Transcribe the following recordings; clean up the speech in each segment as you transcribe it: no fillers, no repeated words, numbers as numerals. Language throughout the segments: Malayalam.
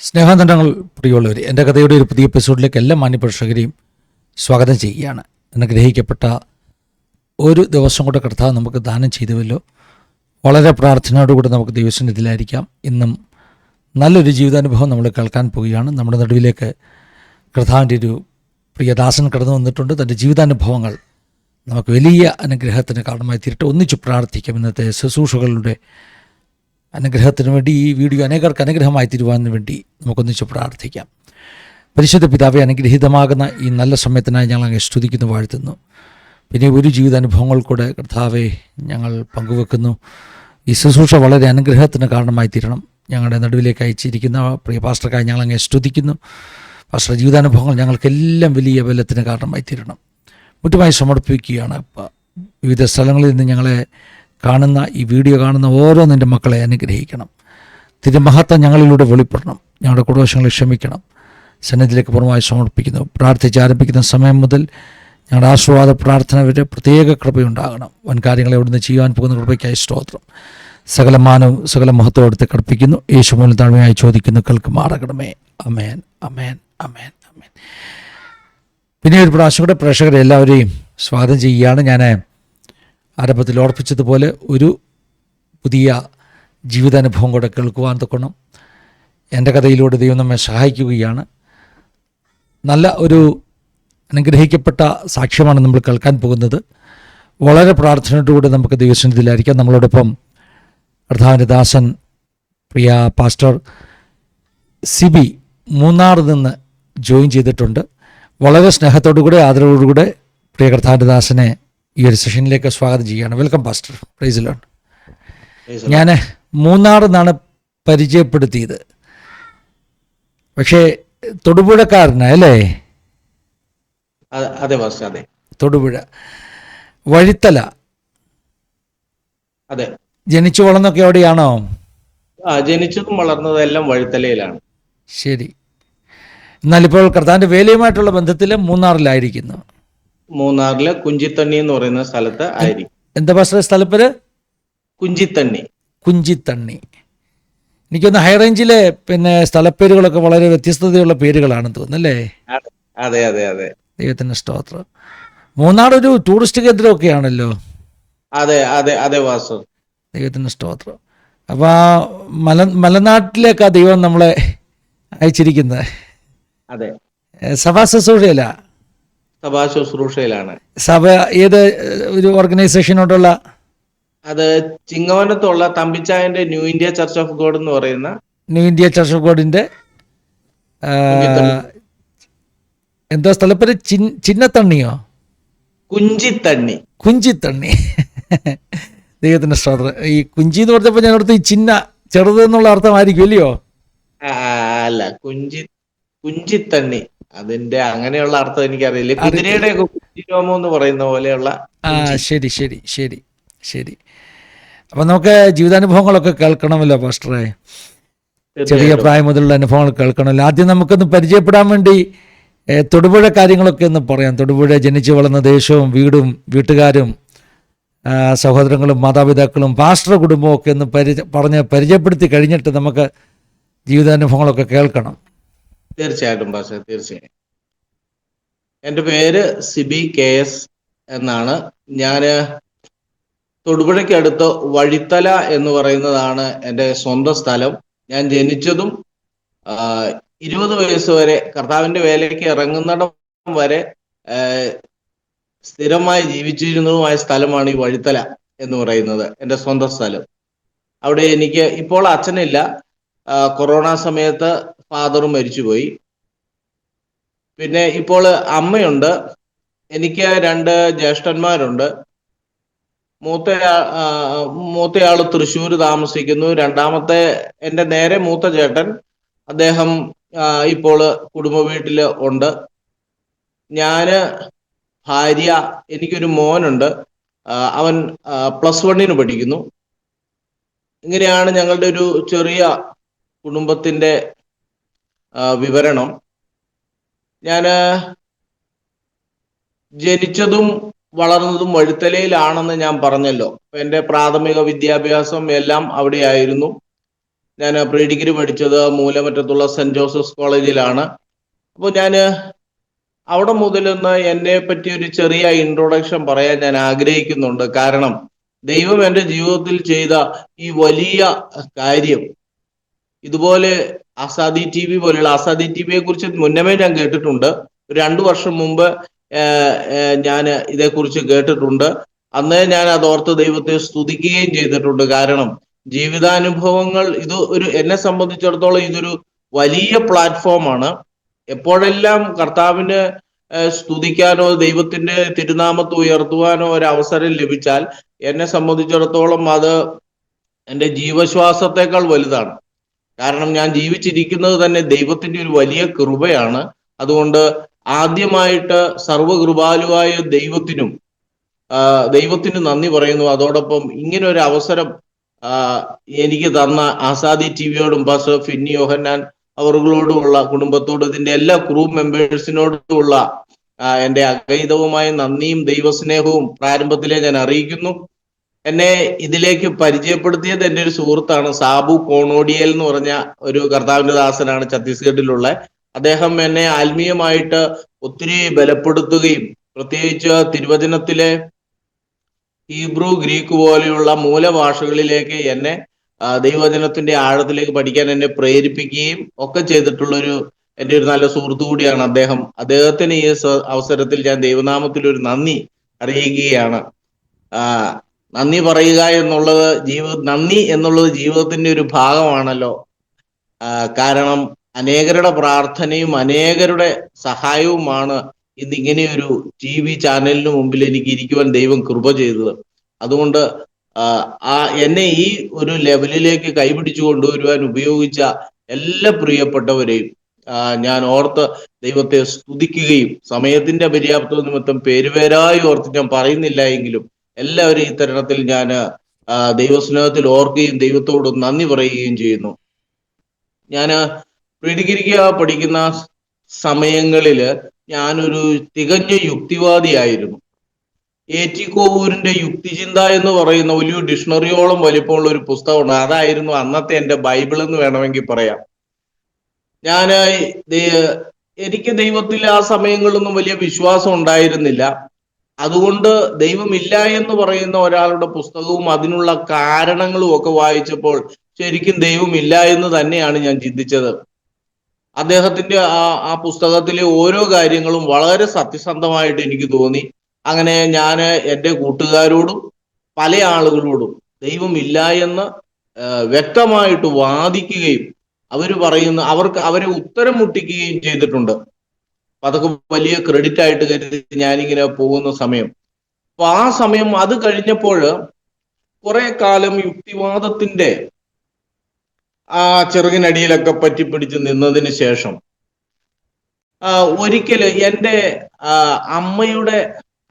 സ്നേഹാദണ്ഡങ്ങൾ പ്രിയമുള്ളവർ, എൻ്റെ കഥയുടെ ഒരു പുതിയ എപ്പിസോഡിലേക്ക് എല്ലാ മാന്യപ്രേക്ഷകരെയും സ്വാഗതം ചെയ്യുകയാണ്. അനുഗ്രഹിക്കപ്പെട്ട ഒരു ദിവസം കൂടെ കർത്താവ് നമുക്ക് ദാനം ചെയ്തുവല്ലോ. വളരെ പ്രാർത്ഥനയോടുകൂടി നമുക്ക് ദൈവസന്നിധിയിലായിരിക്കാം. ഇന്നും നല്ലൊരു ജീവിതാനുഭവം നമ്മൾ കേൾക്കാൻ പോവുകയാണ്. നമ്മുടെ നടുവിലേക്ക് കർത്താവിൻ്റെ ഒരു പ്രിയദാസൻ കടന്നു വന്നിട്ടുണ്ട്. തൻ്റെ ജീവിതാനുഭവങ്ങൾ നമുക്ക് വലിയ അനുഗ്രഹത്തിന് കാരണമായി തീരട്ടെ. ഒന്നിച്ച് പ്രാർത്ഥിക്കാം. ഇന്നത്തെ ശുശ്രൂഷകളുടെ അനുഗ്രഹത്തിന് വേണ്ടി, ഈ വീഡിയോ അനേകർക്ക് അനുഗ്രഹമായി തീരുവാൻ വേണ്ടി നമുക്കൊന്നിച്ച് പ്രാർത്ഥിക്കാം. പരിശുദ്ധ പിതാവെ, അനുഗ്രഹീതമാകുന്ന ഈ നല്ല സമയത്തിനായി ഞങ്ങൾ അങ്ങ് സ്തുതിക്കുന്നു, വാഴ്ത്തുന്നു. പിന്നെ ഒരു ജീവിതാനുഭവങ്ങൾ കൂടെ കർത്താവെ ഞങ്ങൾ പങ്കുവെക്കുന്നു. ഈ ശുശ്രൂഷ വളരെ അനുഗ്രഹത്തിന് കാരണമായി തീരണം. ഞങ്ങളുടെ നടുവിലേക്ക് അയച്ചിരിക്കുന്ന പ്രിയ പാസ്റ്റർക്കായി ഞങ്ങൾ അങ്ങ് സ്തുതിക്കുന്നു. പാസ്റ്റർ, ജീവിതാനുഭവങ്ങൾ ഞങ്ങൾക്കെല്ലാം വലിയ ബലത്തിന് കാരണമായി തീരണം. മുറ്റുമായി സമർപ്പിക്കുകയാണ്. വിവിധ സ്ഥലങ്ങളിൽ നിന്ന് ഞങ്ങളെ കാണുന്ന, ഈ വീഡിയോ കാണുന്ന ഓരോ നിൻ്റെ മക്കളെ അനുഗ്രഹിക്കണം. തിരുമഹത്വം ഞങ്ങളിലൂടെ വെളിപ്പെടണം. ഞങ്ങളുടെ കുടുംബങ്ങളെ ക്ഷമിക്കണം. സന്നിധിയിലേക്ക് പൂർണ്ണമായി സമർപ്പിക്കുന്നു. പ്രാർത്ഥിച്ച് ആരംഭിക്കുന്ന സമയം മുതൽ ഞങ്ങളുടെ ആശീർവാദ പ്രാർത്ഥന വരെ പ്രത്യേക കൃപയുണ്ടാകണം. വൻകാര്യങ്ങളെ അവിടുന്ന് ചെയ്യാൻ പോകുന്ന കൃപയ്ക്കായി സ്തോത്രം. സകല മാനവും സകല മഹത്വം എടുത്ത് കടപ്പിക്കുന്നു. യേശു മൂലം താഴ്മയായി ചോദിക്കുന്നു, കേൾക്കുമാറാകണമേ. അമേൻ, അമേൻ, അമേൻ, അമേൻ. പിന്നെ ഒരു പ്രാവശ്യം കൂടെ പ്രേക്ഷകരെ എല്ലാവരെയും സ്വാഗതം ചെയ്യുകയാണ്. ഞാൻ ആരംഭത്തിൽ ഓർപ്പിച്ചതുപോലെ ഒരു പുതിയ ജീവിതാനുഭവം കൂടെ കേൾക്കുവാൻ തൊക്കണം. എൻ്റെ കഥയിലൂടെ ദൈവം നമ്മെ സഹായിക്കുകയാണ്. നല്ല ഒരു അനുഗ്രഹിക്കപ്പെട്ട സാക്ഷ്യമാണ് നമ്മൾ കേൾക്കാൻ പോകുന്നത്. വളരെ പ്രാർത്ഥനയോടുകൂടി നമുക്ക് ദൈവസന്നിധിയിലായിരിക്കാം. നമ്മളോടൊപ്പം കർത്താവിൻ്റെ ദാസൻ പ്രിയ പാസ്റ്റർ സിബി മൂന്നാറിൽ നിന്ന് ജോയിൻ ചെയ്തിട്ടുണ്ട്. വളരെ സ്നേഹത്തോടുകൂടെ ആദരവോടുകൂടെ പ്രിയ കർത്താവിൻ്റെ ദാസനെ ഈ ഒരു സെഷനിലേക്ക് സ്വാഗതം ചെയ്യുകയാണ്. Welcome pastor. Praise lord. ഞാൻ മൂന്നാറിൽ നിന്നാണ് പരിചയപ്പെടുത്തിയത്, പക്ഷേ തൊടുപുഴക്കാരനല്ലേ? അതെ മാസ്റ്റർ, അതെ. തൊടുപുഴ വഴിത്തല. അതെ. ജനിച്ചു വളർന്നൊക്കെ എവിടെയാണോ? ജനിച്ചതും വളർന്നതും എല്ലാം വഴിത്തലയിലാണ്. ശരി. എന്നാലിപ്പോൾ കർത്താവിൻ്റെ വേലയുമായിട്ടുള്ള ബന്ധത്തിൽ മൂന്നാറിലായിരിക്കുന്നു. മൂന്നാറിലെ കുഞ്ചിത്തണ്ണി എന്ന് പറയുന്ന സ്ഥലത്ത് ആയിരിക്കും. എന്താ പാസ്റ്റർ സ്ഥലപ്പേര്? കുഞ്ചിത്തണ്ണി. കുഞ്ചിത്തണ്ണി. എനിക്കൊന്ന് ഹൈ റേഞ്ചിലെ പിന്നെ സ്ഥലപ്പേരുകളൊക്കെ വളരെ വ്യത്യസ്തതയുള്ള പേരുകളാണെന്ന് തോന്നുന്നല്ലേ? അതെ അതെ അതെ. ദൈവത്തിൻ്റെ സ്തോത്രം. മൂന്നാർ ഒരു ടൂറിസ്റ്റ് കേന്ദ്രമൊക്കെയാണല്ലോ. അതെ അതെ അതെ വാസു. ദൈവത്തിൻ്റെ സ്തോത്രം. അപ്പോൾ ആ മലനാട്ടിലേക്കാ ദൈവം നമ്മളെ അയച്ചിരിക്കുന്നത്. അതെ. സഭാ ശുശ്രൂഷയല്ല, സഭാ ശുശ്രൂഷയിലാണ്. സഭ ഏത് ഒരു ഓർഗനൈസേഷനോടുള്ള? അത് ചിങ്ങവനത്തുള്ള തമ്പിച്ചായന്റെ New India Church of God എന്ന് പറയുന്ന ന്യൂ ഇന്ത്യ ചർച്ച് ഓഫ് ഗോഡിന്റെ എന്തോ സ്ഥലപ്പേര്? ചിന്നത്തണ്ണിയോ? കുഞ്ചിത്തണ്ണി. കുഞ്ചിത്തണ്ണി. ദൈവത്തിന്റെ സ്തോത്രം. ഈ കുഞ്ചി എന്ന് പറഞ്ഞപ്പോൾ ഞാൻ അടുത്ത് ഈ ചിന്ന ചെറുത് എന്നുള്ള അർത്ഥമായിരിക്കും അല്ലയോ? അല്ല, കുഞ്ചിത്തണ്ണി. അതിന്റെ അങ്ങനെയുള്ള അർത്ഥം എനിക്കറിയില്ല. കുതിരയുടെ ഒക്കെ കുഞ്ചിരോമം എന്ന് പറയുന്ന പോലെയുള്ള. ശരി ശരി ശരി ശരി. അപ്പൊ നമുക്ക് ജീവിതാനുഭവങ്ങളൊക്കെ കേൾക്കണമല്ലോ പാസ്റ്ററെ. ചെറിയ പ്രായം മുതലുള്ള അനുഭവങ്ങൾ കേൾക്കണമല്ലോ. ആദ്യം നമുക്കൊന്ന് പരിചയപ്പെടാൻ വേണ്ടി തൊടുപുഴ കാര്യങ്ങളൊക്കെ ഒന്ന് പറയാം. തൊടുപുഴ ജനിച്ചു വളർന്ന ദേശവും വീടും വീട്ടുകാരും സഹോദരങ്ങളും മാതാപിതാക്കളും പാസ്റ്റർ കുടുംബവും ഒക്കെ ഒന്ന് പറഞ്ഞ് പരിചയപ്പെടുത്തി കഴിഞ്ഞിട്ട് നമുക്ക് ജീവിതാനുഭവങ്ങളൊക്കെ കേൾക്കണം. തീർച്ചയായിട്ടും പാസ്റ്റർ, തീർച്ചയായും. എൻ്റെ പേര് സിബി KS എന്നാണ്. ഞാൻ തൊടുപുഴയ്ക്ക് അടുത്ത് വഴിത്തല എന്ന് പറയുന്നതാണ് എൻ്റെ സ്വന്തം സ്ഥലം. ഞാൻ ജനിച്ചതും 20 വയസ്സ് വരെ കർത്താവിൻ്റെ വേലയ്ക്ക് ഇറങ്ങുന്നിടം വരെ സ്ഥിരമായി ജീവിച്ചിരുന്നതുമായ സ്ഥലമാണ് ഈ വഴിത്തല എന്ന് പറയുന്നത്, എൻ്റെ സ്വന്തം സ്ഥലം. അവിടെ എനിക്ക് ഇപ്പോൾ അച്ഛനില്ല. കൊറോണ സമയത്ത് ഫാദർ മരിച്ചുപോയി. പിന്നെ ഇപ്പോൾ അമ്മയുണ്ട്. എനിക്ക് 2 ജ്യേഷ്ഠന്മാരുണ്ട്. മൂത്തയാള് തൃശ്ശൂർ താമസിക്കുന്നു. രണ്ടാമത്തെ എൻ്റെ നേരെ മൂത്ത ചേട്ടൻ, അദ്ദേഹം ഇപ്പോൾ കുടുംബ വീട്ടില് ഉണ്ട്. ഞാന്, ഭാര്യ, എനിക്കൊരു മോനുണ്ട്. അവൻ +1 പഠിക്കുന്നു. ഇങ്ങനെയാണ് ഞങ്ങളുടെ ഒരു ചെറിയ കുടുംബത്തിന്റെ വിവരണം. ഞാൻ ജനിച്ചതും വളർന്നതും വഴിത്തലയിലാണെന്ന് ഞാൻ പറഞ്ഞല്ലോ. എൻ്റെ പ്രാഥമിക വിദ്യാഭ്യാസം എല്ലാം അവിടെയായിരുന്നു. ഞാൻ പ്രീ ഡിഗ്രി പഠിച്ചത് മൂലമറ്റത്തുള്ള സെന്റ് ജോസഫ്സ് കോളേജിലാണ്. അപ്പോൾ ഞാൻ അവിടെ മുതലൊന്ന് എന്നെ പറ്റി ഒരു ചെറിയ ഇൻട്രൊഡക്ഷൻ പറയാൻ ഞാൻ ആഗ്രഹിക്കുന്നുണ്ട്. കാരണം ദൈവം എൻ്റെ ജീവിതത്തിൽ ചെയ്ത ഈ വലിയ കാര്യം, ഇതുപോലെ ആസാദി ടി വി പോലെയുള്ള, ആസാദി ടി വിയെ കുറിച്ച് മുന്നമേ ഞാൻ കേട്ടിട്ടുണ്ട്. ഒരു 2 വർഷം മുമ്പ് ഞാൻ ഇതേക്കുറിച്ച് കേട്ടിട്ടുണ്ട്. അന്നേ ഞാൻ അതോർത്ത് ദൈവത്തെ സ്തുതിക്കുകയും ചെയ്തിട്ടുണ്ട്. കാരണം ജീവിതാനുഭവങ്ങൾ, ഇത് എന്നെ സംബന്ധിച്ചിടത്തോളം ഇതൊരു വലിയ പ്ലാറ്റ്ഫോമാണ്. എപ്പോഴെല്ലാം കർത്താവിന് സ്തുതിക്കാനോ ദൈവത്തിന്റെ തിരുനാമത്തെ ഉയർത്തുവാനോ ഒരു അവസരം ലഭിച്ചാൽ എന്നെ സംബന്ധിച്ചിടത്തോളം അത് എൻ്റെ ജീവശ്വാസത്തെക്കാൾ വലുതാണ്. കാരണം ഞാൻ ജീവിച്ചിരിക്കുന്നത് തന്നെ ദൈവത്തിന്റെ ഒരു വലിയ കൃപയാണ്. അതുകൊണ്ട് ആദ്യമായിട്ട് സർവകൃപാലുവായ ദൈവത്തിന് നന്ദി പറയുന്നു. അതോടൊപ്പം ഇങ്ങനെ ഒരു അവസരം എനിക്ക് തന്ന ആസാദി ടി വിയോടും പാസ്റ്റർ ഫിന്നി യോഹന്നാൻ അവர்களോടുമുള്ള, കുടുംബത്തോടും ഇതിന്റെ എല്ലാ ക്രൂ മെമ്പേഴ്സിനോടുമുള്ള എൻ്റെ അഗൈതവുമായ നന്ദിയും ദൈവസ്നേഹവും പ്രാരംഭത്തിലെ ഞാൻ അറിയിക്കുന്നു. എന്നെ ഇതിലേക്ക് പരിചയപ്പെടുത്തിയത് എൻ്റെ ഒരു സുഹൃത്താണ്, സാബു കോണോഡിയൽ എന്ന് പറഞ്ഞ ഒരു കർത്താവിന്റെ ദാസനാണ്, ഛത്തീസ്ഗഡിലുള്ള. അദ്ദേഹം എന്നെ ആത്മീയമായിട്ട് ഒത്തിരി ബലപ്പെടുത്തുകയും പ്രത്യേകിച്ച് തിരുവചനത്തിലെ ഹീബ്രു, ഗ്രീക്ക് പോലെയുള്ള മൂലഭാഷകളിലേക്ക് എന്നെ ദൈവവചനത്തിന്റെ ആഴത്തിലേക്ക് പഠിക്കാൻ എന്നെ പ്രേരിപ്പിക്കുകയും ഒക്കെ ചെയ്തിട്ടുള്ളൊരു എൻ്റെ ഒരു നല്ല സുഹൃത്തു കൂടിയാണ് അദ്ദേഹം. അദ്ദേഹത്തിന് ഈ അവസരത്തിൽ ഞാൻ ദൈവനാമത്തിൽ ഒരു നന്ദി അറിയിക്കുകയാണ്. നന്ദി പറയുക എന്നുള്ളത് നന്ദി എന്നുള്ളത് ജീവിതത്തിന്റെ ഒരു ഭാഗമാണല്ലോ. കാരണം അനേകരുടെ പ്രാർത്ഥനയും അനേകരുടെ സഹായവുമാണ് ഇന്നിങ്ങനെ ഒരു ടി വി ചാനലിന് മുമ്പിൽ എനിക്ക് ഇരിക്കുവാൻ ദൈവം കൃപ ചെയ്തത്. അതുകൊണ്ട് എന്നെ ഈ ഒരു ലെവലിലേക്ക് കൈപിടിച്ചു കൊണ്ടുവരുവാൻ ഉപയോഗിച്ച എല്ലാ പ്രിയപ്പെട്ടവരെയും ഞാൻ ഓർത്ത് ദൈവത്തെ സ്തുതിക്കുകയും, സമയത്തിന്റെ പര്യാപ്ത നിമിത്തം പേരുപേരായി ഓർത്ത് ഞാൻ പറയുന്നില്ല എങ്കിലും എല്ലാവരും ഈ തരുണത്തിൽ ഞാൻ ദൈവസ്നേഹത്തിൽ ഓർക്കുകയും ദൈവത്തോട് നന്ദി പറയുകയും ചെയ്യുന്നു. ഞാൻ പ്രീ ഡിഗ്രിക്ക് പഠിക്കുന്ന സമയങ്ങളിൽ ഞാനൊരു തികഞ്ഞ യുക്തിവാദിയായിരുന്നു. A.T. കോവൂരിന്റെ യുക്തിചിന്ത എന്ന് പറയുന്ന വലിയ ഡിക്ഷണറിയോളം വലിപ്പമുള്ള ഒരു പുസ്തകമുണ്ട്. അതായിരുന്നു അന്നത്തെ എൻ്റെ ബൈബിൾ എന്ന് വേണമെങ്കിൽ പറയാം. എനിക്ക് ദൈവത്തിൽ ആ സമയങ്ങളിലൊന്നും വലിയ വിശ്വാസം ഉണ്ടായിരുന്നില്ല. അതുകൊണ്ട് ദൈവമില്ല എന്ന് പറയുന്ന ഒരാളുടെ പുസ്തകവും അതിനുള്ള കാരണങ്ങളും ഒക്കെ വായിച്ചപ്പോൾ ശരിക്കും ദൈവമില്ല എന്ന് തന്നെയാണ് ഞാൻ ചിന്തിച്ചത്. അദ്ദേഹത്തിന്റെ ആ പുസ്തകത്തിലെ ഓരോ കാര്യങ്ങളും വളരെ സത്യസന്ധമായിട്ട് എനിക്ക് തോന്നി. അങ്ങനെ ഞാൻ എൻ്റെ കൂട്ടുകാരോടും പല ആളുകളോടും ദൈവമില്ല എന്ന് വ്യക്തമായിട്ട് വാദിക്കുകയും അവരെ ഉത്തരം മുട്ടിക്കുകയും ചെയ്തിട്ടുണ്ട്. അതൊക്കെ വലിയ ക്രെഡിറ്റ് ആയിട്ട് കരുതി ഞാനിങ്ങനെ പോകുന്ന സമയം. അപ്പൊ ആ സമയം അത് കഴിഞ്ഞപ്പോൾ കുറെ കാലം യുക്തിവാദത്തിന്റെ ആ ചെറുകിനടിയിലൊക്കെ പറ്റിപ്പിടിച്ച് നിന്നതിന് ശേഷം ഒരിക്കല് എൻ്റെ അമ്മയുടെ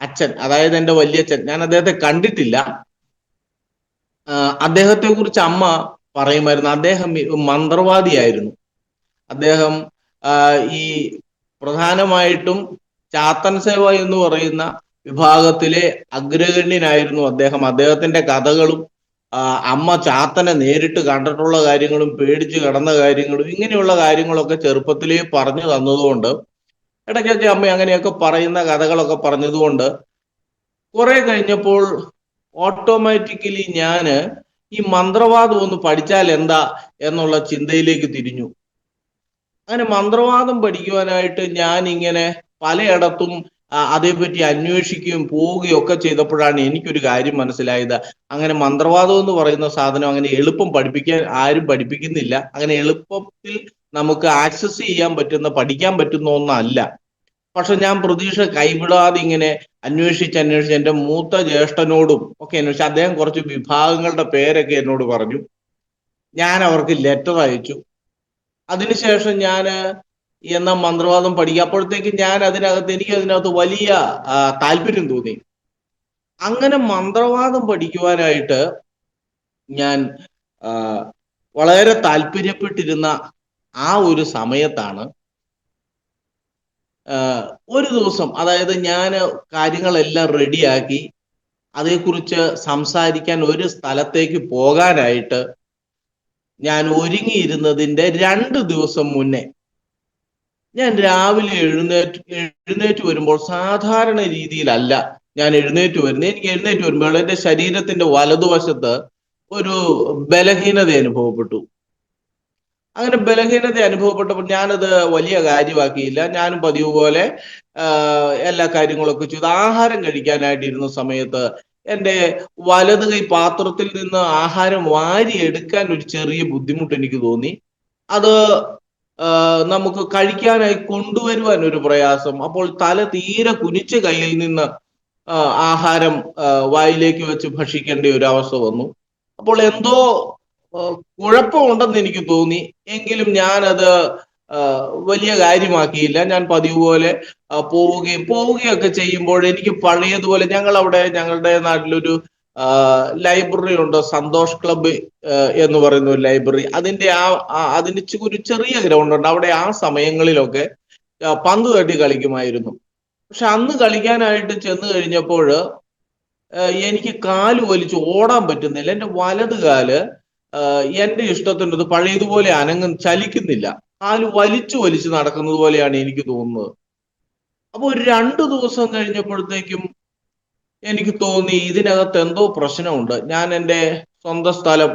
അച്ഛൻ, അതായത് എൻ്റെ വല്യച്ഛൻ, ഞാൻ അദ്ദേഹത്തെ കണ്ടിട്ടില്ല. അദ്ദേഹത്തെ കുറിച്ച് അമ്മ പറയുമായിരുന്നു, അദ്ദേഹം മന്ത്രവാദിയായിരുന്നു. അദ്ദേഹം ഈ പ്രധാനമായിട്ടും ചാത്തൻ സേവ എന്ന് പറയുന്ന വിഭാഗത്തിലെ അഗ്രഗണ്യനായിരുന്നു അദ്ദേഹം. അദ്ദേഹത്തിന്റെ കഥകളും അമ്മ ചാത്തനെ നേരിട്ട് കണ്ടിട്ടുള്ള കാര്യങ്ങളും പേടിച്ച് കിടന്ന കാര്യങ്ങളും ഇങ്ങനെയുള്ള കാര്യങ്ങളൊക്കെ ചെറുപ്പത്തിലേ പറഞ്ഞു തന്നതുകൊണ്ട്, ഇടയ്ക്കൊക്കെ അമ്മ അങ്ങനെയൊക്കെ പറയുന്ന കഥകളൊക്കെ പറഞ്ഞതുകൊണ്ട് കുറെ കഴിഞ്ഞപ്പോൾ ഓട്ടോമാറ്റിക്കലി ഞാൻ ഈ മന്ത്രവാദം ഒന്ന് പഠിച്ചാൽ എന്താ എന്നുള്ള ചിന്തയിലേക്ക് തിരിഞ്ഞു. അങ്ങനെ മന്ത്രവാദം പഠിക്കുവാനായിട്ട് ഞാൻ ഇങ്ങനെ പലയിടത്തും അതേപറ്റി അന്വേഷിക്കുകയും പോവുകയും ഒക്കെ ചെയ്തപ്പോഴാണ് എനിക്കൊരു കാര്യം മനസ്സിലായത്. അങ്ങനെ മന്ത്രവാദം എന്ന് പറയുന്ന സാധനം അങ്ങനെ എളുപ്പം ആരും പഠിപ്പിക്കുന്നില്ല. അങ്ങനെ എളുപ്പത്തിൽ നമുക്ക് ആക്സസ് ചെയ്യാൻ പറ്റുന്ന, പഠിക്കാൻ പറ്റുന്ന ഒന്നല്ല. പക്ഷെ ഞാൻ പ്രതീക്ഷ കൈവിടാതെ ഇങ്ങനെ അന്വേഷിച്ച് എൻ്റെ മൂത്ത ജ്യേഷ്ഠനോടും ഒക്കെ അന്വേഷിച്ചു. അദ്ദേഹം കുറച്ച് വിഭാഗങ്ങളുടെ പേരൊക്കെ എന്നോട് പറഞ്ഞു. ഞാൻ അവർക്ക് ലെറ്റർ അയച്ചു. അതിനുശേഷം ഞാൻ എന്ന മന്ത്രവാദം പഠിക്കുക. അപ്പോഴത്തേക്ക് എനിക്ക് അതിനകത്ത് വലിയ താല്പര്യം തോന്നി. അങ്ങനെ മന്ത്രവാദം പഠിക്കുവാനായിട്ട് ഞാൻ വളരെ താല്പര്യപ്പെട്ടിരുന്ന ആ ഒരു സമയത്താണ് ഒരു ദിവസം, അതായത് ഞാൻ കാര്യങ്ങളെല്ലാം റെഡിയാക്കി അതേക്കുറിച്ച് സംസാരിക്കാൻ ഒരു സ്ഥലത്തേക്ക് പോകാനായിട്ട് ഞാൻ ഒരുങ്ങിയിരുന്നതിന്റെ 2 ദിവസം മുന്നേ ഞാൻ രാവിലെ എഴുന്നേറ്റ് വരുമ്പോൾ സാധാരണ രീതിയിലല്ല ഞാൻ എഴുന്നേറ്റ് വരുന്നത്. എനിക്ക് എഴുന്നേറ്റ് വരുമ്പോൾ എന്റെ ശരീരത്തിന്റെ വലതുവശത്ത് ഒരു ബലഹീനത അനുഭവപ്പെട്ടു. അങ്ങനെ ബലഹീനത അനുഭവപ്പെട്ടപ്പോൾ ഞാനത് വലിയ കാര്യമാക്കിയില്ല. ഞാനും പതിവ് പോലെ എല്ലാ കാര്യങ്ങളൊക്കെ ചെയ്തു. ആഹാരം കഴിക്കാനായിട്ടിരുന്ന സമയത്ത് എൻ്റെ വലത് കൈ പാത്രത്തിൽ നിന്ന് ആഹാരം വാരി എടുക്കാൻ ഒരു ചെറിയ ബുദ്ധിമുട്ട് എനിക്ക് തോന്നി. അത് നമുക്ക് കഴിക്കാനായി കൊണ്ടുവരുവാൻ ഒരു പ്രയാസം. അപ്പോൾ തല തീരെ കുനിച്ച് കയ്യിൽ നിന്ന് ആഹാരം വായിലേക്ക് വെച്ച് ഭക്ഷിക്കേണ്ട ഒരു അവസ്ഥ വന്നു. അപ്പോൾ എന്തോ കുഴപ്പമുണ്ടെന്ന് എനിക്ക് തോന്നി. എങ്കിലും ഞാനത് വലിയ കാര്യമാക്കിയില്ല. ഞാൻ പതിവ് പോലെ പോവുകയൊക്കെ ചെയ്യുമ്പോൾ എനിക്ക് പഴയതുപോലെ ഞങ്ങളുടെ നാട്ടിലൊരു ലൈബ്രറി ഉണ്ട്, സന്തോഷ് ക്ലബ്ബ് എന്ന് പറയുന്ന ഒരു ലൈബ്രറി. അതിന്റെ ഒരു ചെറിയ ഗ്രൗണ്ട് ഉണ്ട്. അവിടെ ആ സമയങ്ങളിലൊക്കെ പന്ത് തട്ടി കളിക്കുമായിരുന്നു. പക്ഷെ അന്ന് കളിക്കാനായിട്ട് ചെന്ന് കഴിഞ്ഞപ്പോൾ എനിക്ക് കാല് വലിച്ച് ഓടാൻ പറ്റുന്നില്ല. എൻ്റെ വലത് കാല് എന്റെ ഇഷ്ടത്തിനത് പഴയതുപോലെ ചലിക്കുന്നില്ല. കാല് വലിച്ചു വലിച്ച് നടക്കുന്നത് പോലെയാണ് എനിക്ക് തോന്നുന്നത്. അപ്പൊ ഒരു 2 ദിവസം കഴിഞ്ഞപ്പോഴത്തേക്കും എനിക്ക് തോന്നി ഇതിനകത്ത് എന്തോ പ്രശ്നമുണ്ട്. ഞാൻ എൻ്റെ സ്വന്തം സ്ഥലം,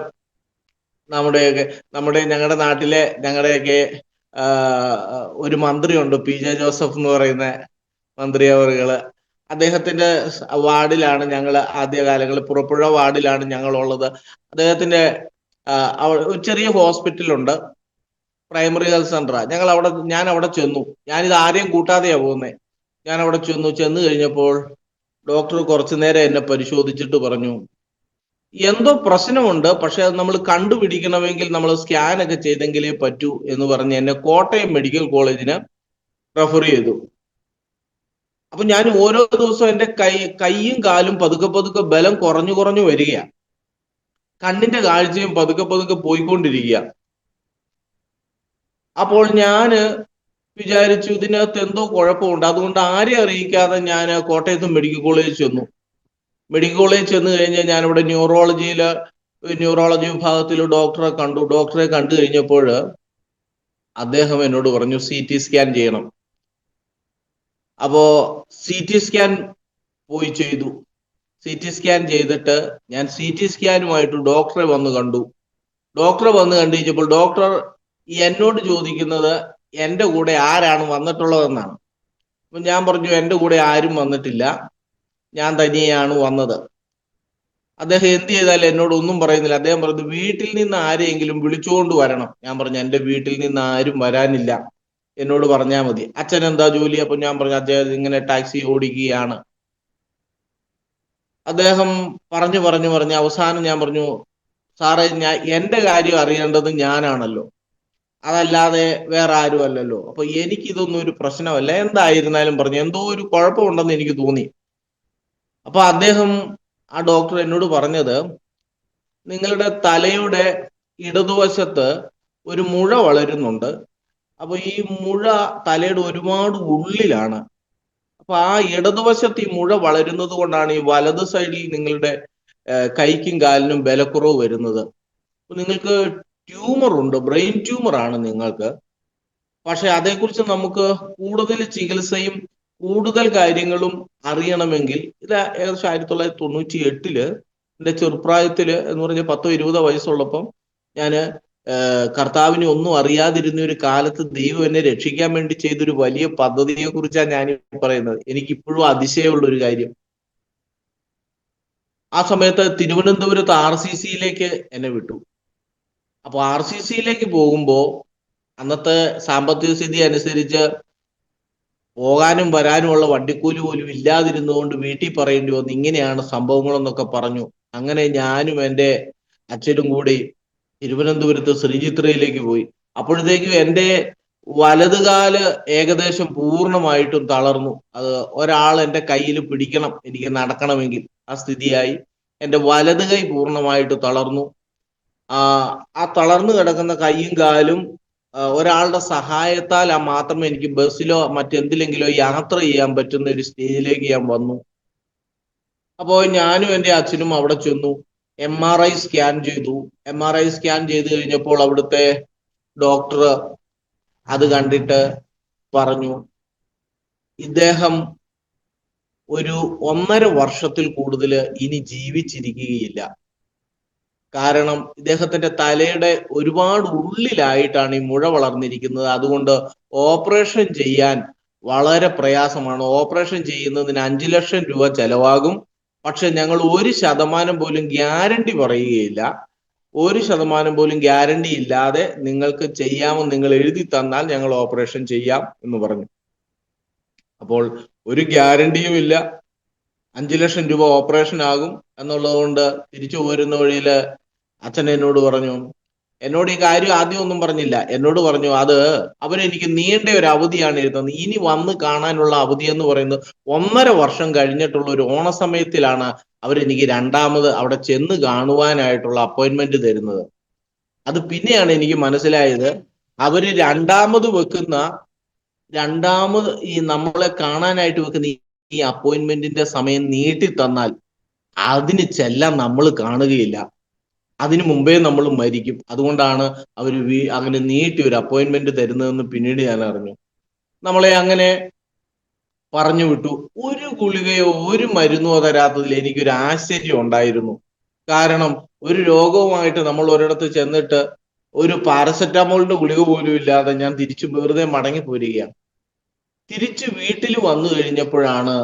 ഞങ്ങളുടെ നാട്ടിലെ ഞങ്ങളുടെയൊക്കെ ഒരു മന്ത്രിയുണ്ട്, PJ ജോസഫ് എന്ന് പറയുന്ന മന്ത്രി അവറുകള്. അദ്ദേഹത്തിന്റെ വാർഡിലാണ് ഞങ്ങൾ ആദ്യകാലങ്ങളിൽ, പുറപ്പുഴ വാർഡിലാണ് ഞങ്ങളുള്ളത്. അദ്ദേഹത്തിന്റെ ഒരു ചെറിയ ഹോസ്പിറ്റലുണ്ട്, പ്രൈമറി ഹെൽത്ത് സെന്റർ. ഞാൻ അവിടെ ചെന്നു. ഞാനിത് ആരെയും കൂട്ടാതെയാ പോകുന്നത്. ഞാൻ അവിടെ ചെന്ന് കഴിഞ്ഞപ്പോൾ ഡോക്ടർ കുറച്ചു നേരം എന്നെ പരിശോധിച്ചിട്ട് പറഞ്ഞു, എന്തോ പ്രശ്നമുണ്ട്, പക്ഷെ അത് നമ്മൾ കണ്ടുപിടിക്കണമെങ്കിൽ നമ്മൾ സ്കാൻ ഒക്കെ ചെയ്തെങ്കിലേ പറ്റൂ എന്ന് പറഞ്ഞ് എന്നെ കോട്ടയം മെഡിക്കൽ കോളേജിന് റെഫർ ചെയ്തു. അപ്പൊ ഞാൻ ഓരോ ദിവസവും എൻ്റെ കൈയും കാലും പതുക്കെ പതുക്കെ ബലം കുറഞ്ഞു വരികയാണ്. കണ്ണിന്റെ കാഴ്ചയും പതുക്കെ പതുക്കെ പോയിക്കൊണ്ടിരിക്കുക. അപ്പോൾ ഞാന് വിചാരിച്ചു ഇതിനകത്ത് എന്തോ കുഴപ്പമുണ്ട്. അതുകൊണ്ട് ആരെ അറിയിക്കാതെ ഞാൻ കോട്ടയത്ത് മെഡിക്കൽ കോളേജിൽ ചെന്നു. മെഡിക്കൽ കോളേജിൽ ചെന്ന് കഴിഞ്ഞാൽ ഞാനിവിടെ ന്യൂറോളജി വിഭാഗത്തിൽ ഡോക്ടറെ കണ്ടു കഴിഞ്ഞപ്പോൾ അദ്ദേഹം എന്നോട് പറഞ്ഞു CT സ്കാൻ ചെയ്യണം. അപ്പോ CT സ്കാൻ പോയി ചെയ്തു. CT സ്കാൻ ചെയ്തിട്ട് ഞാൻ CT സ്കാനുമായിട്ട് ഡോക്ടറെ വന്ന് കണ്ടു കഴിഞ്ഞപ്പോൾ ഡോക്ടർ എന്നോട് ചോദിക്കുന്നത് എൻ്റെ കൂടെ ആരാണ് വന്നിട്ടുള്ളതെന്നാണ്. അപ്പൊ ഞാൻ പറഞ്ഞു എൻ്റെ കൂടെ ആരും വന്നിട്ടില്ല, ഞാൻ തനിയെയാണ് വന്നത്. അദ്ദേഹം എന്ത് ചെയ്താലും എന്നോട് ഒന്നും പറയുന്നില്ല. അദ്ദേഹം പറഞ്ഞു വീട്ടിൽ നിന്ന് ആരെയെങ്കിലും വിളിച്ചുകൊണ്ട് വരണം. ഞാൻ പറഞ്ഞു എൻ്റെ വീട്ടിൽ നിന്ന് ആരും വരാനില്ല, എന്നോട് പറഞ്ഞാൽ മതി. അച്ഛൻ എന്താ ജോലി? അപ്പൊ ഞാൻ പറഞ്ഞു അദ്ദേഹം ഇങ്ങനെ ടാക്സി ഓടിക്കുകയാണ്. അദ്ദേഹം പറഞ്ഞു അവസാനം ഞാൻ പറഞ്ഞു, സാറേ എൻ്റെ കാര്യം അറിയേണ്ടത് ഞാനാണല്ലോ, അതല്ലാതെ വേറെ ആരും അല്ലല്ലോ. അപ്പൊ എനിക്കിതൊന്നും ഒരു പ്രശ്നമല്ല. എന്തായിരുന്നാലും പറഞ്ഞു എന്തോ ഒരു കുഴപ്പമുണ്ടെന്ന് എനിക്ക് തോന്നി. അപ്പൊ ആ ഡോക്ടർ എന്നോട് പറഞ്ഞത്, നിങ്ങളുടെ തലയുടെ ഇടതുവശത്ത് ഒരു മുഴ വളരുന്നുണ്ട്. അപ്പൊ ഈ മുഴ തലയുടെ ഒരുപാട് ഉള്ളിലാണ്. അപ്പൊ ആ ഇടതുവശത്ത് ഈ മുഴ വളരുന്നത് കൊണ്ടാണ് ഈ വലത് സൈഡിൽ നിങ്ങളുടെ കൈക്കും കാലിനും ബലക്കുറവ് വരുന്നത്. അപ്പൊ നിങ്ങൾക്ക് ട്യൂമർ ഉണ്ട്, ബ്രെയിൻ ട്യൂമർ ആണ് നിങ്ങൾക്ക്. പക്ഷെ അതേക്കുറിച്ച് നമുക്ക് കൂടുതൽ ചികിത്സയും കൂടുതൽ കാര്യങ്ങളും അറിയണമെങ്കിൽ ഇത് ഏകദേശം 1998 എൻ്റെ ചെറുപ്രായത്തില് എന്ന് പറഞ്ഞാൽ 10-20 വയസ്സുള്ളപ്പം ഞാന് കർത്താവിനെ ഒന്നും അറിയാതിരുന്ന ഒരു കാലത്ത് ദൈവം എന്നെ രക്ഷിക്കാൻ വേണ്ടി ചെയ്തൊരു വലിയ പദ്ധതിയെ കുറിച്ചാണ് ഞാൻ പറയുന്നത്. എനിക്കിപ്പോഴും അതിശയമുള്ള ഒരു കാര്യം, ആ സമയത്ത് തിരുവനന്തപുരത്ത് RCCയിലേക്ക് എന്നെ വിട്ടു. അപ്പൊ RCCയിലേക്ക് പോകുമ്പോ അന്നത്തെ സാമ്പത്തിക സ്ഥിതി അനുസരിച്ച് പോകാനും വരാനുമുള്ള വണ്ടിക്കൂലി പോലും ഇല്ലാതിരുന്നുകൊണ്ട് വീട്ടിൽ പറയേണ്ടി വന്നു ഇങ്ങനെയാണ് സംഭവങ്ങളെന്നൊക്കെ പറഞ്ഞു. അങ്ങനെ ഞാനും എൻ്റെ അച്ഛനും കൂടി തിരുവനന്തപുരത്ത് ശ്രീചിത്രയിലേക്ക് പോയി. അപ്പോഴത്തേക്കും എൻ്റെ വലതുകാല് ഏകദേശം പൂർണ്ണമായിട്ടും തളർന്നു. അത് ഒരാൾ എൻ്റെ കയ്യിൽ പിടിക്കണം എനിക്ക് നടക്കണമെങ്കിൽ, ആ സ്ഥിതിയായി. എൻ്റെ വലത് കൈ പൂർണ്ണമായിട്ട് തളർന്നു. ആ തളർന്നു കിടക്കുന്ന കൈയും കാലും ഒരാളുടെ സഹായത്താൽ മാത്രമേ എനിക്ക് ബസ്സിലോ മറ്റെന്തിലെങ്കിലോ യാത്ര ചെയ്യാൻ പറ്റുന്ന ഒരു സ്റ്റേജിലേക്ക് ഞാൻ വന്നു. അപ്പോൾ ഞാനും എൻ്റെ അച്ഛനും അവിടെ ചെന്നു. MRI സ്കാൻ ചെയ്തു. MRI സ്കാൻ ചെയ്ത് കഴിഞ്ഞപ്പോൾ അവിടുത്തെ ഡോക്ടർ അത് കണ്ടിട്ട് പറഞ്ഞു, ഇദ്ദേഹം ഒരു 1.5 വർഷത്തിൽ കൂടുതൽ ഇനി ജീവിച്ചിരിക്കുകയില്ല. കാരണം ഇദ്ദേഹത്തിന്റെ തലയുടെ ഒരുപാട് ഉള്ളിലായിട്ടാണ് ഈ മുഴ വളർന്നിരിക്കുന്നത്. അതുകൊണ്ട് ഓപ്പറേഷൻ ചെയ്യാൻ വളരെ പ്രയാസമാണ്. ഓപ്പറേഷൻ ചെയ്യുന്നതിന് 5 ലക്ഷം രൂപ ചെലവാകും. പക്ഷെ ഞങ്ങൾ 1% പോലും ഗ്യാരണ്ടി പറയുകയില്ല. 1% പോലും ഗ്യാരണ്ടി ഇല്ലാതെ നിങ്ങൾക്ക് ചെയ്യാമെന്ന് നിങ്ങൾ എഴുതി തന്നാൽ ഞങ്ങൾ ഓപ്പറേഷൻ ചെയ്യാം എന്ന് പറഞ്ഞു. അപ്പോൾ ഒരു ഗ്യാരണ്ടിയും ഇല്ല. 5 ലക്ഷം രൂപ ഓപ്പറേഷൻ ആകും എന്നുള്ളത് കൊണ്ട് തിരിച്ചു പോരുന്ന വഴിയില് അച്ഛൻ എന്നോട് പറഞ്ഞു, എന്നോട് ഈ കാര്യം ആദ്യം ഒന്നും പറഞ്ഞില്ല. എന്നോട് പറഞ്ഞു, അത് അവരെനിക്ക് നീണ്ട ഒരു അവധിയാണ് എഴുതുന്നത്. ഇനി വന്ന് കാണാനുള്ള അവധി എന്ന് പറയുന്നത് 1.5 വർഷം കഴിഞ്ഞിട്ടുള്ള ഒരു ഓണസമയത്തിലാണ് അവരെനിക്ക് രണ്ടാമത് അവിടെ ചെന്ന് കാണുവാനായിട്ടുള്ള അപ്പോയിന്റ്മെന്റ് തരുന്നത്. അത് പിന്നെയാണ് എനിക്ക് മനസ്സിലായത്, അവര് രണ്ടാമത് ഈ നമ്മളെ കാണാനായിട്ട് വെക്കുന്ന ഈ അപ്പോയിന്റ്മെന്റിന്റെ സമയം നീട്ടി തന്നാൽ അതിന് ചെല്ലാൻ നമ്മൾ കാണുകയില്ല. അതിനു മുമ്പേ നമ്മൾ മരിക്കും. അതുകൊണ്ടാണ് അവർ അങ്ങനെ നീട്ടി ഒരു അപ്പോയിന്റ്മെന്റ് തരുന്നതെന്ന് പിന്നീട് ഞാൻ അറിഞ്ഞു. നമ്മളെ അങ്ങനെ പറഞ്ഞു വിട്ടു. ഒരു ഗുളികയോ ഒരു മരുന്നോ തരാത്തതിൽ എനിക്കൊരു ആശ്ചര്യം ഉണ്ടായിരുന്നു. കാരണം ഒരു രോഗവുമായിട്ട് നമ്മൾ ഒരിടത്ത് ചെന്നിട്ട് ഒരു പാരസെറ്റാമോളിന്റെ ഗുളിക പോലും ഇല്ലാതെ ഞാൻ തിരിച്ചു വെറുതെ മടങ്ങി പോരുകയാണ്. തിരിച്ചു വീട്ടിൽ വന്നു കഴിഞ്ഞപ്പോഴാണ്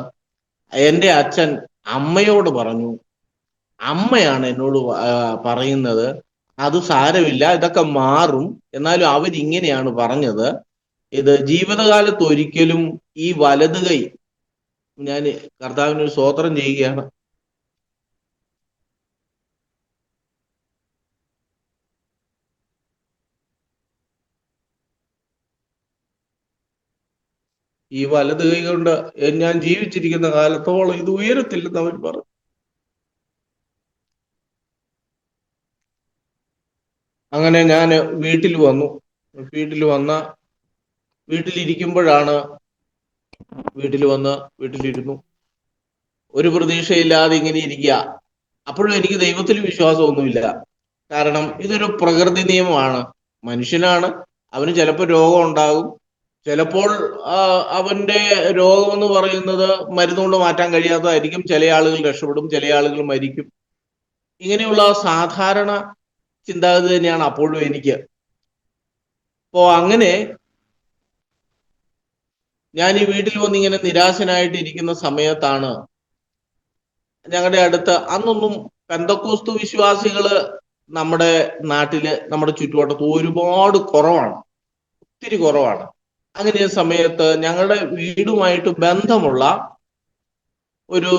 എൻ്റെ അച്ഛൻ അമ്മയോട് പറഞ്ഞു. അമ്മയാണ് എന്നോട് പറയുന്നത്, അത് സാരമില്ല, ഇതൊക്കെ മാറും, എന്നാലും അവരിങ്ങനെയാണ് പറഞ്ഞത്. ഇത് ജീവിതകാലത്ത് ഒരിക്കലും ഈ വലത് കൈ, ഞാൻ കർത്താവിനൊരു സ്തോത്രം ചെയ്യുകയാണ്, ഈ വലത് കൈ കൊണ്ട് ഞാൻ ജീവിച്ചിരിക്കുന്ന കാലത്തോളം ഇത് ഉയരത്തില്ലെന്ന് അവർ പറഞ്ഞു. അങ്ങനെ ഞാൻ വീട്ടിൽ വന്നു. വീട്ടിലിരിക്കുമ്പോഴാണ് വീട്ടിലിരുന്നു. ഒരു പ്രതീക്ഷയില്ലാതെ ഇങ്ങനെ ഇരിക്കുക. അപ്പോഴും എനിക്ക് ദൈവത്തിൽ വിശ്വാസമൊന്നുമില്ല. കാരണം ഇതൊരു പ്രകൃതി നിയമമാണ്. മനുഷ്യനാണ്, അവന് ചിലപ്പോൾ രോഗം ഉണ്ടാകും. ചിലപ്പോൾ അവന്റെ രോഗം എന്ന് പറയുന്നത് മരുന്നുകൊണ്ട് മാറ്റാൻ കഴിയാത്തതായിരിക്കും. ചില ആളുകൾ രക്ഷപ്പെടും, ചില ആളുകൾ മരിക്കും. ഇങ്ങനെയുള്ള സാധാരണ ചിന്താഗതി തന്നെയാണ് അപ്പോഴും എനിക്ക്. അപ്പോ അങ്ങനെ ഞാൻ ഈ വീട്ടിൽ വന്ന് ഇങ്ങനെ നിരാശനായിട്ട് ഇരിക്കുന്ന സമയത്താണ് ഞങ്ങളുടെ അടുത്ത്, അന്നൊന്നും പെന്തക്കോസ്തു വിശ്വാസികള് നമ്മുടെ നാട്ടില്, നമ്മുടെ ചുറ്റുവട്ടത്ത് ഒരുപാട് കുറവാണ്, ഒത്തിരി കുറവാണ്. അങ്ങനെ സമയത്ത് ഞങ്ങളുടെ വീടുമായിട്ട് ബന്ധമുള്ള ഒരു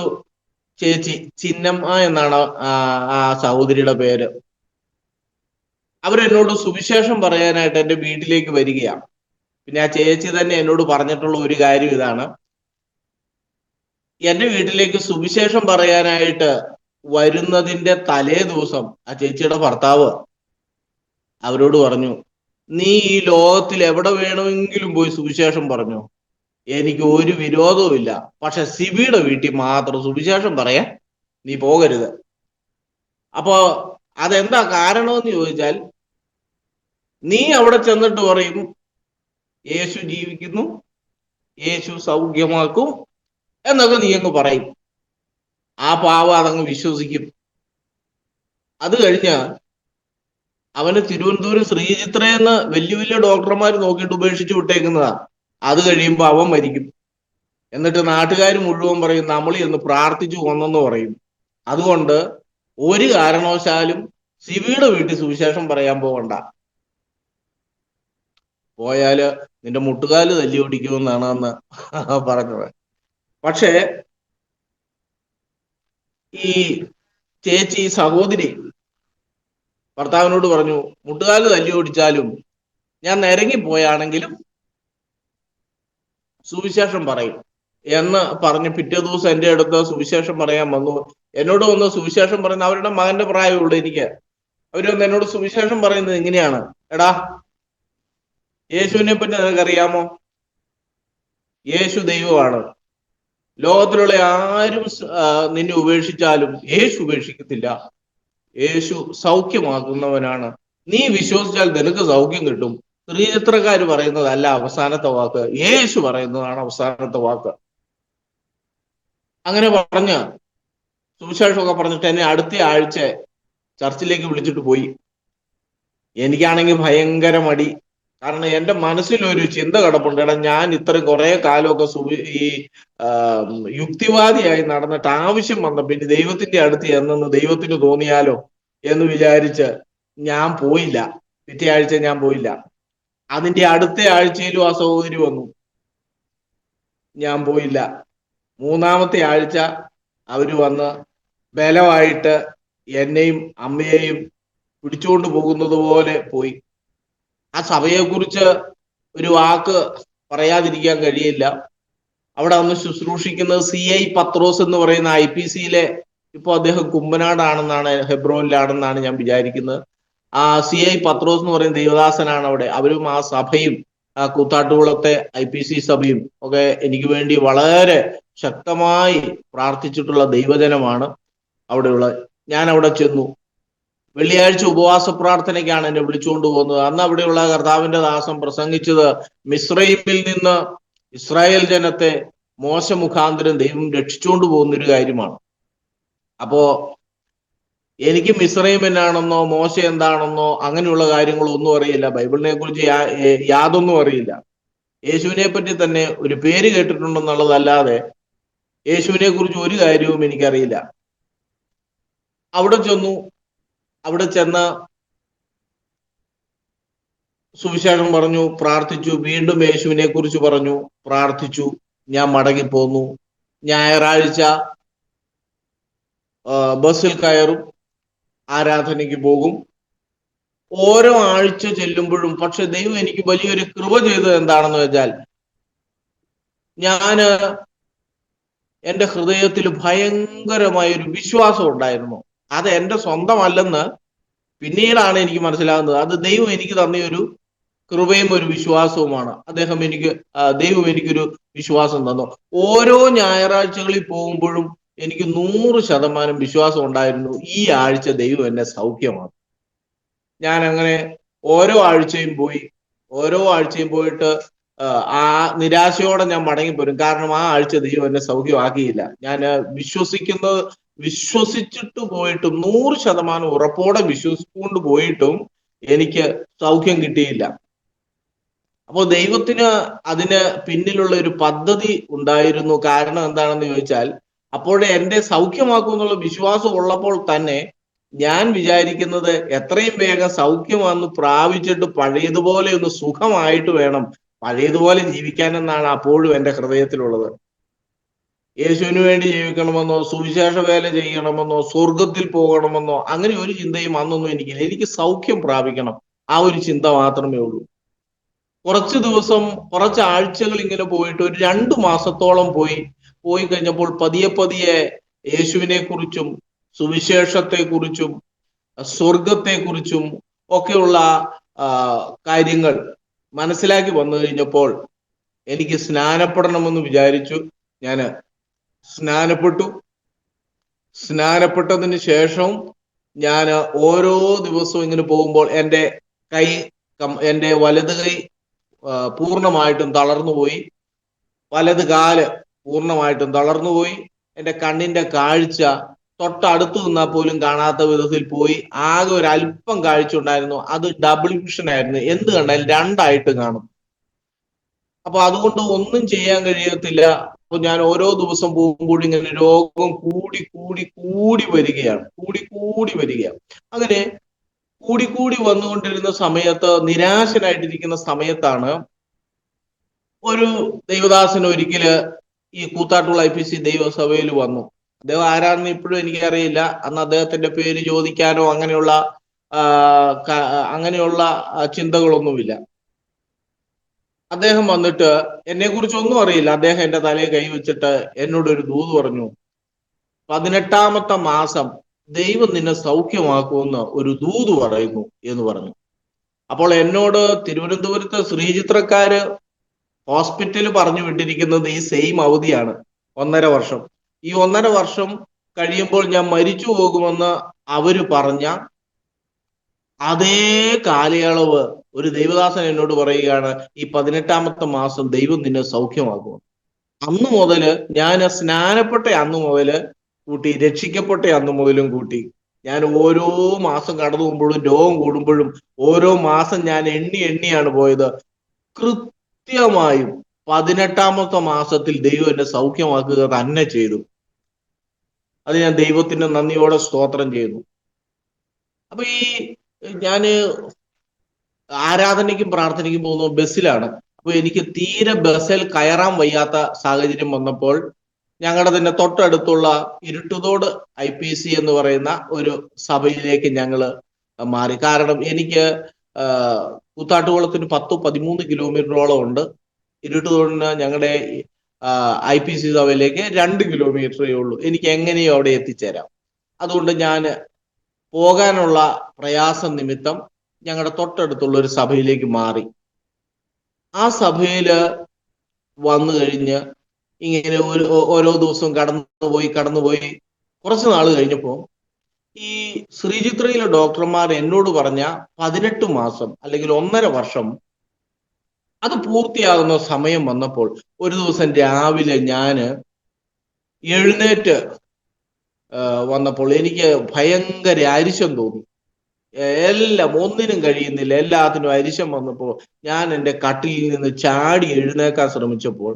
ചേച്ചി, ചിന്നമ്മ എന്നാണ് ആ സഹോദരിയുടെ പേര്, അവരെന്നോട് സുവിശേഷം പറയാനായിട്ട് എൻ്റെ വീട്ടിലേക്ക് വരികയാണ്. പിന്നെ ആ ചേച്ചി തന്നെ എന്നോട് പറഞ്ഞിട്ടുള്ള ഒരു കാര്യം ഇതാണ്, എൻ്റെ വീട്ടിലേക്ക് സുവിശേഷം പറയാനായിട്ട് വരുന്നതിൻ്റെ തലേ ദിവസം ആ ചേച്ചിയുടെ ഭർത്താവ് അവരോട് പറഞ്ഞു, നീ ഈ ലോകത്തിൽ എവിടെ വേണമെങ്കിലും പോയി സുവിശേഷം പറഞ്ഞു, എനിക്ക് ഒരു വിരോധവും ഇല്ല, പക്ഷെ സിബിയുടെ വീട്ടിൽ മാത്രം സുവിശേഷം പറയാൻ നീ പോകരുത്. അപ്പോ അതെന്താ കാരണമെന്ന് ചോദിച്ചാൽ, നീ അവിടെ ചെന്നിട്ട് പറയും യേശു ജീവിക്കുന്നു, യേശു സൗഖ്യമാക്കും എന്നൊക്കെ നീ അങ്ങ് പറയും. ആ പാവം അതങ്ങ് വിശ്വസിക്കും. അത് കഴിഞ്ഞ് അവന് തിരുവനന്തപുരം ശ്രീചിത്രയെന്ന് വലിയ വലിയ ഡോക്ടർമാർ നോക്കിയിട്ട് ഉപേക്ഷിച്ച് വിട്ടേക്കുന്നതാ. അത് കഴിയുമ്പോൾ അവൻ മരിക്കും. എന്നിട്ട് നാട്ടുകാർ മുഴുവൻ പറയും നമ്മൾ എന്ന് പ്രാർത്ഥിച്ചു കൊന്നെന്ന് പറയും. അതുകൊണ്ട് ഒരു കാരണവശാലും സിബിയുടെ വീട്ടിൽ സുവിശേഷം പറയാൻ പോകണ്ട, പോയാല് നിന്റെ മുട്ടുകാല് തല്ലി ഓടിക്കുമെന്നാണ് അന്ന് പറഞ്ഞത്. പക്ഷേ ഈ ചേച്ചി, സഹോദരി ഭർത്താവിനോട് പറഞ്ഞു, മുട്ടുകാല് തല്ലി ഓടിച്ചാലും ഞാൻ നിരങ്ങിപ്പോയാണെങ്കിലും സുവിശേഷം പറയും എന്ന് പറഞ്ഞ് പിറ്റേ ദിവസം എൻ്റെ അടുത്ത് സുവിശേഷം പറയാൻ വന്നു. എന്നോട് വന്ന് സുവിശേഷം പറയുന്ന അവരുടെ മകന്റെ പ്രായമുള്ളൂ എനിക്ക്. അവര് വന്ന് എന്നോട് സുവിശേഷം പറയുന്നത് ഇങ്ങനെയാണ്, എടാ യേശുവിനെ പറ്റി നിനക്കറിയാമോ? യേശു ദൈവമാണ്. ലോകത്തിലുള്ള ആരും നിന്നെ ഉപേക്ഷിച്ചാലും യേശു ഉപേക്ഷിക്കത്തില്ല. യേശു സൗഖ്യമാക്കുന്നവനാണ്. നീ വിശ്വസിച്ചാൽ നിനക്ക് സൗഖ്യം കിട്ടും. സ്ത്രീചിത്രക്കാർ പറയുന്നതല്ല അവസാനത്തെ വാക്ക്, യേശു പറയുന്നതാണ് അവസാനത്തെ വാക്ക്. അങ്ങനെ പറഞ്ഞ് സുവിശേഷമൊക്കെ പറഞ്ഞിട്ട് എന്നെ അടുത്ത ആഴ്ച ചർച്ചിലേക്ക് വിളിച്ചിട്ട് പോയി. എനിക്കാണെങ്കിൽ ഭയങ്കര മടി. കാരണം എൻ്റെ മനസ്സിലൊരു ചിന്ത കിടപ്പുണ്ട്, എടാ ഞാൻ ഇത്രയും കുറെ കാലമൊക്കെ ഈ യുക്തിവാദിയായി നടന്നിട്ട് ആവശ്യം വന്ന പിന്നെ ദൈവത്തിന്റെ അടുത്ത് എന്നു ദൈവത്തിന് തോന്നിയാലോ എന്ന് വിചാരിച്ച് ഞാൻ പോയില്ല. പിറ്റേ ആഴ്ച ഞാൻ പോയില്ല. അതിന്റെ അടുത്ത ആഴ്ചയിലും ആ സഹോദരി വന്നു, ഞാൻ പോയില്ല. മൂന്നാമത്തെ ആഴ്ച അവര് വന്ന് ബലമായിട്ട് എന്നെയും അമ്മയെയും പിടിച്ചുകൊണ്ട് പോകുന്നത് പോലെ പോയി. ആ സഭയെക്കുറിച്ച് ഒരു വാക്ക് പറയാതിരിക്കാൻ കഴിയില്ല. അവിടെ അന്ന് ശുശ്രൂഷിക്കുന്നത് CI പത്രോസ് എന്ന് പറയുന്ന IPCയിലെ, ഇപ്പോൾ അദ്ദേഹം കുമ്പനാടാണെന്നാണ്, ഹെബ്രോനിലാണെന്നാണ് ഞാൻ വിചാരിക്കുന്നത്. ആ CI പത്രോസ് എന്ന് പറയുന്ന ദേവദാസനാണ് അവിടെ. അവരും ആ സഭയും ആ കൂത്താട്ടുകുളത്തെ IPC സഭയും ഒക്കെ എനിക്ക് വേണ്ടി വളരെ ശക്തമായി പ്രാർത്ഥിച്ചിട്ടുള്ള ദൈവജനമാണ് അവിടെയുള്ള. ഞാൻ അവിടെ ചെന്നു. വെള്ളിയാഴ്ച ഉപവാസ പ്രാർത്ഥനയ്ക്കാണ് എന്നെ വിളിച്ചുകൊണ്ട് പോകുന്നത്. അന്ന് അവിടെയുള്ള കർത്താവിന്റെ ദാസൻ പ്രസംഗിച്ചത് മിസ്രൈമിൽ നിന്ന് ഇസ്രായേൽ ജനത്തെ മോശ മുഖാന്തരം ദൈവം രക്ഷിച്ചുകൊണ്ട് പോകുന്ന ഒരു കാര്യമാണ്. അപ്പോ എനിക്ക് മിസ്രൈം എന്നാണെന്നോ മോശ എന്താണെന്നോ അങ്ങനെയുള്ള കാര്യങ്ങളൊന്നും അറിയില്ല. ബൈബിളിനെ കുറിച്ച് യാതൊന്നും അറിയില്ല. യേശുവിനെ പറ്റി തന്നെ ഒരു പേര് കേട്ടിട്ടുണ്ടെന്നുള്ളതല്ലാതെ യേശുവിനെ കുറിച്ച് ഒരു കാര്യവും എനിക്കറിയില്ല. അവിടെ ചെന്നു. അവിടെ ചെന്ന് സുവിശേഷം പറഞ്ഞു, പ്രാർത്ഥിച്ചു, വീണ്ടും യേശുവിനെ കുറിച്ച് പറഞ്ഞു, പ്രാർത്ഥിച്ചു. ഞാൻ മടങ്ങിപ്പോന്നു. ഞായറാഴ്ച ബസ്സിൽ കയറും, ആരാധനയ്ക്ക് പോകും. ഓരോ ആഴ്ച ചെല്ലുമ്പോഴും പക്ഷെ ദൈവം എനിക്ക് വലിയൊരു കൃപ ചെയ്തത് എന്താണെന്ന് വെച്ചാൽ, ഞാന് എൻ്റെ ഹൃദയത്തിൽ ഭയങ്കരമായ ഒരു വിശ്വാസം ഉണ്ടായിരുന്നു. അത് എൻ്റെ സ്വന്തമല്ലെന്ന് പിന്നീടാണ് എനിക്ക് മനസ്സിലാകുന്നത്. അത് ദൈവം എനിക്ക് തന്ന ഒരു കൃപയും ഒരു വിശ്വാസവുമാണ്. ദൈവം എനിക്കൊരു വിശ്വാസം തന്നു. ഓരോ ഞായറാഴ്ചകളിൽ പോകുമ്പോഴും എനിക്ക് 100% വിശ്വാസം ഉണ്ടായിരുന്നു, ഈ ആഴ്ച ദൈവം എന്നെ സൗഖ്യമാണ്. ഞാൻ അങ്ങനെ ഓരോ ആഴ്ചയും പോയിട്ട് ആ നിരാശയോടെ ഞാൻ മടങ്ങിപ്പോരും. കാരണം ആ ആഴ്ച ദൈവം എന്നെ സൗഖ്യമാക്കിയില്ല. ഞാൻ വിശ്വസിച്ചിട്ട് പോയിട്ടും 100% ഉറപ്പോടെ വിശ്വസിച്ചുകൊണ്ട് പോയിട്ടും എനിക്ക് സൗഖ്യം കിട്ടിയില്ല. അപ്പോൾ ദൈവത്തിന് അതിന് പിന്നിലുള്ള ഒരു പദ്ധതി ഉണ്ടായിരുന്നു. കാരണം എന്താണെന്ന് ചോദിച്ചാൽ, അപ്പോഴേ എന്റെ സൗഖ്യമാക്കും എന്നുള്ള വിശ്വാസം ഉള്ളപ്പോൾ തന്നെ ഞാൻ വിചാരിക്കുന്നത് എത്രയും വേഗം സൗഖ്യം വന്ന് പ്രാപിച്ചിട്ട് പഴയതുപോലെ ഒന്ന് സുഖമായിട്ട് വേണം പഴയതുപോലെ ജീവിക്കാനെന്നാണ് അപ്പോഴും എൻ്റെ ഹൃദയത്തിലുള്ളത്. യേശുവിന് വേണ്ടി ജീവിക്കണമെന്നോ സുവിശേഷ വേല ചെയ്യണമെന്നോ സ്വർഗത്തിൽ പോകണമെന്നോ അങ്ങനെ ഒരു ചിന്തയും അന്നൊന്നും എനിക്കില്ല. എനിക്ക് സൗഖ്യം പ്രാപിക്കണം, ആ ഒരു ചിന്ത മാത്രമേ ഉള്ളൂ. കുറച്ച് ആഴ്ചകൾ ഇങ്ങനെ പോയിട്ട് ഒരു 2 മാസത്തോളം പോയി കഴിഞ്ഞപ്പോൾ പതിയെ യേശുവിനെ കുറിച്ചും സുവിശേഷത്തെ കുറിച്ചും സ്വർഗത്തെ കുറിച്ചും ഒക്കെയുള്ള കാര്യങ്ങൾ മനസ്സിലാക്കി വന്നു കഴിഞ്ഞപ്പോൾ എനിക്ക് സ്നാനപ്പെടണമെന്ന് വിചാരിച്ചു. ഞാൻ സ്നാനപ്പെട്ടതിന് ശേഷം ഞാൻ ഓരോ ദിവസവും ഇങ്ങനെ പോകുമ്പോൾ എൻ്റെ വലത് കൈ പൂർണ്ണമായിട്ടും തളർന്നുപോയി, വലത് കാല് പൂർണ്ണമായിട്ടും തളർന്നുപോയി. എൻ്റെ കണ്ണിന്റെ കാഴ്ച തൊട്ടടുത്ത് നിന്നാൽ പോലും കാണാത്ത വിധത്തിൽ പോയി. ആകെ ഒരു അല്പം കാഴ്ച ഉണ്ടായിരുന്നു, അത് ഡബിൾ വിഷൻ ആയിരുന്നു. എന്ത് കണ്ടാലും രണ്ടായിട്ട് കാണും. അപ്പൊ അതുകൊണ്ട് ഒന്നും ചെയ്യാൻ കഴിയത്തില്ല. അപ്പൊ ഞാൻ ഓരോ ദിവസം പോകുമ്പോഴും ഇങ്ങനെ രോഗം കൂടി വരികയാണ്. അങ്ങനെ കൂടി വന്നുകൊണ്ടിരുന്ന സമയത്ത്, നിരാശനായിട്ടിരിക്കുന്ന സമയത്താണ് ഒരു ദൈവദാസൻ ഒരിക്കല് ഈ കൂത്താട്ടുകുളം IPC ദൈവസഭയിൽ വന്നു. അദ്ദേഹം ആരാണെന്ന് ഇപ്പോഴും എനിക്കറിയില്ല. അന്ന് അദ്ദേഹത്തിന്റെ പേര് ചോദിക്കാനോ അങ്ങനെയുള്ള ചിന്തകളൊന്നുമില്ല. അദ്ദേഹം വന്നിട്ട് എന്നെ കുറിച്ച് ഒന്നും അറിയില്ല. അദ്ദേഹം എൻ്റെ തലയിൽ കൈവച്ചിട്ട് എന്നോടൊരു ദൂത് പറഞ്ഞു, 18ാമത്തെ മാസം ദൈവം നിന്നെ സൗഖ്യമാക്കുമെന്ന് ഒരു ദൂത് പറയുന്നു എന്ന് പറഞ്ഞു. അപ്പോൾ എന്നോട് തിരുവനന്തപുരത്ത് ശ്രീചിത്രക്കാര് ഹോസ്പിറ്റൽ പറഞ്ഞു വിട്ടിരിക്കുന്നത് ഈ സെയിം അവധിയാണ്, 1.5 വർഷം. ഈ 1.5 വർഷം കഴിയുമ്പോൾ ഞാൻ മരിച്ചു പോകുമെന്ന് അവര് പറഞ്ഞ അതേ കാലയളവ് ഒരു ദൈവദാസൻ എന്നോട് പറയുകയാണ്, ഈ 18ാമത്തെ മാസം ദൈവം നിന്നെ സൗഖ്യമാക്കും. അന്ന് മുതല് ഞാൻ സ്നാനപ്പെട്ട അന്ന് മുതല് കൂട്ടി, രക്ഷിക്കപ്പെട്ട അന്ന് മുതലും കൂട്ടി, ഞാൻ ഓരോ മാസം കടന്നു പോകുമ്പോഴും രോഗം കൂടുമ്പോഴും ഓരോ മാസം ഞാൻ എണ്ണിയാണ് പോയത്. കൃത്യമായും 18ാമത്തെ മാസത്തിൽ ദൈവം എന്നെ സൗഖ്യമാക്കുക തന്നെ ചെയ്തു. അത് ഞാൻ ദൈവത്തിന് നന്ദിയോടെ സ്തോത്രം ചെയ്യുന്നു. അപ്പൊ ഈ ഞാന് ആരാധനയ്ക്കും പ്രാർത്ഥനയ്ക്കും പോകുന്ന ബസ്സിലാണ്. അപ്പൊ എനിക്ക് തീരെ ബസ്സിൽ കയറാൻ വയ്യാത്ത സാഹചര്യം വന്നപ്പോൾ ഞങ്ങളുടെ തന്നെ തൊട്ടടുത്തുള്ള ഇരുട്ടുതോട് IPC എന്ന് പറയുന്ന ഒരു സഭയിലേക്ക് ഞങ്ങൾ മാറി. കാരണം എനിക്ക് കൂത്താട്ടുകുളത്തിന് 10-13 കിലോമീറ്ററോളം ഉണ്ട്. ഇരുട്ടുതോടിന് ഞങ്ങളുടെ IPC സഭയിലേക്ക് 2 കിലോമീറ്ററേ ഉള്ളൂ. എനിക്ക് എങ്ങനെയോ അവിടെ എത്തിച്ചേരാം. അതുകൊണ്ട് ഞാൻ പോകാനുള്ള പ്രയാസം നിമിത്തം ഞങ്ങളുടെ തൊട്ടടുത്തുള്ള ഒരു സഭയിലേക്ക് മാറി. ആ സഭയില് വന്നു കഴിഞ്ഞ് ഇങ്ങനെ ഓരോ ദിവസവും കടന്നുപോയി കുറച്ച് നാൾ കഴിഞ്ഞപ്പോൾ ഈ ശ്രീചിത്രയിലെ ഡോക്ടർമാർ എന്നോട് പറഞ്ഞ 18 മാസം അല്ലെങ്കിൽ 1.5 വർഷം അത് പൂർത്തിയാകുന്ന സമയം വന്നപ്പോൾ ഒരു ദിവസം രാവിലെ ഞാന് എഴുന്നേറ്റ് വന്നപ്പോൾ എനിക്ക് ഭയങ്കര അരിശം തോന്നി. എല്ലാം ഒന്നിനും കഴിയുന്നില്ല, എല്ലാത്തിനും അരിശം വന്നപ്പോൾ ഞാൻ എൻ്റെ കട്ടിലിൽ നിന്ന് ചാടി എഴുന്നേക്കാൻ ശ്രമിച്ചപ്പോൾ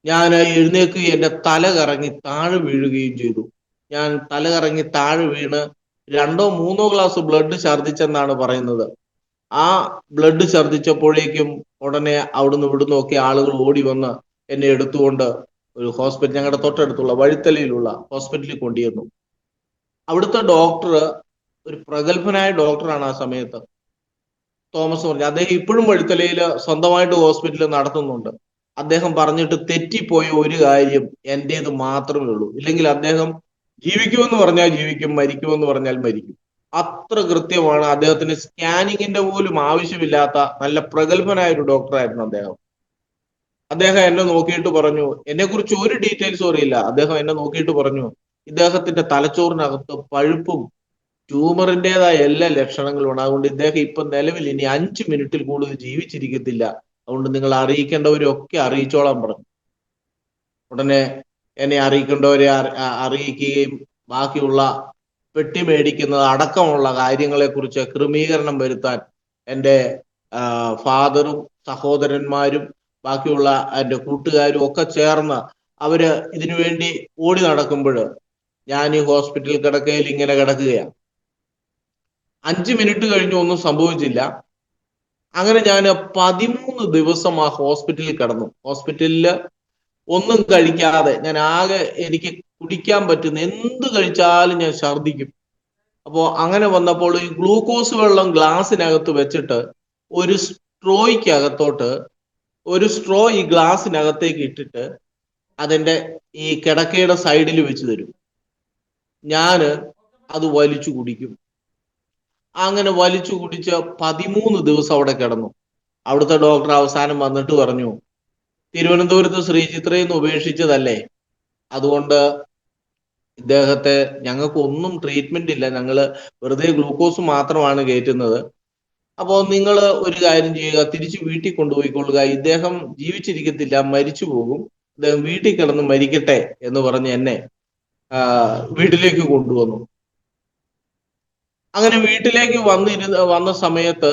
ഞാൻ എഴുന്നേൽക്കുകയും എൻ്റെ തല കറങ്ങി താഴെ വീഴുകയും ചെയ്തു. ഞാൻ തല കറങ്ങി താഴെ വീണ് 2-3 ഗ്ലാസ് ബ്ലഡ് ഛർദ്ദിച്ചെന്നാണ് പറയുന്നത്. ആ ബ്ലഡ് ഛർദ്ദിച്ചപ്പോഴേക്കും ഉടനെ അവിടുന്ന് ഇവിടുന്ന് ഒക്കെ ആളുകൾ ഓടി വന്ന് എന്നെ എടുത്തുകൊണ്ട് ഒരു ഹോസ്പിറ്റൽ, ഞങ്ങളുടെ തൊട്ടടുത്തുള്ള വഴിത്തലയിലുള്ള ഹോസ്പിറ്റലിൽ കൊണ്ടുവന്നു. അവിടുത്തെ ഡോക്ടർ ഒരു പ്രഗത്ഭനായ ഡോക്ടറാണ്. ആ സമയത്ത് തോമസ് പറഞ്ഞു, അദ്ദേഹം ഇപ്പോഴും വഴിത്തലയിൽ സ്വന്തമായിട്ട് ഹോസ്പിറ്റൽ നടത്തുന്നുണ്ട്. അദ്ദേഹം പറഞ്ഞിട്ട് തെറ്റിപ്പോയ ഒരു കാര്യം എൻ്റേത് മാത്രമേ ഉള്ളൂ, ഇല്ലെങ്കിൽ അദ്ദേഹം ജീവിക്കുമെന്ന് പറഞ്ഞാൽ ജീവിക്കും, മരിക്കുമെന്ന് പറഞ്ഞാൽ മരിക്കും. അത്ര കൃത്യമാണ്. അദ്ദേഹത്തിന് സ്കാനിങ്ങിന്റെ പോലും ആവശ്യമില്ലാത്ത നല്ല പ്രഗത്ഭനായ ഒരു ഡോക്ടറായിരുന്നു അദ്ദേഹം. അദ്ദേഹം എന്നെ നോക്കിയിട്ട് പറഞ്ഞു, എന്നെക്കുറിച്ച് ഒരു ഡീറ്റെയിൽസും അറിയില്ല. അദ്ദേഹം എന്നെ നോക്കിയിട്ട് പറഞ്ഞു, ഇദ്ദേഹത്തിന്റെ തലച്ചോറിനകത്ത് പഴുപ്പും ട്യൂമറിൻ്റെതായ എല്ലാ ലക്ഷണങ്ങളും ഉണ്ട്. അതുകൊണ്ട് ഇദ്ദേഹം ഇപ്പൊ നിലവിൽ ഇനി 5 മിനിറ്റിൽ കൂടുതൽ ജീവിച്ചിരിക്കത്തില്ല. അതുകൊണ്ട് നിങ്ങൾ അറിയിക്കേണ്ടവരൊക്കെ അറിയിച്ചോളാൻ പറഞ്ഞു. ഉടനെ എന്നെ അറിയിക്കേണ്ടവരെ അറിയിക്കുകയും ബാക്കിയുള്ള പെട്ടി മേടിക്കുന്നത് അടക്കമുള്ള കാര്യങ്ങളെ കുറിച്ച് ക്രമീകരണം വരുത്താൻ എൻ്റെ ഫാദറും സഹോദരന്മാരും ബാക്കിയുള്ള എൻ്റെ കൂട്ടുകാരും ഒക്കെ ചേർന്ന് അവര് ഇതിനു വേണ്ടി ഓടി നടക്കുമ്പോൾ ഞാൻ ഈ ഹോസ്പിറ്റൽ കിടക്കയിൽ ഇങ്ങനെ കിടക്കുകയാണ്. 5 മിനിറ്റ് കഴിഞ്ഞു, ഒന്നും സംഭവിച്ചില്ല. അങ്ങനെ ഞാൻ 13 ദിവസം ആ ഹോസ്പിറ്റലിൽ കിടന്നു. ഹോസ്പിറ്റലിൽ ഒന്നും കഴിക്കാതെ ഞാൻ ആകെ, എനിക്ക് കുടിക്കാൻ പറ്റുന്ന എന്ത് കഴിച്ചാലും ഞാൻ ഛർദ്ദിക്കും. അപ്പോൾ അങ്ങനെ വന്നപ്പോൾ ഈ ഗ്ലൂക്കോസ് വെള്ളം ഗ്ലാസ്സിനകത്ത് വെച്ചിട്ട് ഒരു സ്ട്രോയ്ക്കകത്തോട്ട് ഒരു സ്ട്രോ ഈ ഗ്ലാസ്സിനകത്തേക്ക് ഇട്ടിട്ട് അതിൻ്റെ ഈ കിടക്കയുടെ സൈഡിൽ വെച്ച് തരും. ഞാൻ അത് വലിച്ചു കുടിക്കും. അങ്ങനെ വലിച്ചു കുടിച്ച് 13 ദിവസം അവിടെ കിടന്നു. അവിടുത്തെ ഡോക്ടർ അവസാനം വന്നിട്ട് പറഞ്ഞു, തിരുവനന്തപുരത്ത് ശ്രീചിത്രയിൽ നിന്ന് ഉപേക്ഷിച്ചതല്ലേ, അതുകൊണ്ട് ഇദ്ദേഹത്തെ ഞങ്ങൾക്ക് ഒന്നും ട്രീറ്റ്മെന്റ് ഇല്ല, ഞങ്ങൾ വെറുതെ ഗ്ലൂക്കോസ് മാത്രമാണ് കയറ്റുന്നത്. അപ്പോൾ നിങ്ങൾ ഒരു കാര്യം ചെയ്യുക, തിരിച്ച് വീട്ടിൽ കൊണ്ടുപോയിക്കൊള്ളുക, ഇദ്ദേഹം ജീവിച്ചിരിക്കത്തില്ല, മരിച്ചു പോകും, ഇദ്ദേഹം വീട്ടിൽ കിടന്ന് മരിക്കട്ടെ എന്ന് പറഞ്ഞ് എന്നെ വീട്ടിലേക്ക് കൊണ്ടുവന്നു. അങ്ങനെ വീട്ടിലേക്ക് വന്ന സമയത്ത്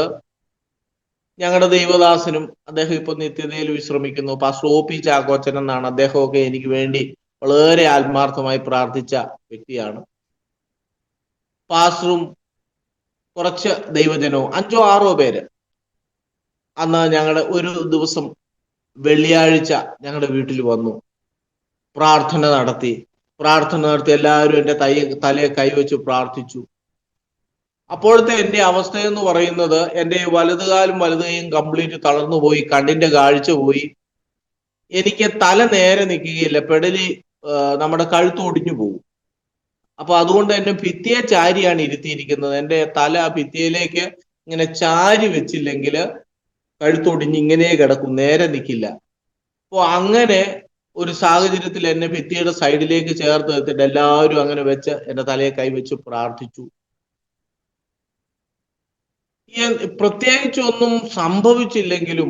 ഞങ്ങളുടെ ദൈവദാസനും, അദ്ദേഹം ഇപ്പൊ നിത്യതയിൽ വിശ്രമിക്കുന്നു, പാസ്റ്റർ OP ചാക്കോച്ചൻ എന്നാണ്, അദ്ദേഹമൊക്കെ എനിക്ക് വേണ്ടി വളരെ ആത്മാർത്ഥമായി പ്രാർത്ഥിച്ച വ്യക്തിയാണ്. പാസ്റ്ററും കുറച്ച് ദൈവജനവും 5-6 പേര് അന്ന് ഞങ്ങളുടെ ഒരു ദിവസം വെള്ളിയാഴ്ച ഞങ്ങളുടെ വീട്ടിൽ വന്നു. പ്രാർത്ഥന നടത്തി എല്ലാവരും എൻ്റെ തലയെ കൈവച്ച് പ്രാർത്ഥിച്ചു. അപ്പോഴത്തെ എൻ്റെ അവസ്ഥ എന്ന് പറയുന്നത്, എൻ്റെ വലതുകാലും വലതുകൈയും കംപ്ലീറ്റ് തളർന്നു പോയി, കണ്ണിന്റെ കാഴ്ച പോയി, എനിക്ക് തല നേരെ നിൽക്കുകയില്ല, പെടലി നമ്മുടെ കഴുത്ത് ഒടിഞ്ഞു പോകും. അപ്പൊ അതുകൊണ്ട് എന്നെ ഭിത്തിയെ ചാരിയാണ് ഇരുത്തിയിരിക്കുന്നത്. എൻ്റെ തല ഭിത്തിയിലേക്ക് ഇങ്ങനെ ചാരി വെച്ചില്ലെങ്കിൽ കഴുത്തൊടിഞ്ഞ് ഇങ്ങനെ കിടക്കും, നേരെ നിൽക്കില്ല. അപ്പോൾ അങ്ങനെ ഒരു സാഹചര്യത്തിൽ എന്നെ ഭിത്തിയുടെ സൈഡിലേക്ക് ചേർത്ത് വെച്ചിട്ട് എല്ലാവരും അങ്ങനെ വെച്ച് എന്റെ തലയെ കൈവച്ച് പ്രാർത്ഥിച്ചു. പ്രത്യേകിച്ചൊന്നും സംഭവിച്ചില്ലെങ്കിലും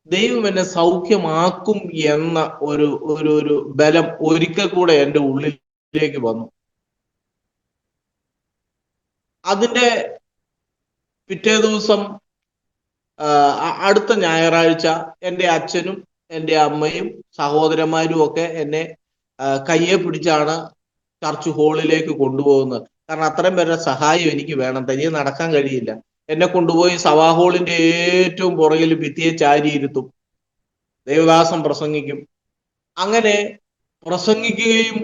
ദൈവം എന്നെ സൗഖ്യമാക്കും എന്ന ഒരു ഒരു ഒരു ബലം ഒരിക്കൽ കൂടെ എൻ്റെ ഉള്ളിലേക്ക് വന്നു. അതിന്റെ പിറ്റേ ദിവസം അടുത്ത ഞായറാഴ്ച എൻ്റെ അച്ഛനും എൻ്റെ അമ്മയും സഹോദരന്മാരും ഒക്കെ എന്നെ കയ്യെ പിടിച്ചാണ് ചർച്ച് ഹാളിലേക്ക് കൊണ്ടുപോകുന്നത്. കാരണം അത്രയും പേരുടെ സഹായം എനിക്ക് വേണം, തനിയെ നടക്കാൻ കഴിയില്ല. എന്നെ കൊണ്ടുപോയി സഭാ ഹാളിന്റെ ഏറ്റവും പുറകിൽ ഭിത്തിയെ ചാരിയിരുത്തും. ദേവദാസം പ്രസംഗിക്കും. അങ്ങനെ പ്രസംഗിക്കുകയും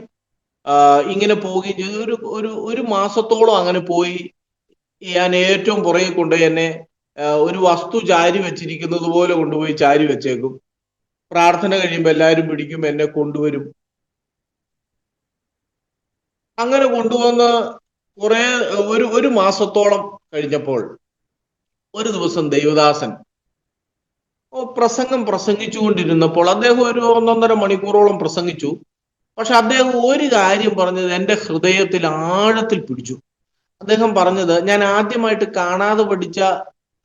ഇങ്ങനെ പോവുകയും ചെയ്തു. ഒരു ഒരു ഒരു മാസത്തോളം അങ്ങനെ പോയി. ഞാൻ ഏറ്റവും പുറകെ കൊണ്ടുപോയി എന്നെ ഒരു വസ്തു ചാരി വെച്ചിരിക്കുന്നത് പോലെ കൊണ്ടുപോയി ചാരി വെച്ചേക്കും. പ്രാർത്ഥന കഴിയുമ്പോൾ എല്ലാവരും പിടിക്കും, എന്നെ കൊണ്ടുവരും. അങ്ങനെ കൊണ്ടുവന്ന് ഒരു മാസത്തോളം കഴിഞ്ഞപ്പോൾ ഒരു ദിവസം ദൈവദാസൻ പ്രസംഗിച്ചുകൊണ്ടിരുന്നപ്പോൾ അദ്ദേഹം ഒരു 1.5 മണിക്കൂറോളം പ്രസംഗിച്ചു. പക്ഷെ അദ്ദേഹം ഒരു കാര്യം പറഞ്ഞത് എൻ്റെ ഹൃദയത്തിൽ ആഴത്തിൽ പിടിച്ചു. അദ്ദേഹം പറഞ്ഞത്, ഞാൻ ആദ്യമായിട്ട് കാണാതെ പഠിച്ച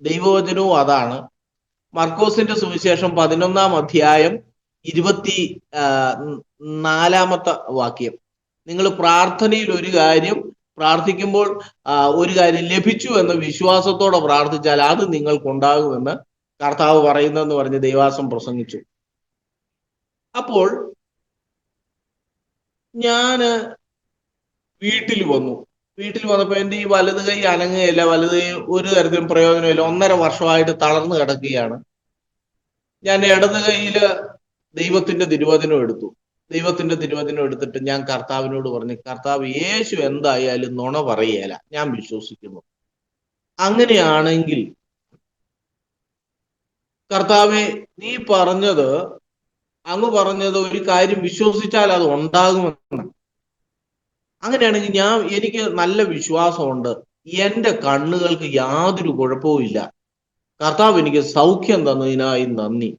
ദൈവവചനവും അതാണ്. മർക്കോസിന്റെ സുവിശേഷം 11-ാം അധ്യായം 24-ാമത്തെ വാക്യം. നിങ്ങൾ പ്രാർത്ഥനയിൽ ഒരു കാര്യം പ്രാർത്ഥിക്കുമ്പോൾ ഒരു കാര്യം ലഭിച്ചു എന്ന വിശ്വാസത്തോടെ പ്രാർത്ഥിച്ചാൽ അത് നിങ്ങൾക്കുണ്ടാകുമെന്ന് കർത്താവ് പറയുന്നെന്ന് പറഞ്ഞ് ദൈവാസം പ്രസംഗിച്ചു. അപ്പോൾ ഞാന് വീട്ടിൽ വന്നപ്പോൾ എൻ്റെ ഈ വലത് കൈ അനങ്ങുകയില്ല, വലത് കൈ ഒരു തരത്തിലും പ്രയോജനമില്ല. 1.5 വർഷമായിട്ട് തളർന്നു കിടക്കുകയാണ്. ഞാൻ ഇടത് കൈയില് ദൈവത്തിന്റെ തിരുവചനം എടുത്തിട്ട് ഞാൻ കർത്താവിനോട് പറഞ്ഞു, കർത്താവ്, യേശു എന്തായാലും നുണ പറയുകയില്ല, ഞാൻ വിശ്വസിക്കുന്നു. അങ്ങനെയാണെങ്കിൽ കർത്താവെ, അങ്ങ് പറഞ്ഞത് ഒരു കാര്യം വിശ്വസിച്ചാൽ അത് ഉണ്ടാകുമെന്ന്. അങ്ങനെയാണെങ്കിൽ എനിക്ക് നല്ല വിശ്വാസമുണ്ട്, എൻ്റെ കണ്ണുകൾക്ക് യാതൊരു കുഴപ്പവുമില്ല. കർത്താവ് എനിക്ക് സൗഖ്യം തന്നതിനായി നന്ദി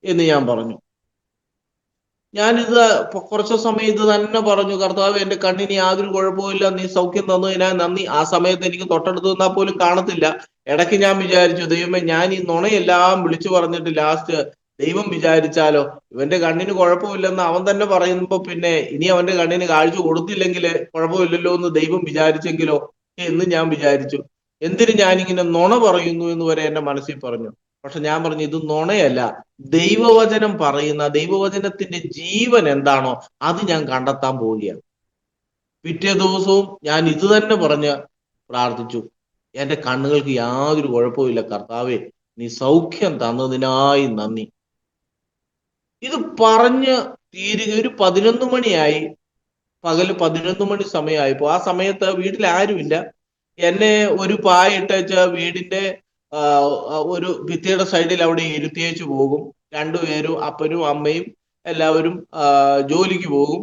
എന്ന് ഞാൻ പറഞ്ഞു. ഞാനിത് കുറച്ച് സമയം ഇത് തന്നെ പറഞ്ഞു, കർത്താവ്, എൻ്റെ കണ്ണിന് യാതൊരു കുഴപ്പമില്ല, നീ സൗഖ്യം തന്നതിനായി നന്ദി. ആ സമയത്ത് എനിക്ക് തൊട്ടടുത്ത് നിന്നാൽ പോലും കാണത്തില്ല. ഇടയ്ക്ക് ഞാൻ വിചാരിച്ചു, ദൈവമേ, ഞാൻ ഈ നുണയെല്ലാം വിളിച്ചു പറഞ്ഞിട്ട് ലാസ്റ്റ് ദൈവം വിചാരിച്ചാലോ, ഇവന്റെ കണ്ണിന് കുഴപ്പമില്ലെന്ന് അവൻ തന്നെ പറയുമ്പോ പിന്നെ ഇനി അവന്റെ കണ്ണിന് കാഴ്ച കൊടുത്തില്ലെങ്കിൽ കുഴപ്പമില്ലല്ലോ എന്ന് ദൈവം വിചാരിച്ചെങ്കിലോ എന്ന് ഞാൻ വിചാരിച്ചു. എന്തിന് ഞാനിങ്ങനെ നുണ പറയുന്നു എന്ന് വരെ എന്റെ മനസ്സിൽ പറഞ്ഞു. പക്ഷെ ഞാൻ പറഞ്ഞു, ഇത് നുണയല്ല, ദൈവവചനം പറയുന്ന ദൈവവചനത്തിന്റെ ജീവൻ എന്താണോ അത് ഞാൻ കണ്ടെത്താൻ പോവുകയാണ്. പിറ്റേ ദിവസവും ഞാൻ ഇത് തന്നെ പറഞ്ഞ് പ്രാർത്ഥിച്ചു, എൻ്റെ കണ്ണുകൾക്ക് യാതൊരു കുഴപ്പമില്ല, കർത്താവേ, നീ സൗഖ്യം തന്നതിനായി നന്ദി. ഇത് പറഞ്ഞ് തീരുക ഒരു 11 മണിയായി. പകല് 11 മണി സമയമായപ്പോ ആ സമയത്ത് വീട്ടിൽ ആരുമില്ല. എന്നെ ഒരു പായ ഇട്ടേച്ച വീടിന്റെ ഒരു ഭിത്തിയുടെ സൈഡിൽ അവിടെ ഇരുത്തിയേച്ചു പോകും. രണ്ടുപേരും, അപ്പനും അമ്മയും എല്ലാവരും ജോലിക്ക് പോകും.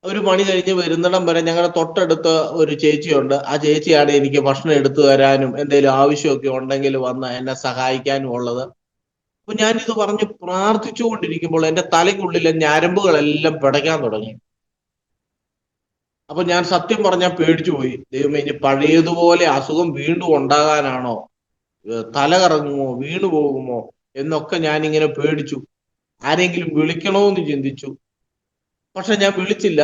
ഒരു പണി കഴിഞ്ഞ് വരുന്നിടം വരെ ഞങ്ങളുടെ തൊട്ടടുത്ത് ഒരു ചേച്ചിയുണ്ട്. ആ ചേച്ചിയാണ് എനിക്ക് ഭക്ഷണം എടുത്തു തരാനും എന്തെങ്കിലും ആവശ്യമൊക്കെ ഉണ്ടെങ്കിൽ വന്ന് എന്നെ സഹായിക്കാനും ഉള്ളത്. അപ്പൊ ഞാനിത് പറഞ്ഞ് പ്രാർത്ഥിച്ചുകൊണ്ടിരിക്കുമ്പോൾ എൻ്റെ തലയ്ക്കുള്ളിലെ ഞരമ്പുകളെല്ലാം പിടയ്ക്കാൻ തുടങ്ങി. അപ്പൊ ഞാൻ സത്യം പറഞ്ഞാൽ പേടിച്ചു പോയി. ദൈവമേ, ഇനി പഴയതുപോലെ അസുഖം വീണ്ടും ഉണ്ടാകാനാണോ, തല കറങ്ങുമോ, വീണു പോകുമോ എന്നൊക്കെ ഞാൻ ഇങ്ങനെ പേടിച്ചു. ആരെങ്കിലും വിളിക്കണമെന്ന് ചിന്തിച്ചു. പക്ഷെ ഞാൻ വിളിച്ചില്ല.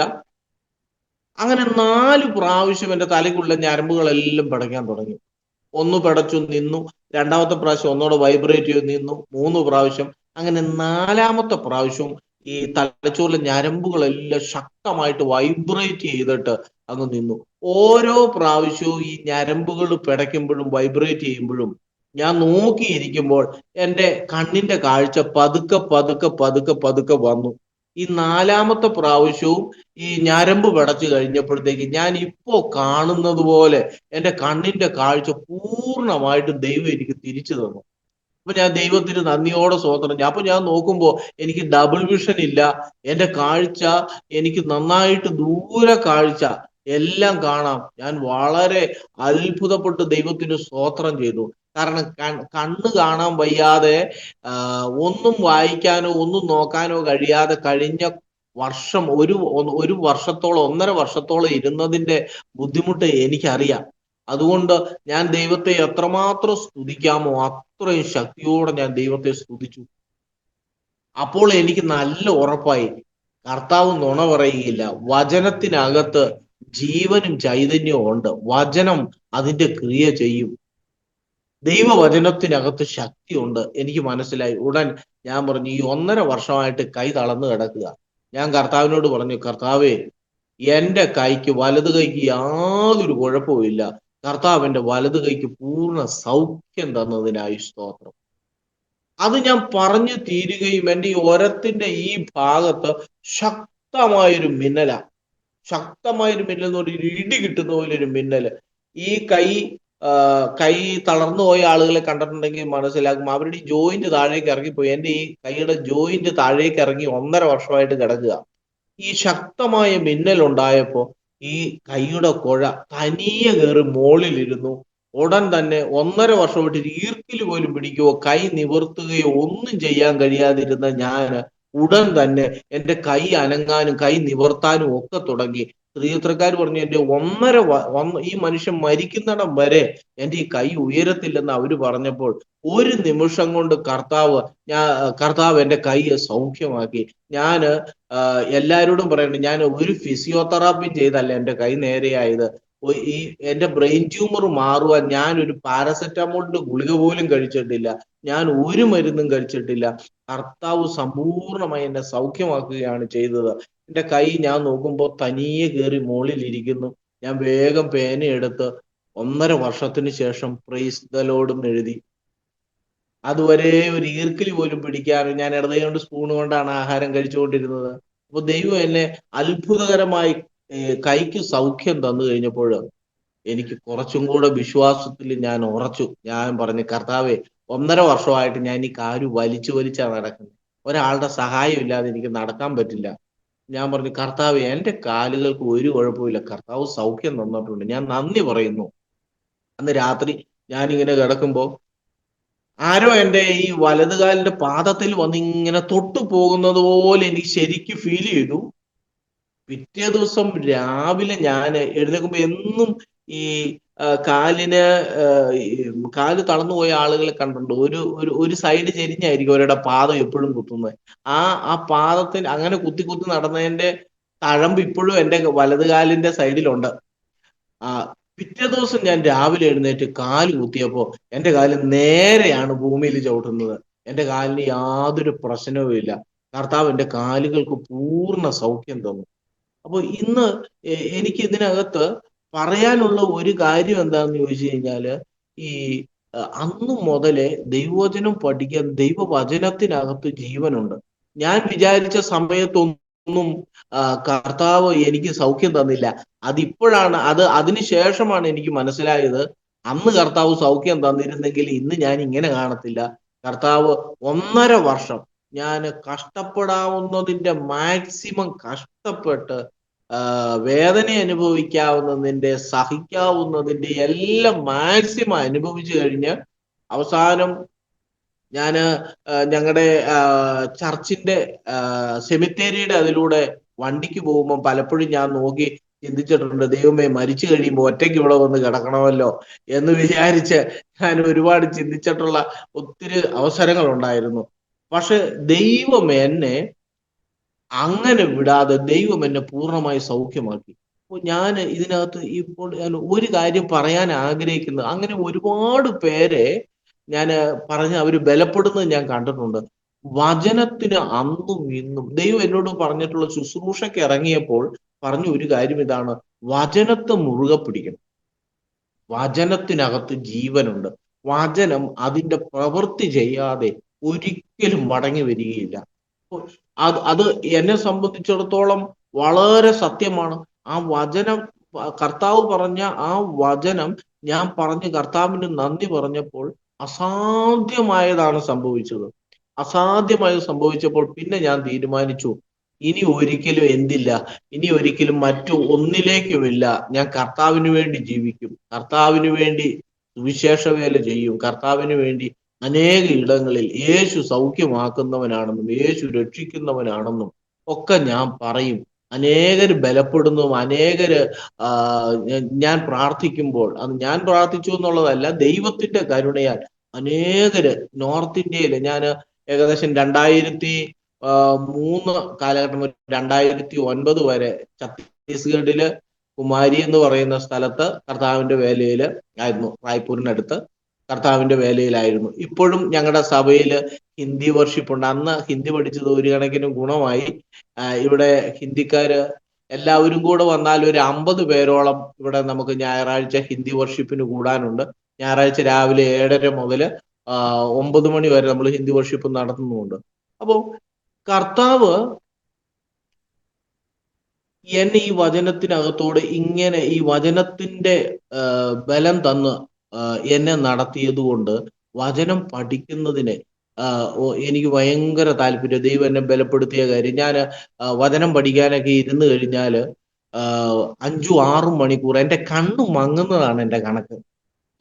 അങ്ങനെ 4 പ്രാവശ്യം എൻ്റെ തലയ്ക്കുള്ള ഞരമ്പുകളെല്ലാം പിടയ്ക്കാൻ തുടങ്ങി. 1 പിടച്ചു, നിന്നു. 2-ാമത്തെ പ്രാവശ്യം ഒന്നുകൂടെ വൈബ്രേറ്റ് ചെയ്ത് നിന്നു. 3 പ്രാവശ്യം. അങ്ങനെ 4-ാമത്തെ പ്രാവശ്യം ഈ തലച്ചോറിലെ ഞരമ്പുകളെല്ലാം ശക്തമായിട്ട് വൈബ്രേറ്റ് ചെയ്തിട്ട് അങ്ങ് നിന്നു. ഓരോ പ്രാവശ്യവും ഈ ഞരമ്പുകൾ പിടയ്ക്കുമ്പോഴും വൈബ്രേറ്റ് ചെയ്യുമ്പോഴും ഞാൻ നോക്കിയിരിക്കുമ്പോൾ എൻ്റെ കണ്ണിന്റെ കാഴ്ച പതുക്കെ പതുക്കെ പതുക്കെ പതുക്കെ വന്നു. ഈ 4-ാമത്തെ പ്രാവശ്യവും ഈ ഞരമ്പ് പിടച്ചു കഴിഞ്ഞപ്പോഴത്തേക്ക് ഞാൻ ഇപ്പോ കാണുന്നത് പോലെ എൻ്റെ കണ്ണിന്റെ കാഴ്ച പൂർണ്ണമായിട്ടും ദൈവം എനിക്ക് തിരിച്ചു തന്നു. അപ്പൊ ഞാൻ ദൈവത്തിന് നന്ദിയോടെ സ്തോത്രം. അപ്പൊ ഞാൻ നോക്കുമ്പോൾ എനിക്ക് ഡബിൾ വിഷൻ ഇല്ല. എൻ്റെ കാഴ്ച എനിക്ക് നന്നായിട്ട് ദൂരെ കാഴ്ച എല്ലാം കാണാം. ഞാൻ വളരെ അത്ഭുതപ്പെട്ട് ദൈവത്തിന് സ്തോത്രം ചെയ്തു. കാരണം കണ്ണ് കാണാൻ വയ്യാതെ, ഒന്നും വായിക്കാനോ ഒന്നും നോക്കാനോ കഴിയാതെ കഴിഞ്ഞ വർഷം, ഒരു വർഷത്തോളം, 1.5 വർഷത്തോളം ഇരുന്നതിന്റെ ബുദ്ധിമുട്ട് എനിക്കറിയാം. അതുകൊണ്ട് ഞാൻ ദൈവത്തെ എത്രമാത്രം സ്തുതിക്കാമോ അത്രയും ശക്തിയോടെ ഞാൻ ദൈവത്തെ സ്തുതിച്ചു. അപ്പോൾ എനിക്ക് നല്ല ഉറപ്പായി, കർത്താവ് നുണ പറയുകയില്ല. വചനത്തിനകത്ത് ജീവനും ചൈതന്യവും ഉണ്ട്. വചനം അതിന്റെ ക്രിയ ചെയ്യും. ദൈവവചനത്തിനകത്ത് ശക്തിയുണ്ട്. എനിക്ക് മനസ്സിലായി. ഉടൻ ഞാൻ പറഞ്ഞു, ഈ 1.5 വർഷമായിട്ട് കൈ തളർന്നു കിടക്കുക. ഞാൻ കർത്താവിനോട് പറഞ്ഞു, കർത്താവേ, എന്റെ കൈക്ക്, വലത് കൈക്ക് യാതൊരു കുഴപ്പവുമില്ല. കർത്താവ് എന്റെ വലത് കൈക്ക് പൂർണ്ണ സൗഖ്യം തന്നതിനായി സ്തോത്രം. അത് ഞാൻ പറഞ്ഞു തീരുകയും എൻ്റെ ഈ ഒരത്തിന്റെ ഈ ഭാഗത്ത് ശക്തമായൊരു മിന്നല, ശക്തമായൊരു മിന്നൽ എന്ന് പറഞ്ഞാൽ ഇടി കിട്ടുന്ന പോലെ ഒരു മിന്നല്. ഈ കൈ തളർന്നു പോയ ആളുകളെ കണ്ടിട്ടുണ്ടെങ്കിൽ മനസ്സിലാക്കും, അവരുടെ ഈ ജോയിന്റ് താഴേക്ക് ഇറങ്ങിപ്പോയി. എൻ്റെ ഈ കൈയുടെ ജോയിന്റ് താഴേക്ക് ഇറങ്ങി 1.5 വർഷമായിട്ട് കിടക്കുക. ഈ ശക്തമായ മിന്നൽ ഉണ്ടായപ്പോ ഈ കൈയുടെ കുഴ തനിയെ കയറി മോളിലിരുന്നു. ഉടൻ തന്നെ 1.5 വർഷമായിട്ട് ഒരു ഈർക്കിൽ പോലും പിടിക്കുകയോ കൈ നിവർത്തുകയോ ഒന്നും ചെയ്യാൻ കഴിയാതിരുന്ന ഞാൻ ഉടൻ തന്നെ എൻ്റെ കൈ അനങ്ങാനും കൈ നിവർത്താനും ഒക്കെ തുടങ്ങി. സ്ത്രീയത്രക്കാർ പറഞ്ഞു, എൻ്റെ ഈ മനുഷ്യൻ മരിക്കുന്നിടം വരെ എൻ്റെ ഈ കൈ ഉയരത്തില്ലെന്ന് അവര് പറഞ്ഞപ്പോൾ ഒരു നിമിഷം കൊണ്ട് കർത്താവ് എൻ്റെ കൈയെ സൗഖ്യമാക്കി. ഞാന് എല്ലാവരോടും പറയുന്നുണ്ട്, ഞാൻ ഒരു ഫിസിയോതെറാപ്പി ചെയ്തല്ല എൻ്റെ കൈ നേരെയായത്. ഈ എൻ്റെ ബ്രെയിൻ ട്യൂമർ മാറുവാൻ ഞാൻ ഒരു പാരസെറ്റമോളിന്റെ ഗുളിക പോലും കഴിച്ചിട്ടില്ല. ഞാൻ ഒരു മരുന്നും കഴിച്ചിട്ടില്ല. കർത്താവ് സമ്പൂർണമായി എന്നെ സൗഖ്യമാക്കുകയാണ് ചെയ്തത്. എൻ്റെ കൈ ഞാൻ നോക്കുമ്പോൾ തനിയെ കയറി മുകളിലിരിക്കുന്നു. ഞാൻ വേഗം പേനയെടുത്ത് 1.5 വർഷത്തിന് ശേഷം പ്രൈസ് ദ ലോർഡ് എന്ന് എഴുതി. അതുവരെ ഒരു ഈർക്കിലി പോലും പിടിക്കാതെ ഞാൻ ഇടത് കൊണ്ട് സ്പൂൺ കൊണ്ടാണ് ആഹാരം കഴിച്ചുകൊണ്ടിരുന്നത്. അപ്പൊ ദൈവം എന്നെ അത്ഭുതകരമായി കൈക്ക് സൗഖ്യം തന്നു കഴിഞ്ഞപ്പോൾ എനിക്ക് കുറച്ചും കൂടെ വിശ്വാസത്തിൽ ഞാൻ ഉറച്ചു. ഞാൻ പറഞ്ഞു, കർത്താവെ, 1.5 വർഷമായിട്ട് ഞാൻ ഈ കാല് വലിച്ചാണ് നടക്കുന്നത്. ഒരാളുടെ സഹായം ഇല്ലാതെ എനിക്ക് നടക്കാൻ പറ്റില്ല. ഞാൻ പറഞ്ഞു, കർത്താവെ, എൻ്റെ കാലുകൾക്ക് ഒരു കുഴപ്പമില്ല. കർത്താവ് സൗഖ്യം തന്നിട്ടുണ്ട്, ഞാൻ നന്ദി പറയുന്നു. അന്ന് രാത്രി ഞാനിങ്ങനെ കിടക്കുമ്പോ ആരോ എൻ്റെ ഈ വലതുകാലിന്റെ പാദത്തിൽ വന്നിങ്ങനെ തൊട്ടു പോകുന്നത് പോലെ എനിക്ക് ശരിക്കും ഫീൽ ചെയ്തു. പിറ്റേ ദിവസം രാവിലെ ഞാൻ എഴുന്നേൽക്കുമ്പോ എന്നും ഈ കാലിന് കാല് തളർന്നുപോയ ആളുകളെ കണ്ടിട്ടുണ്ട്. ഒരു ഒരു ഒരു സൈഡ് ചെരിഞ്ഞായിരിക്കും അവരുടെ പാദം എപ്പോഴും കുത്തുന്നത്. ആ പാദത്തിന് അങ്ങനെ കുത്തി കുത്തി നടന്നതിന്റെ തഴമ്പ് ഇപ്പോഴും എൻ്റെ വലതുകാലിന്റെ സൈഡിലുണ്ട്. ആ പിറ്റേ ദിവസം ഞാൻ രാവിലെ എഴുന്നേറ്റ് കാല് കുത്തിയപ്പോ എൻ്റെ കാല് നേരെയാണ് ഭൂമിയിൽ ചവിട്ടുന്നത്. എൻ്റെ കാലിന് യാതൊരു പ്രശ്നവുമില്ല. കർത്താവ് എൻ്റെ കാലുകൾക്ക് പൂർണ്ണ സൗഖ്യം തന്നു. അപ്പോൾ ഇന്ന് എനിക്ക് ഇതിനകത്ത് പറയാനുള്ള ഒരു കാര്യം എന്താണെന്ന് ചോദിച്ചു കഴിഞ്ഞാല്, ഈ അന്ന് മുതലേ ദൈവവചനം പഠിക്കാൻ, ദൈവവചനത്തിനകത്ത് ജീവനുണ്ട്. ഞാൻ വിചാരിച്ച സമയത്തൊന്നും കർത്താവ് എനിക്ക് സൗഖ്യം തന്നില്ല. അതിന് ശേഷമാണ് എനിക്ക് മനസ്സിലായത്, അന്ന് കർത്താവ് സൗഖ്യം തന്നിരുന്നെങ്കിൽ ഇന്ന് ഞാൻ ഇങ്ങനെ കാണത്തില്ല. കർത്താവ് 1.5 വർഷം ഞാൻ കഷ്ടപ്പെടാവുന്നതിന്റെ മാക്സിമം കഷ്ടപ്പെട്ട്, വേദന അനുഭവിക്കാവുന്നതിന്റെ, സഹിക്കാവുന്നതിന്റെ എല്ലാം മാക്സിമം അനുഭവിച്ചു കഴിഞ്ഞ് അവസാനം ഞാന് ഞങ്ങളുടെ ചർച്ചിന്റെ സെമിത്തേരിയുടെ അതിലൂടെ വണ്ടിക്ക് പോകുമ്പോൾ പലപ്പോഴും ഞാൻ നോക്കി ചിന്തിച്ചിട്ടുണ്ട്, ദൈവമേ, മരിച്ചു കഴിയുമ്പോൾ ഒറ്റയ്ക്ക് ഇവിടെ വന്ന് കിടക്കണമല്ലോ എന്ന് വിചാരിച്ച് ഞാൻ ഒരുപാട് ചിന്തിച്ചിട്ടുള്ള ഒത്തിരി അവസരങ്ങൾ ഉണ്ടായിരുന്നു. പക്ഷെ ദൈവം എന്നെ അങ്ങനെ വിടാതെ ദൈവം എന്നെ പൂർണ്ണമായി സൗഖ്യമാക്കി. അപ്പോൾ ഞാൻ ഇതിനകത്ത് ഇപ്പോൾ ഞാൻ ഒരു കാര്യം പറയാൻ ആഗ്രഹിക്കുന്നത്, അങ്ങനെ ഒരുപാട് പേരെ ഞാൻ പറഞ്ഞ് അവർ ബലപ്പെടുന്നത് ഞാൻ കണ്ടിട്ടുണ്ട്. വചനത്തിന് അന്നും ഇന്നും ദൈവം എന്നോട് പറഞ്ഞിട്ടുള്ള ശുശ്രൂഷയ്ക്ക് ഇറങ്ങിയപ്പോൾ പറഞ്ഞ ഒരു കാര്യം ഇതാണ്: വചനത്തെ മുറുകെ പിടിക്കണം. വചനത്തിനകത്ത് ജീവനുണ്ട്. വചനം അതിന്റെ പ്രവൃത്തി ചെയ്യാതെ ഒരിക്കലും മടങ്ങി വരികയില്ല. അത് എന്നെ സംബന്ധിച്ചിടത്തോളം വളരെ സത്യമാണ്. ആ വചനം, കർത്താവ് പറഞ്ഞ ആ വചനം ഞാൻ പറഞ്ഞ് കർത്താവിന് നന്ദി പറഞ്ഞപ്പോൾ അസാധ്യമായതാണ് സംഭവിച്ചത്. അസാധ്യമായത് സംഭവിച്ചപ്പോൾ പിന്നെ ഞാൻ തീരുമാനിച്ചു, ഇനി ഒരിക്കലും ഇനി ഒരിക്കലും മറ്റു ഒന്നിലേക്കുമില്ല. ഞാൻ കർത്താവിന് വേണ്ടി ജീവിക്കും. കർത്താവിന് വേണ്ടി സുവിശേഷ വേല ചെയ്യും. കർത്താവിന് വേണ്ടി അനേക ഇടങ്ങളിൽ യേശു സൗഖ്യമാക്കുന്നവനാണെന്നും യേശു രക്ഷിക്കുന്നവനാണെന്നും ഒക്കെ ഞാൻ പറയും. അനേകര് ബലപ്പെടുന്നു, അനേകര് ഞാൻ പ്രാർത്ഥിക്കുമ്പോൾ, അത് ഞാൻ പ്രാർത്ഥിച്ചു എന്നുള്ളതല്ല, ദൈവത്തിന്റെ കരുണയാൽ അനേകര് നോർത്ത് ഇന്ത്യയില് ഞാൻ ഏകദേശം 2003 കാലഘട്ടം മുതൽ 2009 വരെ ഛത്തീസ്ഗഡില് കുമാരി എന്ന് പറയുന്ന സ്ഥലത്ത് കർത്താവിന്റെ വേലയില് ആയിരുന്നു. റായ്പൂരിനടുത്ത് കർത്താവിന്റെ വേലയിലായിരുന്നു. ഇപ്പോഴും ഞങ്ങളുടെ സഭയില് ഹിന്ദി വർഷിപ്പ് ഉണ്ട്. അന്ന് ഹിന്ദി പഠിച്ചത് ഒരു കണക്കിന് ഗുണമായി. ഇവിടെ ഹിന്ദിക്കാര് എല്ലാവരും കൂടെ വന്നാൽ ഒരു 50 പേരോളം ഇവിടെ നമുക്ക് ഞായറാഴ്ച ഹിന്ദി വർഷിപ്പിന് കൂടാനുണ്ട്. ഞായറാഴ്ച രാവിലെ 7:30 മുതൽ 9 മണി വരെ നമ്മൾ ഹിന്ദി വർഷിപ്പ് നടത്തുന്നുണ്ട്. അപ്പോൾ കർത്താവ് എന്നെ ഈ വചനത്തിനകത്തോട് ഇങ്ങനെ ഈ വചനത്തിന്റെ ബലം തന്ന് എന്നെ നടത്തിയത് കൊണ്ട് വചനം പഠിക്കുന്നതിന് എനിക്ക് ഭയങ്കര താല്പര്യം. ദൈവം എന്നെ ബലപ്പെടുത്തിയ കാര്യം, ഞാൻ വചനം പഠിക്കാനൊക്കെ ഇരുന്ന് കഴിഞ്ഞാൽ 5-6 മണിക്കൂർ എൻ്റെ കണ്ണ് മങ്ങുന്നതാണ് എൻ്റെ കണക്ക്.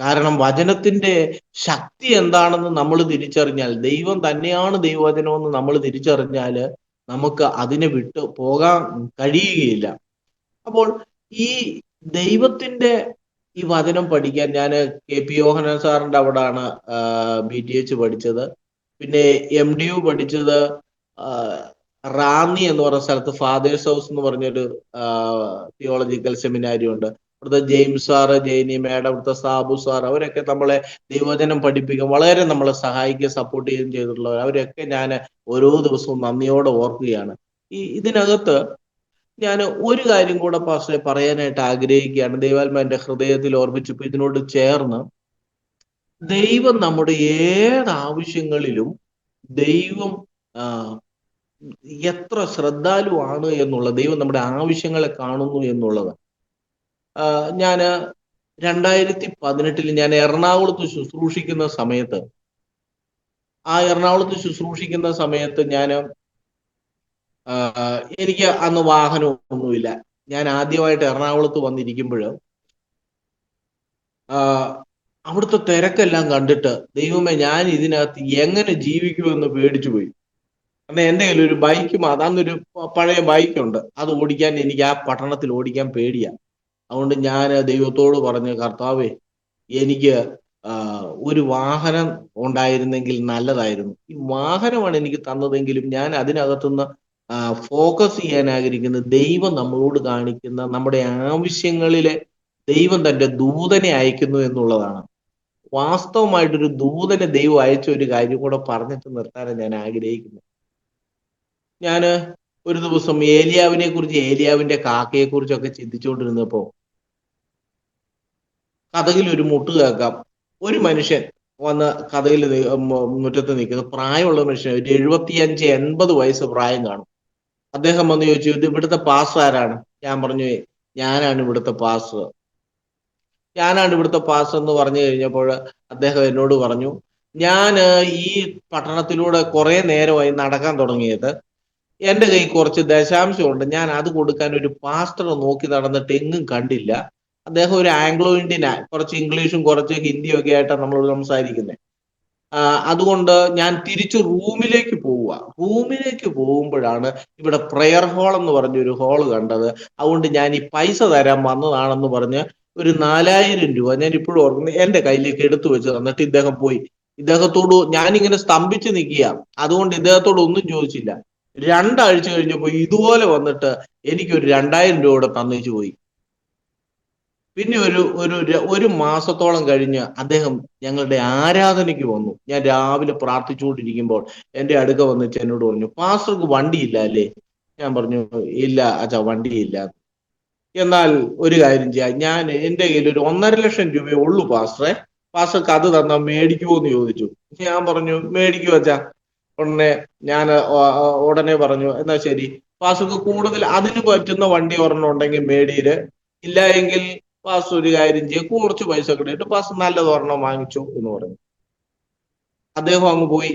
കാരണം വചനത്തിന്റെ ശക്തി എന്താണെന്ന് നമ്മൾ തിരിച്ചറിഞ്ഞാൽ, ദൈവം തന്നെയാണ് ദൈവവചനമെന്ന് നമ്മൾ തിരിച്ചറിഞ്ഞാൽ നമുക്ക് അതിനെ വിട്ട് പോകാൻ കഴിയുകയില്ല. അപ്പോൾ ഈ ദൈവത്തിന്റെ ഈ വചനം പഠിക്കാൻ ഞാൻ KP യോഹന്നാൻ സാറിന്റെ അവിടാണ് BTH പഠിച്ചത്. പിന്നെ MDU പഠിച്ചത് റാന്നി എന്ന് പറയുന്ന സ്ഥലത്ത് ഫാദേഴ്സ് ഹൗസ് എന്ന് പറഞ്ഞൊരു തിയോളജിക്കൽ സെമിനാരി ഉണ്ട്. അവിടുത്തെ ജെയിംസ് സാറ്, ജെയിനി മാഡം, അവിടുത്തെ സാബു സാർ, അവരൊക്കെ നമ്മളെ ദൈവവചനം പഠിപ്പിക്കും, വളരെ നമ്മളെ സഹായിക്കുകയും സപ്പോർട്ട് ചെയ്യുകയും ചെയ്തിട്ടുള്ളവർ. അവരൊക്കെ ഞാൻ ഓരോ ദിവസവും നന്ദിയോടെ ഓർക്കുകയാണ്. ഇതിനകത്ത് ഞാൻ ഒരു കാര്യം കൂടെ പാസ്റ്ററെ പറയാനായിട്ട് ആഗ്രഹിക്കുകയാണ്. ദൈവാത്മാ എൻ്റെ ഹൃദയത്തിൽ ഓർമ്മിച്ചപ്പോൾ ഇതിനോട് ചേർന്ന്, ദൈവം നമ്മുടെ ഏതാവശ്യങ്ങളിലും ദൈവം എത്ര ശ്രദ്ധാലുവാണ് എന്നുള്ളത്, ദൈവം നമ്മുടെ ആവശ്യങ്ങളെ കാണുന്നു എന്നുള്ളത്. ഞാൻ 2018 ഞാൻ എറണാകുളത്ത് ശുശ്രൂഷിക്കുന്ന സമയത്ത്, ഞാൻ എനിക്ക് അന്ന് വാഹനമൊന്നുമില്ല. ഞാൻ ആദ്യമായിട്ട് എറണാകുളത്ത് വന്നിരിക്കുമ്പോൾ അവിടുത്തെ തിരക്കെല്ലാം കണ്ടിട്ട്, ദൈവമേ ഞാൻ ഇതിനകത്ത് എങ്ങനെ ജീവിക്കുമെന്ന് പേടിച്ചു പോയി. കാരണം എൻ്റെ കയ്യിൽ ഒരു ബൈക്ക്, അന്നൊരു പഴയ ബൈക്കുണ്ട്, അത് ഓടിക്കാൻ എനിക്ക് ആ പട്ടണത്തിൽ ഓടിക്കാൻ പേടിയാണ്. അതുകൊണ്ട് ഞാൻ ദൈവത്തോട് പറഞ്ഞു, കർത്താവേ എനിക്ക് ഒരു വാഹനം ഉണ്ടായിരുന്നെങ്കിൽ നല്ലതായിരുന്നു. ഈ വാഹനമാണ് എനിക്ക് തന്നതെങ്കിലും ഞാൻ അതിനകത്തുനിന്ന് ഫോക്കസ് ചെയ്യാൻ ആഗ്രഹിക്കുന്നത് ദൈവം നമ്മളോട് കാണിക്കുന്ന നമ്മുടെ ആവശ്യങ്ങളിലെ ദൈവം തന്റെ ദൂതനെ അയക്കുന്നു എന്നുള്ളതാണ്. വാസ്തവമായിട്ടൊരു ദൂതനെ ദൈവം അയച്ച ഒരു കാര്യം കൂടെ പറഞ്ഞിട്ട് നിർത്താനാണ് ഞാൻ ആഗ്രഹിക്കുന്നത്. ഞാൻ ഒരു ദിവസം ഏലിയാവിനെ കുറിച്ച്, ഏലിയാവിന്റെ കാക്കയെ കുറിച്ചൊക്കെ ചിന്തിച്ചുകൊണ്ടിരുന്നപ്പോ കതകിൽ ഒരു മുട്ട് കേൾക്കാം. ഒരു മനുഷ്യൻ വന്ന് കതകിൽ മുറ്റത്ത് നിൽക്കുന്നു. പ്രായമുള്ള മനുഷ്യൻ, ഒരു 75-80 വയസ്സ് പ്രായം കാണും. അദ്ദേഹം വന്ന് ചോദിച്ചു, ഇത് ഇവിടുത്തെ പാസ്റ്റർ ആരാണ്? ഞാൻ പറഞ്ഞു, ഞാനാണ് ഇവിടുത്തെ പാസ്റ്റർ എന്ന് പറഞ്ഞു കഴിഞ്ഞപ്പോൾ അദ്ദേഹം എന്നോട് പറഞ്ഞു, ഞാൻ ഈ പട്ടണത്തിലൂടെ കുറെ നേരമായി നടക്കാൻ തുടങ്ങിയത്, എൻ്റെ കയ്യിൽ കുറച്ച് ദശാംശമുണ്ട്, ഞാൻ അത് കൊടുക്കാൻ ഒരു പാസ്റ്റർ നോക്കി നടന്നിട്ട് എങ്ങും കണ്ടില്ല. അദ്ദേഹം ഒരു ആംഗ്ലോ ഇന്ത്യൻ, കുറച്ച് ഇംഗ്ലീഷും കുറച്ച് ഹിന്ദിയും ഒക്കെ ആയിട്ടാണ് നമ്മളോട് സംസാരിക്കുന്നത്. അതുകൊണ്ട് ഞാൻ തിരിച്ച് റൂമിലേക്ക് പോകുമ്പോഴാണ് ഇവിടെ പ്രെയർ ഹാൾ എന്ന് പറഞ്ഞൊരു ഹാള് കണ്ടത്. അതുകൊണ്ട് ഞാൻ ഈ പൈസ തരാൻ വന്നതാണെന്ന് പറഞ്ഞ് ഒരു 4000 രൂപ, ഞാൻ ഇപ്പോഴും ഓർക്കുന്നത്, എൻ്റെ കയ്യിലേക്ക് എടുത്തു വെച്ച് തന്നിട്ട് ഇദ്ദേഹം പോയി. ഇദ്ദേഹത്തോട് ഞാനിങ്ങനെ സ്തംഭിച്ച് നിൽക്കുക, അതുകൊണ്ട് ഇദ്ദേഹത്തോട് ഒന്നും ചോദിച്ചില്ല. 2 ആഴ്ച കഴിഞ്ഞപ്പോൾ ഇതുപോലെ വന്നിട്ട് എനിക്കൊരു 2000 രൂപ കൂടെ തന്നേച്ചു പോയി. പിന്നെ ഒരു മാസത്തോളം കഴിഞ്ഞ് അദ്ദേഹം ഞങ്ങളുടെ ആരാധനയ്ക്ക് വന്നു. ഞാൻ രാവിലെ പ്രാർത്ഥിച്ചുകൊണ്ടിരിക്കുമ്പോൾ എൻ്റെ അടുക്ക വന്നിട്ട് എന്നോട് പറഞ്ഞു, പാസ്റ്റർക്ക് വണ്ടിയില്ല അല്ലേ? ഞാൻ പറഞ്ഞു, ഇല്ല അച്ഛാ, വണ്ടിയില്ല. എന്നാൽ ഒരു കാര്യം ചെയ്യാം, ഞാൻ എൻ്റെ കയ്യിൽ ഒരു 1.5 ലക്ഷം രൂപയേ ഉള്ളൂ പാസ്റ്ററെ, പാസ്റ്റർക്ക് അത് തന്നാൽ മേടിക്കുമോ എന്ന് ചോദിച്ചു. ഞാൻ പറഞ്ഞു, മേടിക്കുമോ അച്ഛാ. ഉടനെ പറഞ്ഞു, എന്നാ ശരി, പാസ്റ്റർക്ക് കൂടുതൽ അതിന് പറ്റുന്ന വണ്ടി ഒരെണ്ണം ഉണ്ടെങ്കിൽ മേടിയില്, ഇല്ല എങ്കിൽ പാസ്റ്റർ ഒരു കാര്യം ചെയ്യും, കുറച്ച് പൈസ കിട്ടിയിട്ട് പാസ്റ്റർ നല്ലത് ഒരെണ്ണം വാങ്ങിച്ചു എന്ന് പറഞ്ഞു. അദ്ദേഹം അങ്ങ് പോയി.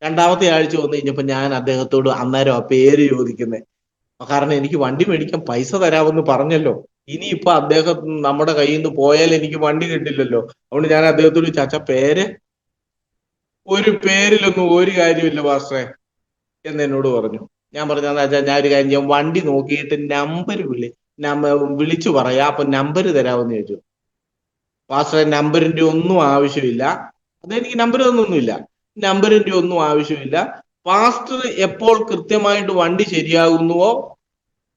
2ാമത്തെ ആഴ്ച വന്നു കഴിഞ്ഞപ്പോൾ ഞാൻ അദ്ദേഹത്തോട് അന്നേരം ആ പേര് ചോദിക്കുന്നത്, കാരണം എനിക്ക് വണ്ടി മേടിക്കാൻ പൈസ തരാമെന്ന് പറഞ്ഞല്ലോ. ഇനിയിപ്പൊ അദ്ദേഹം നമ്മുടെ കയ്യിൽ നിന്ന് പോയാൽ എനിക്ക് വണ്ടി കിട്ടില്ലല്ലോ. അതുകൊണ്ട് ഞാൻ അദ്ദേഹത്തോട് ചാച്ച പേര്, ഒരു പേരിലൊന്നും ഒരു കാര്യമില്ല പാസ്റ്ററെ എന്ന് എന്നോട് പറഞ്ഞു. ഞാൻ പറഞ്ഞു എന്താ വെച്ചാൽ ഞാൻ ഒരു കാര്യം ചെയ്യാം, വണ്ടി നോക്കിയിട്ട് നമ്പർ വിളിച്ചു പറയാം, അപ്പൊ നമ്പർ തരാമെന്ന് ചോദിച്ചു. പാസ്റ്ററെ നമ്പറിന്റെ ഒന്നും ആവശ്യമില്ല, അതെനിക്ക് നമ്പർ തന്നൊന്നുമില്ല, നമ്പറിന്റെ ഒന്നും ആവശ്യമില്ല. പാസ്റ്റർ എപ്പോൾ കൃത്യമായിട്ട് വണ്ടി ശരിയാകുന്നുവോ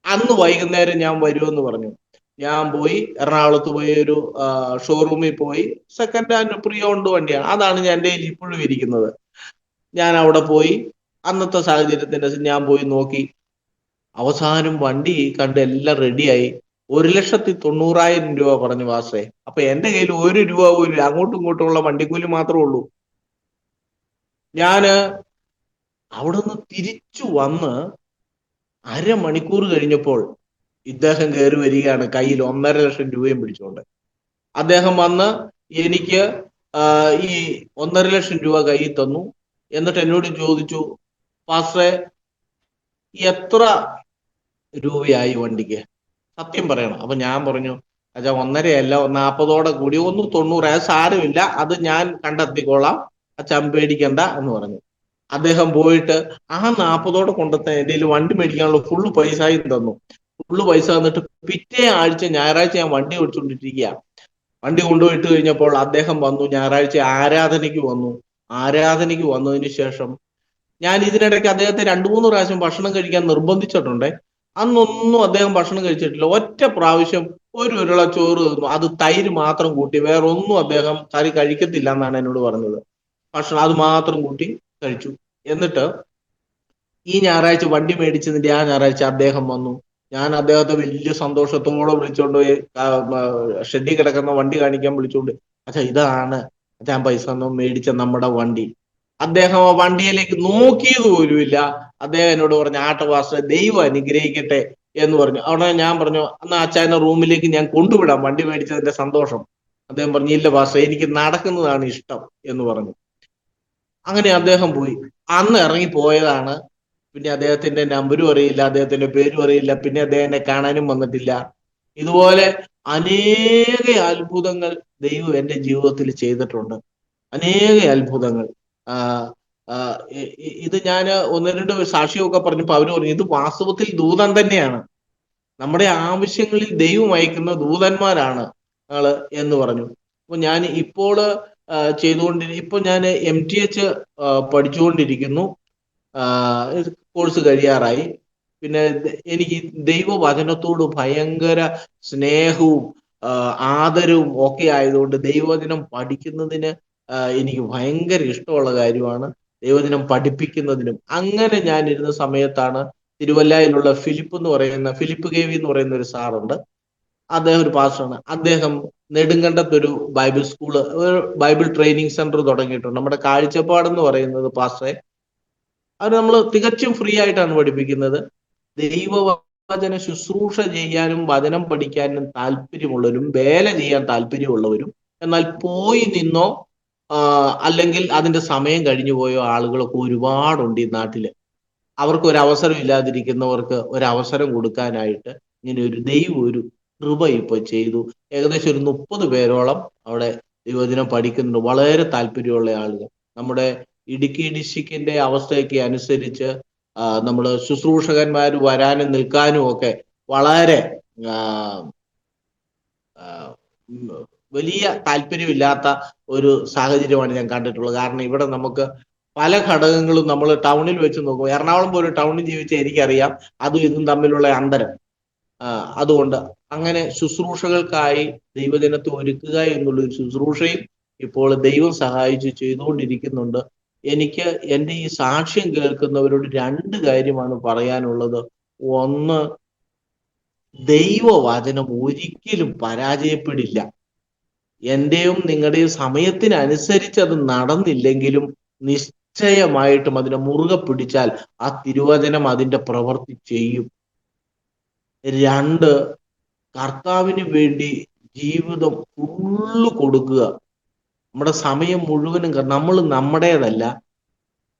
അന്ന് വൈകുന്നേരം ഞാൻ വരുമെന്ന് പറഞ്ഞു. ഞാൻ പോയി എറണാകുളത്ത് പോയി ഒരു ഷോറൂമിൽ പോയി സെക്കൻഡ് ഹാൻഡ് പ്രീ ഓൺഡ് വണ്ടിയാണ്, അതാണ് എൻ്റെ കയ്യിൽ ഇപ്പോഴും ഇരിക്കുന്നത്. ഞാൻ അവിടെ പോയി അന്നത്തെ സാഹചര്യത്തിന്റെ ഞാൻ പോയി നോക്കി. അവസാനം വണ്ടി കണ്ട് എല്ലാം റെഡിയായി. 1,90,000 രൂപ പറഞ്ഞു വാസേ. അപ്പൊ എന്റെ കയ്യിൽ 1 രൂപ പോലും ഇല്ല. അങ്ങോട്ടും ഇങ്ങോട്ടുമുള്ള വണ്ടിക്കൂലി മാത്രമേ ഉള്ളൂ. ഞാന് അവിടെ നിന്ന് തിരിച്ചു വന്ന് അരമണിക്കൂർ കഴിഞ്ഞപ്പോൾ ഇദ്ദേഹം കയറി വരികയാണ്, കയ്യിൽ 1,50,000 രൂപയും പിടിച്ചുകൊണ്ട്. അദ്ദേഹം വന്ന് എനിക്ക് ഈ 1,50,000 രൂപ കയ്യിൽ തന്നു. എന്നിട്ട് എന്നോട് ചോദിച്ചു, പാസ്റ്ററെ എത്ര രൂപയായി വണ്ടിക്ക്, സത്യം പറയണം. അപ്പൊ ഞാൻ പറഞ്ഞു, അച്ഛാ 1.5 40 കൂടി 1,90, അത് സാരമില്ല, അത് ഞാൻ കണ്ടെത്തിക്കോളാം, അച്ഛൻ പേടിക്കണ്ട എന്ന് പറഞ്ഞു. അദ്ദേഹം പോയിട്ട് ആ 40 കൊണ്ടെത്താൻ എൻ്റെ കയ്യിൽ വണ്ടി മേടിക്കാനുള്ള ഫുള്ള് പൈസയും തന്നു. ഫുള്ള് പൈസ തന്നിട്ട് പിറ്റേ ആഴ്ച ഞായറാഴ്ച ഞാൻ വണ്ടി ഓടിച്ചുകൊണ്ടിരിക്കുക. വണ്ടി കൊണ്ടുപോയിട്ട് കഴിഞ്ഞപ്പോൾ അദ്ദേഹം വന്നു, ഞായറാഴ്ച ആരാധനയ്ക്ക് വന്നു. ആരാധനയ്ക്ക് വന്നതിന് ശേഷം ഞാൻ ഇതിനിടയ്ക്ക് അദ്ദേഹത്തെ 2-3 പ്രാവശ്യം ഭക്ഷണം കഴിക്കാൻ നിർബന്ധിച്ചിട്ടുണ്ട്. അന്നൊന്നും അദ്ദേഹം ഭക്ഷണം കഴിച്ചിട്ടില്ല. ഒറ്റ പ്രാവശ്യം ഒരു ഉരുള ചോറ് തന്നു, അത് തൈര് മാത്രം കൂട്ടി, വേറെ ഒന്നും അദ്ദേഹം കറി കഴിക്കത്തില്ല എന്നാണ് എന്നോട് പറഞ്ഞത്. ഭക്ഷണം അത് മാത്രം കൂട്ടി കഴിച്ചു. എന്നിട്ട് ഈ ഞായറാഴ്ച വണ്ടി മേടിച്ചതിന്റെ ആ ഞായറാഴ്ച അദ്ദേഹം വന്നു. ഞാൻ അദ്ദേഹത്തെ വലിയ സന്തോഷത്തോടെ വിളിച്ചോണ്ട് പോയി ഷെഡിൽ കിടക്കുന്ന വണ്ടി കാണിക്കാൻ വിളിച്ചോണ്ട്, അച്ഛാ ഇതാണ് ഞാൻ പൈസ ഒന്നും മേടിച്ച നമ്മുടെ വണ്ടി. അദ്ദേഹം ആ വണ്ടിയിലേക്ക് നോക്കിയത് പോലുമില്ല. അദ്ദേഹം എന്നോട് പറഞ്ഞു, പാസ്റ്ററെ ദൈവം അനുഗ്രഹിക്കട്ടെ എന്ന് പറഞ്ഞു. അവിടെ ഞാൻ പറഞ്ഞു, എന്നാ അച്ഛനെ റൂമിലേക്ക് ഞാൻ കൊണ്ടുവിടാം, വണ്ടി മേടിച്ചതിന്റെ സന്തോഷം. അദ്ദേഹം പറഞ്ഞു, ഇല്ല പാസ്റ്ററെ എനിക്ക് നടക്കുന്നതാണ് ഇഷ്ടം എന്ന് പറഞ്ഞു. അങ്ങനെ അദ്ദേഹം പോയി. അന്ന് ഇറങ്ങി പോയതാണ്. പിന്നെ അദ്ദേഹത്തിന്റെ നമ്പരും അറിയില്ല, അദ്ദേഹത്തിന്റെ പേരും അറിയില്ല. പിന്നെ അദ്ദേഹം എന്നെ കാണാനും വന്നിട്ടില്ല. ഇതുപോലെ അനേക അത്ഭുതങ്ങൾ ദൈവം എൻ്റെ ജീവിതത്തിൽ ചെയ്തിട്ടുണ്ട്. അനേക അത്ഭുതങ്ങൾ. ഇത് ഞാൻ 1-2 സാക്ഷിയൊക്കെ പറഞ്ഞപ്പോ അവര് പറഞ്ഞു, ഇത് വാസ്തവത്തിൽ ദൂതൻ തന്നെയാണ്, നമ്മുടെ ആവശ്യങ്ങളിൽ ദൈവം അയക്കുന്ന ദൂതന്മാരാണ് ഞങ്ങള് എന്ന് പറഞ്ഞു. അപ്പൊ ഞാൻ ഇപ്പോൾ ഇപ്പൊ ഞാൻ MTH പഠിച്ചുകൊണ്ടിരിക്കുന്നു. കോഴ്സ് കഴിയാറായി. പിന്നെ എനിക്ക് ദൈവവചനത്തോട് ഭയങ്കര സ്നേഹവും ആദരവും ഒക്കെ ആയതുകൊണ്ട് ദൈവവചനം പഠിക്കുന്നതിന് എനിക്ക് ഭയങ്കര ഇഷ്ടമുള്ള കാര്യമാണ്, ദൈവവചനം പഠിപ്പിക്കുന്നതിനും. അങ്ങനെ ഞാൻ ഇരുന്ന സമയത്താണ് തിരുവല്ലയിലുള്ള ഫിലിപ്പ് കെ വി എന്ന് പറയുന്ന ഒരു സാറുണ്ട്. അദ്ദേഹം ഒരു പാസ്റ്ററാണ്. അദ്ദേഹം നെടുങ്കണ്ടത്തൊരു ബൈബിൾ സ്കൂള്, ഒരു ബൈബിൾ ട്രെയിനിങ് സെന്റർ തുടങ്ങിയിട്ടുണ്ട്. നമ്മുടെ കാഴ്ചപ്പാടെന്ന് പറയുന്നത് പാസ്റ്ററെ, അത് നമ്മൾ തികച്ചും ഫ്രീ ആയിട്ടാണ് പഠിപ്പിക്കുന്നത്. ദൈവവചന ശുശ്രൂഷ ചെയ്യാനും വചനം പഠിക്കാനും താല്പര്യമുള്ളവരും വേല ചെയ്യാൻ താല്പര്യമുള്ളവരും, എന്നാൽ പോയി നിന്നോ അല്ലെങ്കിൽ അതിന്റെ സമയം കഴിഞ്ഞു പോയോ ആളുകളൊക്കെ ഒരുപാടുണ്ട് ഈ നാട്ടില്. അവർക്ക് ഒരു അവസരം ഇല്ലാതിരിക്കുന്നവർക്ക് ഒരവസരം കൊടുക്കാനായിട്ട് ഇങ്ങനെ ദൈവം ഒരു കൃപ ഇപ്പൊ ചെയ്തു. ഏകദേശം ഒരു 30 പേരോളം അവിടെ ദൈവവചനം പഠിക്കുന്നുണ്ട്, വളരെ താല്പര്യമുള്ള ആളുകൾ. നമ്മുടെ ഇടുക്കി ഡിസ്ട്രിക്റ്റിന്റെ അവസ്ഥയൊക്കെ അനുസരിച്ച് നമ്മൾ ശുശ്രൂഷകന്മാർ വരാനും നിൽക്കാനും ഒക്കെ വളരെ വലിയ താല്പര്യമില്ലാത്ത ഒരു സാഹചര്യമാണ് ഞാൻ കണ്ടിട്ടുള്ളത്. കാരണം ഇവിടെ നമുക്ക് പല ഘടകങ്ങളും നമ്മൾ ടൗണിൽ വെച്ച് നോക്കും. എറണാകുളം പോലെ ടൗണിൽ ജീവിച്ച എനിക്കറിയാം അതും ഇതും തമ്മിലുള്ള അന്തരം. അതുകൊണ്ട് അങ്ങനെ ശുശ്രൂഷകൾക്കായി ദൈവജനത്തെ ഒരുക്കുക എന്നുള്ളൊരു ശുശ്രൂഷയും ഇപ്പോൾ ദൈവം സഹായിച്ച് ചെയ്തുകൊണ്ടിരിക്കുന്നുണ്ട്. എനിക്ക് എൻ്റെ ഈ സാക്ഷ്യം കേൾക്കുന്നവരോട് 2 കാര്യമാണ് പറയാനുള്ളത്. ഒന്ന്, ദൈവവചനം ഒരിക്കലും പരാജയപ്പെടില്ല. എന്റെയും നിങ്ങളുടെയും സമയത്തിനനുസരിച്ച് അത് നടന്നില്ലെങ്കിലും നിശ്ചയമായിട്ടും അതിനെ മുറുകെ പിടിച്ചാൽ ആ തിരുവചനം അതിന്റെ പ്രവൃത്തി ചെയ്യും. 2, കർത്താവിന് വേണ്ടി ജീവിതം ഫുള്ള് കൊടുക്കുക. നമ്മുടെ സമയം മുഴുവനും നമ്മൾ നമ്മുടേതല്ല,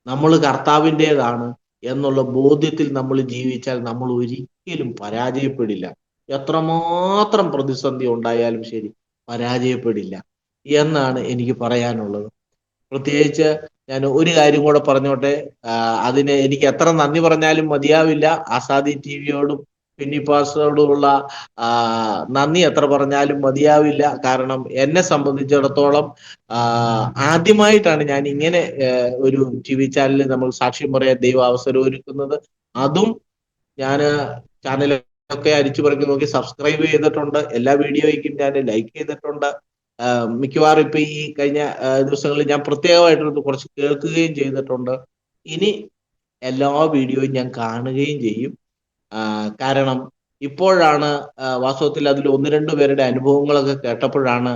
നമ്മൾ കർത്താവിൻ്റെതാണ് എന്നുള്ള ബോധ്യത്തിൽ നമ്മൾ ജീവിച്ചാൽ നമ്മൾ ഒരിക്കലും പരാജയപ്പെടില്ല. എത്രമാത്രം പ്രതിസന്ധി ഉണ്ടായാലും ശരി പരാജയപ്പെടില്ല എന്നാണ് എനിക്ക് പറയാനുള്ളത്. പ്രത്യേകിച്ച് ഞാൻ ഒരു കാര്യം കൂടെ പറഞ്ഞോട്ടെ. അതിന് എനിക്ക് എത്ര നന്ദി പറഞ്ഞാലും മതിയാവില്ല. ആസാദി ടിവിയോടും പിന്നിപ്പാസോടുമുള്ള നന്ദി എത്ര പറഞ്ഞാലും മതിയാവില്ല. കാരണം എന്നെ സംബന്ധിച്ചിടത്തോളം ആദ്യമായിട്ടാണ് ഞാൻ ഇങ്ങനെ ഒരു TV ചാനലിൽ നമ്മൾ സാക്ഷ്യം പറയാൻ ദൈവം അവസരം ഒരുക്കുന്നത്. അതും ഞാൻ ചാനലൊക്കെ അരിച്ചു പറക്കി നോക്കി സബ്സ്ക്രൈബ് ചെയ്തിട്ടുണ്ട്. എല്ലാ വീഡിയോയ്ക്കും ഞാൻ ലൈക്ക് ചെയ്തിട്ടുണ്ട്. മിക്കവാറും ഇപ്പൊ ഈ കഴിഞ്ഞ ദിവസങ്ങളിൽ ഞാൻ പ്രത്യേകമായിട്ട് കുറച്ച് കേൾക്കുകയും ചെയ്തിട്ടുണ്ട്. ഇനി എല്ലാ വീഡിയോയും ഞാൻ കാണുകയും ചെയ്യും. കാരണം ഇപ്പോഴാണ് വാസ്തവത്തിൽ അതിൽ ഒന്ന് രണ്ട് പേരുടെ അനുഭവങ്ങളൊക്കെ കേട്ടപ്പോഴാണ്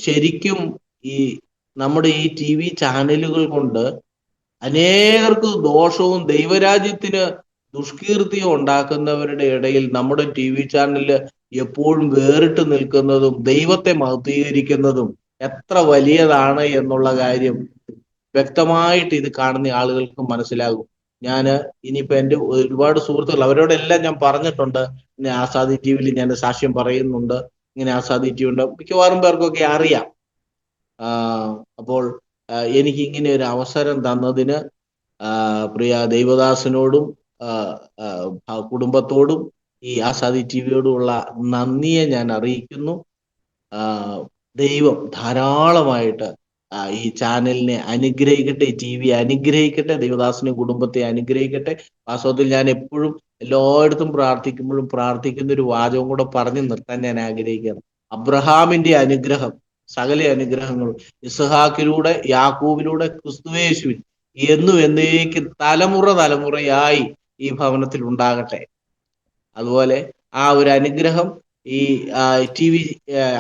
ശരിക്കും ഈ നമ്മുടെ ഈ TV ചാനലുകൾ കൊണ്ട് അനേകർക്ക് ദോഷവും ദൈവരാജ്യത്തിന് ദുഷ്കീർത്തിയും ഉണ്ടാക്കുന്നവരുടെ ഇടയിൽ നമ്മുടെ TV ചാനലില് എപ്പോഴും വേറിട്ട് നിൽക്കുന്നതും ദൈവത്തെ മഹത്വീകരിക്കുന്നതും എത്ര വലിയതാണ് എന്നുള്ള കാര്യം വ്യക്തമായിട്ട് ഇത് കാണുന്ന ആളുകൾക്ക് മനസ്സിലാകും. ഞാൻ ഇനിയിപ്പോ എൻ്റെ ഒരുപാട് സുഹൃത്തുക്കൾ അവരോടെല്ലാം ഞാൻ പറഞ്ഞിട്ടുണ്ട്, ഇങ്ങനെ ആസാദി TVയിൽ ഞാൻ സാക്ഷ്യം പറയുന്നുണ്ട്, ഇങ്ങനെ ആസാദി TV ഉണ്ട്. മിക്കവാറും പേർക്കൊക്കെ അറിയാം. അപ്പോൾ എനിക്ക് ഇങ്ങനെ ഒരു അവസരം തന്നതിന് പ്രിയ ദൈവദാസനോടും കുടുംബത്തോടും ഈ ആസാദി TVയോടുമുള്ള നന്ദിയെ ഞാൻ അറിയിക്കുന്നു. ദൈവം ധാരാളമായിട്ട് ഈ ചാനലിനെ അനുഗ്രഹിക്കട്ടെ, TV അനുഗ്രഹിക്കട്ടെ, ദൈവദാസനെ കുടുംബത്തെ അനുഗ്രഹിക്കട്ടെ. വാസ്തവത്തിൽ ഞാൻ എപ്പോഴും എല്ലായിടത്തും പ്രാർത്ഥിക്കുമ്പോഴും പ്രാർത്ഥിക്കുന്ന ഒരു വാചകം കൂടെ പറഞ്ഞു നിർത്താൻ ഞാൻ ആഗ്രഹിക്കുകയാണ്. അബ്രഹാമിന്റെ അനുഗ്രഹം, സകല അനുഗ്രഹങ്ങളും ഇസ്ഹാക്കിലൂടെ, യാക്കൂബിലൂടെ, ക്രിസ്തുയേശുവിൽ എന്നും എന്നേക്കും തലമുറയായി ഈ ഭവനത്തിൽ ഉണ്ടാകട്ടെ. അതുപോലെ ആ ഒരു അനുഗ്രഹം ഈ TV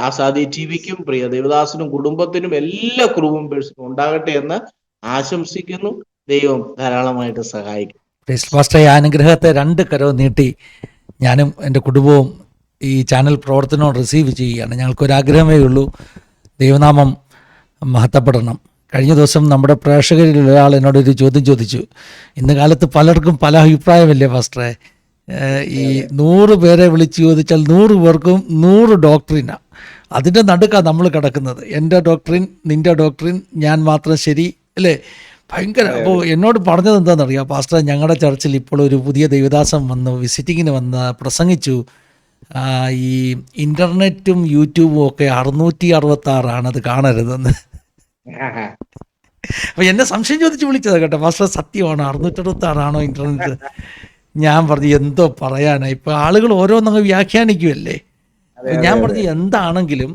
ആസാദി TVക്കും പ്രിയ ദേവദാസനും കുടുംബത്തിനും എല്ലാ ക്രൂ മെമ്പേഴ്സിനും ഉണ്ടാകട്ടെ എന്ന് ആശംസിക്കുന്നു. ദൈവം ധാരാളമായിട്ട് സഹായിക്കും. ഈ അനുഗ്രഹത്തെ രണ്ട് കരവും നീട്ടി ഞാനും എൻ്റെ കുടുംബവും ഈ ചാനൽ പ്രവർത്തനവും റിസീവ് ചെയ്യുകയാണ്. ഞങ്ങൾക്കൊരാഗ്രഹമേ ഉള്ളൂ, ദൈവനാമം മഹത്വപ്പെടണം. കഴിഞ്ഞ ദിവസം നമ്മുടെ പ്രേക്ഷകരിൽ ഒരാൾ എന്നോടൊരു ചോദ്യം ചോദിച്ചു. ഇന്ന് കാലത്ത് പലർക്കും പല അഭിപ്രായമല്ലേ പാസ്റ്ററെ, ഈ 100 പേരെ വിളിച്ച് ചോദിച്ചാൽ 100 പേർക്കും 100 ഡോക്ടറിനാണ്. അതിൻ്റെ നടുക്കാണ് നമ്മൾ കിടക്കുന്നത്. എൻ്റെ ഡോക്ടറിൻ, നിൻ്റെ ഡോക്ടറിൻ, ഞാൻ മാത്രം ശരി അല്ലേ, ഭയങ്കര. അപ്പോൾ എന്നോട് പറഞ്ഞത് എന്താണെന്നറിയാം, പാസ്റ്റർ ഞങ്ങളുടെ ചർച്ചിൽ ഇപ്പോൾ ഒരു പുതിയ ദൈവദാസം വന്നു, വിസിറ്റിങ്ങിന് വന്ന് പ്രസംഗിച്ചു. ഈ ഇൻ്റർനെറ്റും യൂട്യൂബും ഒക്കെ 666 അത് കാണരുതെന്ന്. അപ്പോൾ എന്നെ സംശയം ചോദിച്ച് വിളിച്ചത് കേട്ടോ, പാസ്റ്റർ സത്യമാണോ, 666 ഇൻ്റർനെറ്റ്? ഞാൻ പറഞ്ഞു എന്തോ പറയാനാ, ഇപ്പോൾ ആളുകൾ ഓരോന്നങ്ങ് വ്യാഖ്യാനിക്കുമല്ലേ. ഞാൻ പറഞ്ഞു എന്താണെങ്കിലും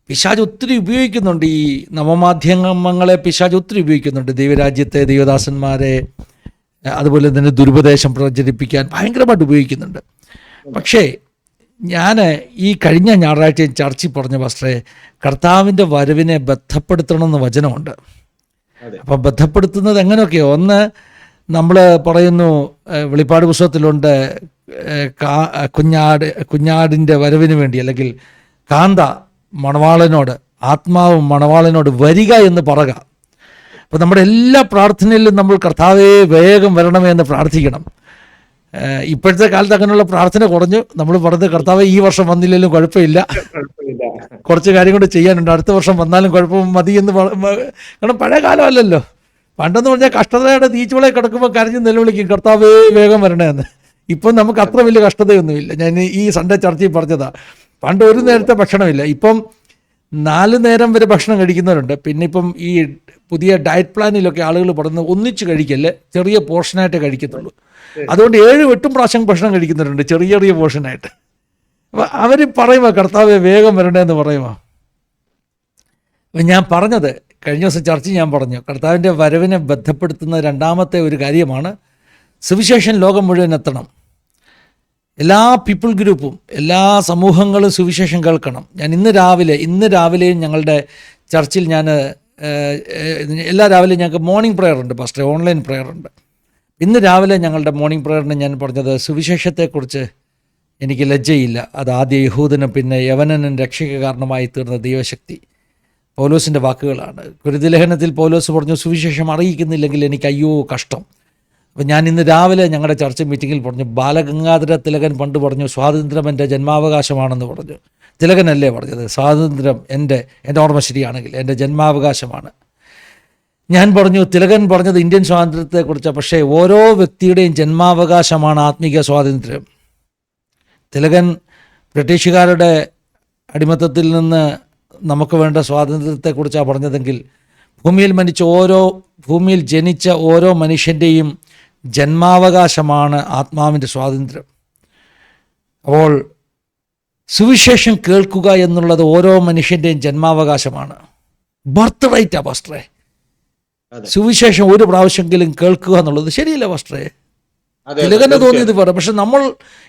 പിശാച് ഒത്തിരി ഉപയോഗിക്കുന്നുണ്ട്, ഈ നവമാധ്യമങ്ങളെ പിശാച് ഒത്തിരി ഉപയോഗിക്കുന്നുണ്ട്. ദൈവരാജ്യത്തെ, ദൈവദാസന്മാരെ, അതുപോലെ തന്നെ ദുരുപദേശം പ്രചരിപ്പിക്കാൻ ഭയങ്കരമായിട്ട് ഉപയോഗിക്കുന്നുണ്ട്. പക്ഷേ ഞാൻ ഈ കഴിഞ്ഞ ഞായറാഴ്ച ചർച്ചിൽ പറഞ്ഞ പാസ്റ്ററെ, കർത്താവിൻ്റെ വരവിനെ ബന്ധപ്പെടുത്തണമെന്ന് വചനമുണ്ട്. അപ്പം ബന്ധപ്പെടുത്തുന്നത് എങ്ങനെയൊക്കെയോ, ഒന്ന് നമ്മൾ പറയുന്നു, വെളിപ്പാട് പുസ്തകത്തിലുണ്ട്, കുഞ്ഞാടിൻ്റെ വരവിന് വേണ്ടി, അല്ലെങ്കിൽ കാന്ത മണവാളനോട്, ആത്മാവ് മണവാളനോട് വരിക എന്ന് പറയുക. അപ്പോൾ നമ്മുടെ എല്ലാ പ്രാർത്ഥനയിലും നമ്മൾ കർത്താവേ വേഗം വരണമേ എന്ന് പ്രാർത്ഥിക്കണം. ഇപ്പോഴത്തെ കാലത്ത് അങ്ങനെയുള്ള പ്രാർത്ഥന കുറഞ്ഞു. നമ്മൾ പറഞ്ഞത് കർത്താവേ ഈ വർഷം വന്നില്ലെങ്കിലും കുഴപ്പമില്ല, കുറച്ച് കാര്യം കൊണ്ട് ചെയ്യാനുണ്ട്, അടുത്ത വർഷം വന്നാലും കുഴപ്പം മതി എന്ന്. കാരണം പഴയ കാലമല്ലല്ലോ. പണ്ടെന്ന് പറഞ്ഞാൽ കഷ്ടതയുടെ തീച്ചുളെ കിടക്കുമ്പോൾ കരഞ്ഞ് നിലവിളിക്കും കർത്താവേ വേഗം വരണേ എന്ന്. ഇപ്പം നമുക്ക് അത്ര വലിയ കഷ്ടതയൊന്നുമില്ല. ഞാൻ ഈ സൺഡേ ചർച്ചയിൽ പറഞ്ഞതാ, പണ്ട് ഒരു നേരത്തെ ഭക്ഷണമില്ല, ഇപ്പം 4 നേരം വരെ ഭക്ഷണം കഴിക്കുന്നവരുണ്ട്. പിന്നെ ഇപ്പം ഈ പുതിയ ഡയറ്റ് പ്ലാനിലൊക്കെ ആളുകൾ പറയുന്നത് ഒന്നിച്ച് കഴിക്കല്ലേ, ചെറിയ പോർഷനായിട്ടേ കഴിക്കത്തുള്ളൂ. അതുകൊണ്ട് 7-8 പ്രാവശ്യം ഭക്ഷണം കഴിക്കുന്നവരുണ്ട്, ചെറിയ ചെറിയ പോർഷനായിട്ട്. അപ്പോൾ അവർ പറയുമോ കർത്താവേ വേഗം വരണേ എന്ന് പറയുമോ? അപ്പം ഞാൻ പറഞ്ഞത് കഴിഞ്ഞ ദിവസം ചർച്ച ഞാൻ പറഞ്ഞു, കർത്താവിൻ്റെ വരവിനെ ബന്ധപ്പെടുത്തുന്ന രണ്ടാമത്തെ ഒരു കാര്യമാണ് സുവിശേഷം ലോകം മുഴുവൻ എത്തണം. എല്ലാ പീപ്പിൾ ഗ്രൂപ്പും, എല്ലാ സമൂഹങ്ങളും സുവിശേഷം കേൾക്കണം. ഞാൻ ഇന്ന് രാവിലെയും ഞങ്ങളുടെ ചർച്ചിൽ എല്ലാ രാവിലെയും ഞങ്ങൾക്ക് മോർണിംഗ് പ്രെയർ ഉണ്ട് പാസ്റ്റർ, ഓൺലൈൻ പ്രെയർ ഉണ്ട്. ഇന്ന് രാവിലെ ഞങ്ങളുടെ മോർണിംഗ് പ്രെയറിന് ഞാൻ പറഞ്ഞത് സുവിശേഷത്തെക്കുറിച്ച് എനിക്ക് ലജ്ജയില്ല, അത് ആദ്യ യഹൂദനും പിന്നെ യവനനും രക്ഷയ്ക്ക് കാരണമായി തീർന്ന ദൈവശക്തി. പൗലോസിൻ്റെ വാക്കുകളാണ്. കുരുതി ലേഖനത്തിൽ പൗലോസ് പറഞ്ഞു, സുവിശേഷം അറിയിക്കുന്നില്ലെങ്കിൽ എനിക്ക് അയ്യോ കഷ്ടം. അപ്പം ഞാൻ ഇന്ന് രാവിലെ ഞങ്ങളുടെ ചർച്ച മീറ്റിങ്ങിൽ പറഞ്ഞു, ബാലഗംഗാധര തിലകൻ പണ്ട് പറഞ്ഞു സ്വാതന്ത്ര്യം എൻ്റെ ജന്മാവകാശമാണെന്ന് പറഞ്ഞു. തിലകനല്ലേ പറഞ്ഞത് സ്വാതന്ത്ര്യം എൻ്റെ ഓർമ്മ ശരിയാണെങ്കിൽ എൻ്റെ ജന്മാവകാശമാണ്. ഞാൻ പറഞ്ഞു തിലകൻ പറഞ്ഞത് ഇന്ത്യൻ സ്വാതന്ത്ര്യത്തെക്കുറിച്ചാണ്, പക്ഷേ ഓരോ വ്യക്തിയുടെയും ജന്മാവകാശമാണ് ആത്മീക സ്വാതന്ത്ര്യം. തിലകൻ ബ്രിട്ടീഷുകാരുടെ അടിമത്തത്തിൽ നിന്ന് നമുക്ക് വേണ്ട സ്വാതന്ത്ര്യത്തെക്കുറിച്ചാണ് പറഞ്ഞതെങ്കിൽ ഭൂമിയിൽ ജനിച്ച ഓരോ മനുഷ്യൻ്റെയും ജന്മാവകാശമാണ് ആത്മാവിൻ്റെ സ്വാതന്ത്ര്യം. അപ്പോൾ സുവിശേഷം കേൾക്കുക എന്നുള്ളത് ഓരോ മനുഷ്യൻ്റെയും ജന്മാവകാശമാണ്. ബർത്ത് റൈറ്റാ പാസ്റ്ററെ. സുവിശേഷം ഒരു പ്രാവശ്യമെങ്കിലും കേൾക്കുക എന്നുള്ളത് ശരിയല്ല പാസ്റ്ററെ. തിലകന് തോന്നിയത് പറ, പക്ഷെ നമ്മൾ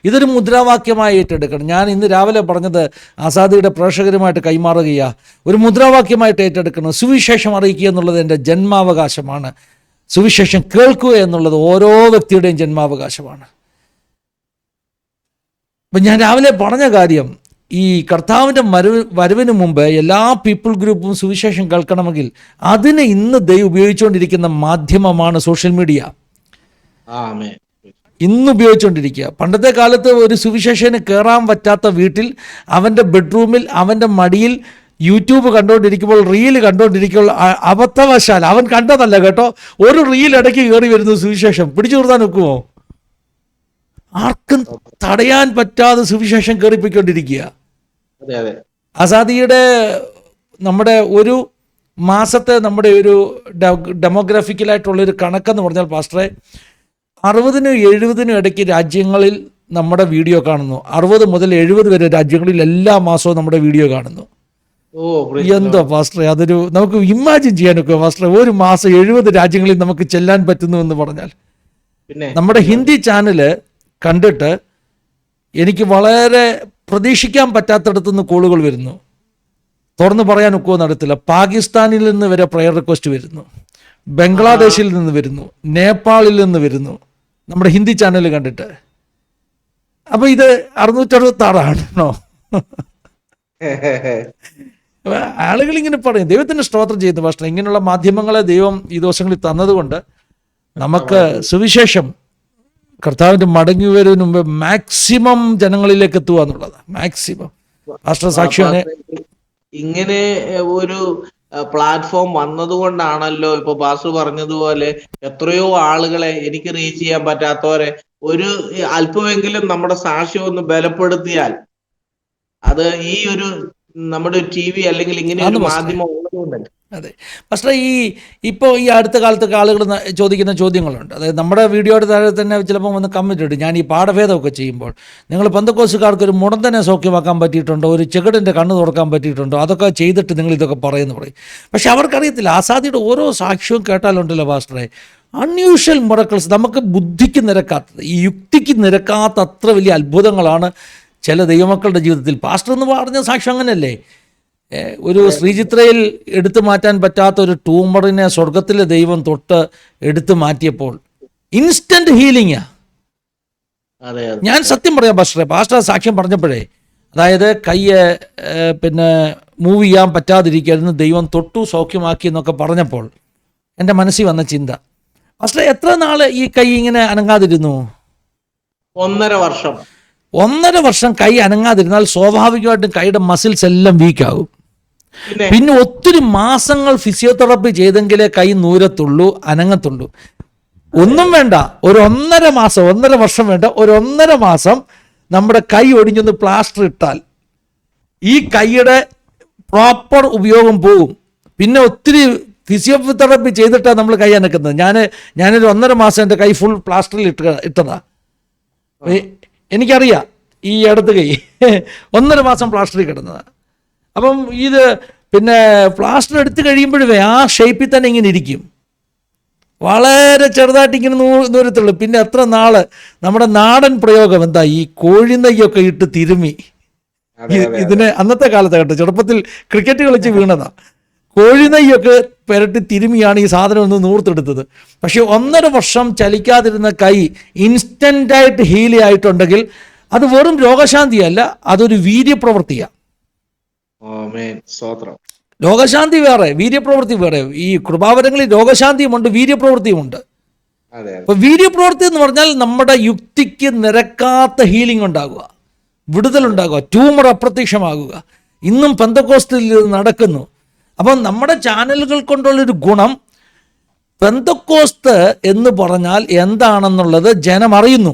ഇതൊരു മുദ്രാവാക്യമായി ഏറ്റെടുക്കണം. ഞാൻ ഇന്ന് രാവിലെ പറഞ്ഞത് ആസാദിയുടെ പ്രേക്ഷകരുമായിട്ട് കൈമാറുകയാ, ഒരു മുദ്രാവാക്യമായിട്ട് ഏറ്റെടുക്കണം. സുവിശേഷം അറിയിക്കുക എന്നുള്ളത് എൻ്റെ ജന്മാവകാശമാണ്. സുവിശേഷം കേൾക്കുക എന്നുള്ളത് ഓരോ വ്യക്തിയുടെയും ജന്മാവകാശമാണ്. അപ്പം ഞാൻ രാവിലെ പറഞ്ഞ കാര്യം, ഈ കർത്താവിൻ്റെ വരവിന് മുമ്പ് എല്ലാ പീപ്പിൾ ഗ്രൂപ്പും സുവിശേഷം കേൾക്കണമെങ്കിൽ അതിന് ഇന്ന് ദൈവം ഉപയോഗിച്ചുകൊണ്ടിരിക്കുന്ന മാധ്യമമാണ് സോഷ്യൽ മീഡിയ. ഇന്ന് ഉപയോഗിച്ചുകൊണ്ടിരിക്കുക. പണ്ടത്തെ കാലത്ത് ഒരു സുവിശേഷന് കയറാൻ പറ്റാത്ത വീട്ടിൽ അവൻ്റെ ബെഡ്റൂമിൽ അവൻ്റെ മടിയിൽ യൂട്യൂബ് കണ്ടുകൊണ്ടിരിക്കുമ്പോൾ റീൽ കണ്ടുകൊണ്ടിരിക്കുമ്പോൾ അബദ്ധവശാൽ അവൻ കണ്ടതല്ല കേട്ടോ, ഒരു റീൽ ഇടയ്ക്ക് കയറി വരുന്നു സുവിശേഷം. പിടിച്ചു നിർത്താൻ ഒക്കുമോ? ആർക്കും തടയാൻ പറ്റാതെ സുവിശേഷം കയറിപ്പോയിക്കൊണ്ടിരിക്കുക. ആസാദിയുടെ നമ്മുടെ ഒരു മാസത്തെ നമ്മുടെ ഒരു ഡെമോഗ്രാഫിക്കലായിട്ടുള്ളൊരു കണക്കെന്ന് പറഞ്ഞാൽ പാസ്റ്ററെ 60-നും 70-നും ഇടയ്ക്ക് രാജ്യങ്ങളിൽ നമ്മുടെ വീഡിയോ കാണുന്നു. 60 മുതൽ 70 വരെ രാജ്യങ്ങളിൽ എല്ലാ മാസവും നമ്മുടെ വീഡിയോ കാണുന്നു. എന്തോ പാസ്റ്ററെ, അതൊരു നമുക്ക് ഇമാജിൻ ചെയ്യാനൊക്കെ പാസ്റ്ററെ. ഒരു മാസം 70 രാജ്യങ്ങളിൽ നമുക്ക് ചെല്ലാൻ പറ്റുന്നു എന്ന് പറഞ്ഞാൽ. നമ്മുടെ ഹിന്ദി ചാനല് കണ്ടിട്ട് എനിക്ക് വളരെ പ്രതീക്ഷിക്കാൻ പറ്റാത്തടത്തുനിന്ന് കോളുകൾ വരുന്നു. തുറന്നു പറയാൻ ഒക്കുമോ നടത്തില്ല. പാകിസ്ഥാനിൽ നിന്ന് വരെ പ്രയർ റിക്വസ്റ്റ് വരുന്നു, ബംഗ്ലാദേശിൽ നിന്ന് വരുന്നു, നേപ്പാളിൽ നിന്ന് വരുന്നു നമ്മുടെ ഹിന്ദി ചാനൽ കണ്ടിട്ട്. അപ്പൊ ഇത് 666 ആണോ? ആളുകൾ ഇങ്ങനെ പറയും. ദൈവത്തിന് സ്തോത്രം ചെയ്യുന്നു പാസ്റ്റർ. ഇങ്ങനെയുള്ള മാധ്യമങ്ങളെ ദൈവം ഈ ദിവസങ്ങളിൽ തന്നതുകൊണ്ട് നമുക്ക് സുവിശേഷം കർത്താവിൻ്റെ മടങ്ങി വരുന്നതിന് മുമ്പ് മാക്സിമം ജനങ്ങളിലേക്ക് എത്തുക എന്നുള്ളത്. മാക്സിമം പാസ്റ്റർ സാക്ഷിയാണ്. ഇങ്ങനെ ഒരു പ്ലാറ്റ്ഫോം വന്നതുകൊണ്ടാണല്ലോ ഇപ്പൊ ബാസു പറഞ്ഞതുപോലെ എത്രയോ ആളുകളെ എനിക്ക് റീച്ച് ചെയ്യാൻ പറ്റാത്തവരെ ഒരു അല്പമെങ്കിലും നമ്മുടെ സാക്ഷ്യം ഒന്ന് ബലപ്പെടുത്തിയാൽ അത് ഈ ഒരു നമ്മുടെ TV അല്ലെങ്കിൽ ഇങ്ങനെ ഒരു മാധ്യമം ഉള്ളതുകൊണ്ടല്ലേ. അതെ പക്ഷേ ഇപ്പോൾ ഈ അടുത്ത കാലത്തൊക്കെ ആളുകൾ ചോദിക്കുന്ന ചോദ്യങ്ങളുണ്ട്. അതായത് നമ്മുടെ വീഡിയോയുടെ താഴെ തന്നെ ചിലപ്പോൾ വന്ന് കമൻറ്റ് ഇടും, ഞാൻ ഈ പാഠഭേദമൊക്കെ ചെയ്യുമ്പോൾ നിങ്ങൾ പെന്തക്കോസ്തുകാർക്ക് ഒരു മുടന്തനെ സൗഖ്യമാക്കാൻ പറ്റിയിട്ടുണ്ടോ, ഒരു ചെകിടിൻ്റെ കണ്ണ് തുറക്കാൻ പറ്റിയിട്ടുണ്ടോ, അതൊക്കെ ചെയ്തിട്ട് നിങ്ങൾ ഇതൊക്കെ പറയുന്നു പറയും. പക്ഷെ അവർക്കറിയത്തില്ല ആസാദിയുടെ ഓരോ സാക്ഷ്യവും കേട്ടാലുണ്ടല്ലോ പാസ്റ്ററെ, അൺയൂഷ്വൽ മിറക്കിൾസ്, നമുക്ക് ബുദ്ധിക്ക് നിരക്കാത്തത്, ഈ യുക്തിക്ക് നിരക്കാത്ത അത്ര വലിയ അത്ഭുതങ്ങളാണ് ചില ദൈവമക്കളുടെ ജീവിതത്തിൽ. പാസ്റ്റർ എന്ന് പറഞ്ഞ സാക്ഷ്യം അങ്ങനെയല്ലേ, ഒരു ശ്രീചിത്രയിൽ എടുത്തു മാറ്റാൻ പറ്റാത്ത ഒരു ട്യൂമറിനെ സ്വർഗത്തിലെ ദൈവം തൊട്ട് എടുത്തു മാറ്റിയപ്പോൾ ഇൻസ്റ്റന്റ് ഹീലിംഗാ. ഞാൻ സത്യം പറയാം പാസ്റ്റർ സാക്ഷ്യം പറഞ്ഞപ്പോഴേ, അതായത് കൈ മൂവ് ചെയ്യാൻ പറ്റാതിരിക്കുന്നു, ദൈവം തൊട്ടു സൗഖ്യമാക്കി എന്നൊക്കെ പറഞ്ഞപ്പോൾ എൻ്റെ മനസ്സിൽ വന്ന ചിന്ത, പാസ്റ്റർ എത്ര നാള് ഈ കൈ ഇങ്ങനെ അനങ്ങാതിരുന്നു? 1.5 വർഷം കൈ അനങ്ങാതിരുന്നാൽ സ്വാഭാവികമായിട്ടും കൈയുടെ മസിൽസ് എല്ലാം വീക്കാകും. പിന്നെ ഒത്തിരി മാസങ്ങൾ ഫിസിയോതെറാപ്പി ചെയ്തെങ്കിലേ കൈ നൂരത്തുള്ളൂ, അനങ്ങത്തുള്ളൂ. ഒന്നും വേണ്ട, 1.5 വർഷം വേണ്ട, 1.5 മാസം നമ്മുടെ കൈ ഒടിഞ്ഞൊന്ന് പ്ലാസ്റ്റർ ഇട്ടാൽ ഈ കൈയുടെ പ്രോപ്പർ ഉപയോഗം പോകും. പിന്നെ ഒത്തിരി ഫിസിയോതെറാപ്പി ചെയ്തിട്ടാണ് നമ്മൾ കൈ അനക്കുന്നത്. ഞാനൊരു 1.5 മാസം എൻ്റെ കൈ ഫുൾ പ്ലാസ്റ്ററിൽ ഇട്ടതാ. എനിക്കറിയാം ഈ അടുത്ത് കൈ 1.5 മാസം പ്ലാസ്റ്ററിൽ കിടന്നതാണ്. അപ്പം ഇത് പിന്നെ പ്ലാസ്റ്റർ എടുത്ത് കഴിയുമ്പോഴേ ആ ഷേപ്പിൽ തന്നെ ഇങ്ങനെ ഇരിക്കും, വളരെ ചെറുതായിട്ട് ഇങ്ങനെ ദൂരത്തുള്ളൂ. പിന്നെ എത്ര നാള് നമ്മുടെ നാടൻ പ്രയോഗം എന്താ, ഈ കോഴിനെയ്യൊക്കെ ഇട്ട് തിരുമി, ഇതിന് അന്നത്തെ കാലത്ത് കേട്ടോ, ചെറുപ്പത്തിൽ ക്രിക്കറ്റ് കളിച്ച് വീണതാ, കോഴിനെയ്യൊക്കെ പുരട്ടി തിരുമിയാണ് ഈ സാധനം ഒന്ന് നൂർത്തെടുത്തത്. പക്ഷെ 1.5 വർഷം ചലിക്കാതിരുന്ന കൈ ഇൻസ്റ്റൻ്റായിട്ട് ഹീലി ആയിട്ടുണ്ടെങ്കിൽ അത് വെറും രോഗശാന്തിയല്ല, അതൊരു വീര്യപ്രവൃത്തിയാണ്. രോഗശാന്തി വേറെ, വീര്യപ്രവൃത്തി വേറെ. ഈ കൃപാവരങ്ങളിൽ രോഗശാന്തിയുമുണ്ട്, വീര്യപ്രവൃത്തിയുമുണ്ട്. അതെ അപ്പോൾ വീര്യപ്രവൃത്തി എന്ന് പറഞ്ഞാൽ നമ്മുടെ യുക്തിക്ക് നിരക്കാത്ത ഹീലിംഗ് ഉണ്ടാകുക, വിടുതലുണ്ടാകുക, ട്യൂമർ അപ്രത്യക്ഷമാകുക. ഇന്നും പെന്തക്കോസ്റ്റിൽ ഇത് നടക്കുന്നു. അപ്പം നമ്മുടെ ചാനലുകൾ കൊണ്ടുള്ളൊരു ഗുണം, പെന്തക്കോസ്ത് എന്ന് പറഞ്ഞാൽ എന്താണെന്നുള്ളത് ജനം അറിയുന്നു.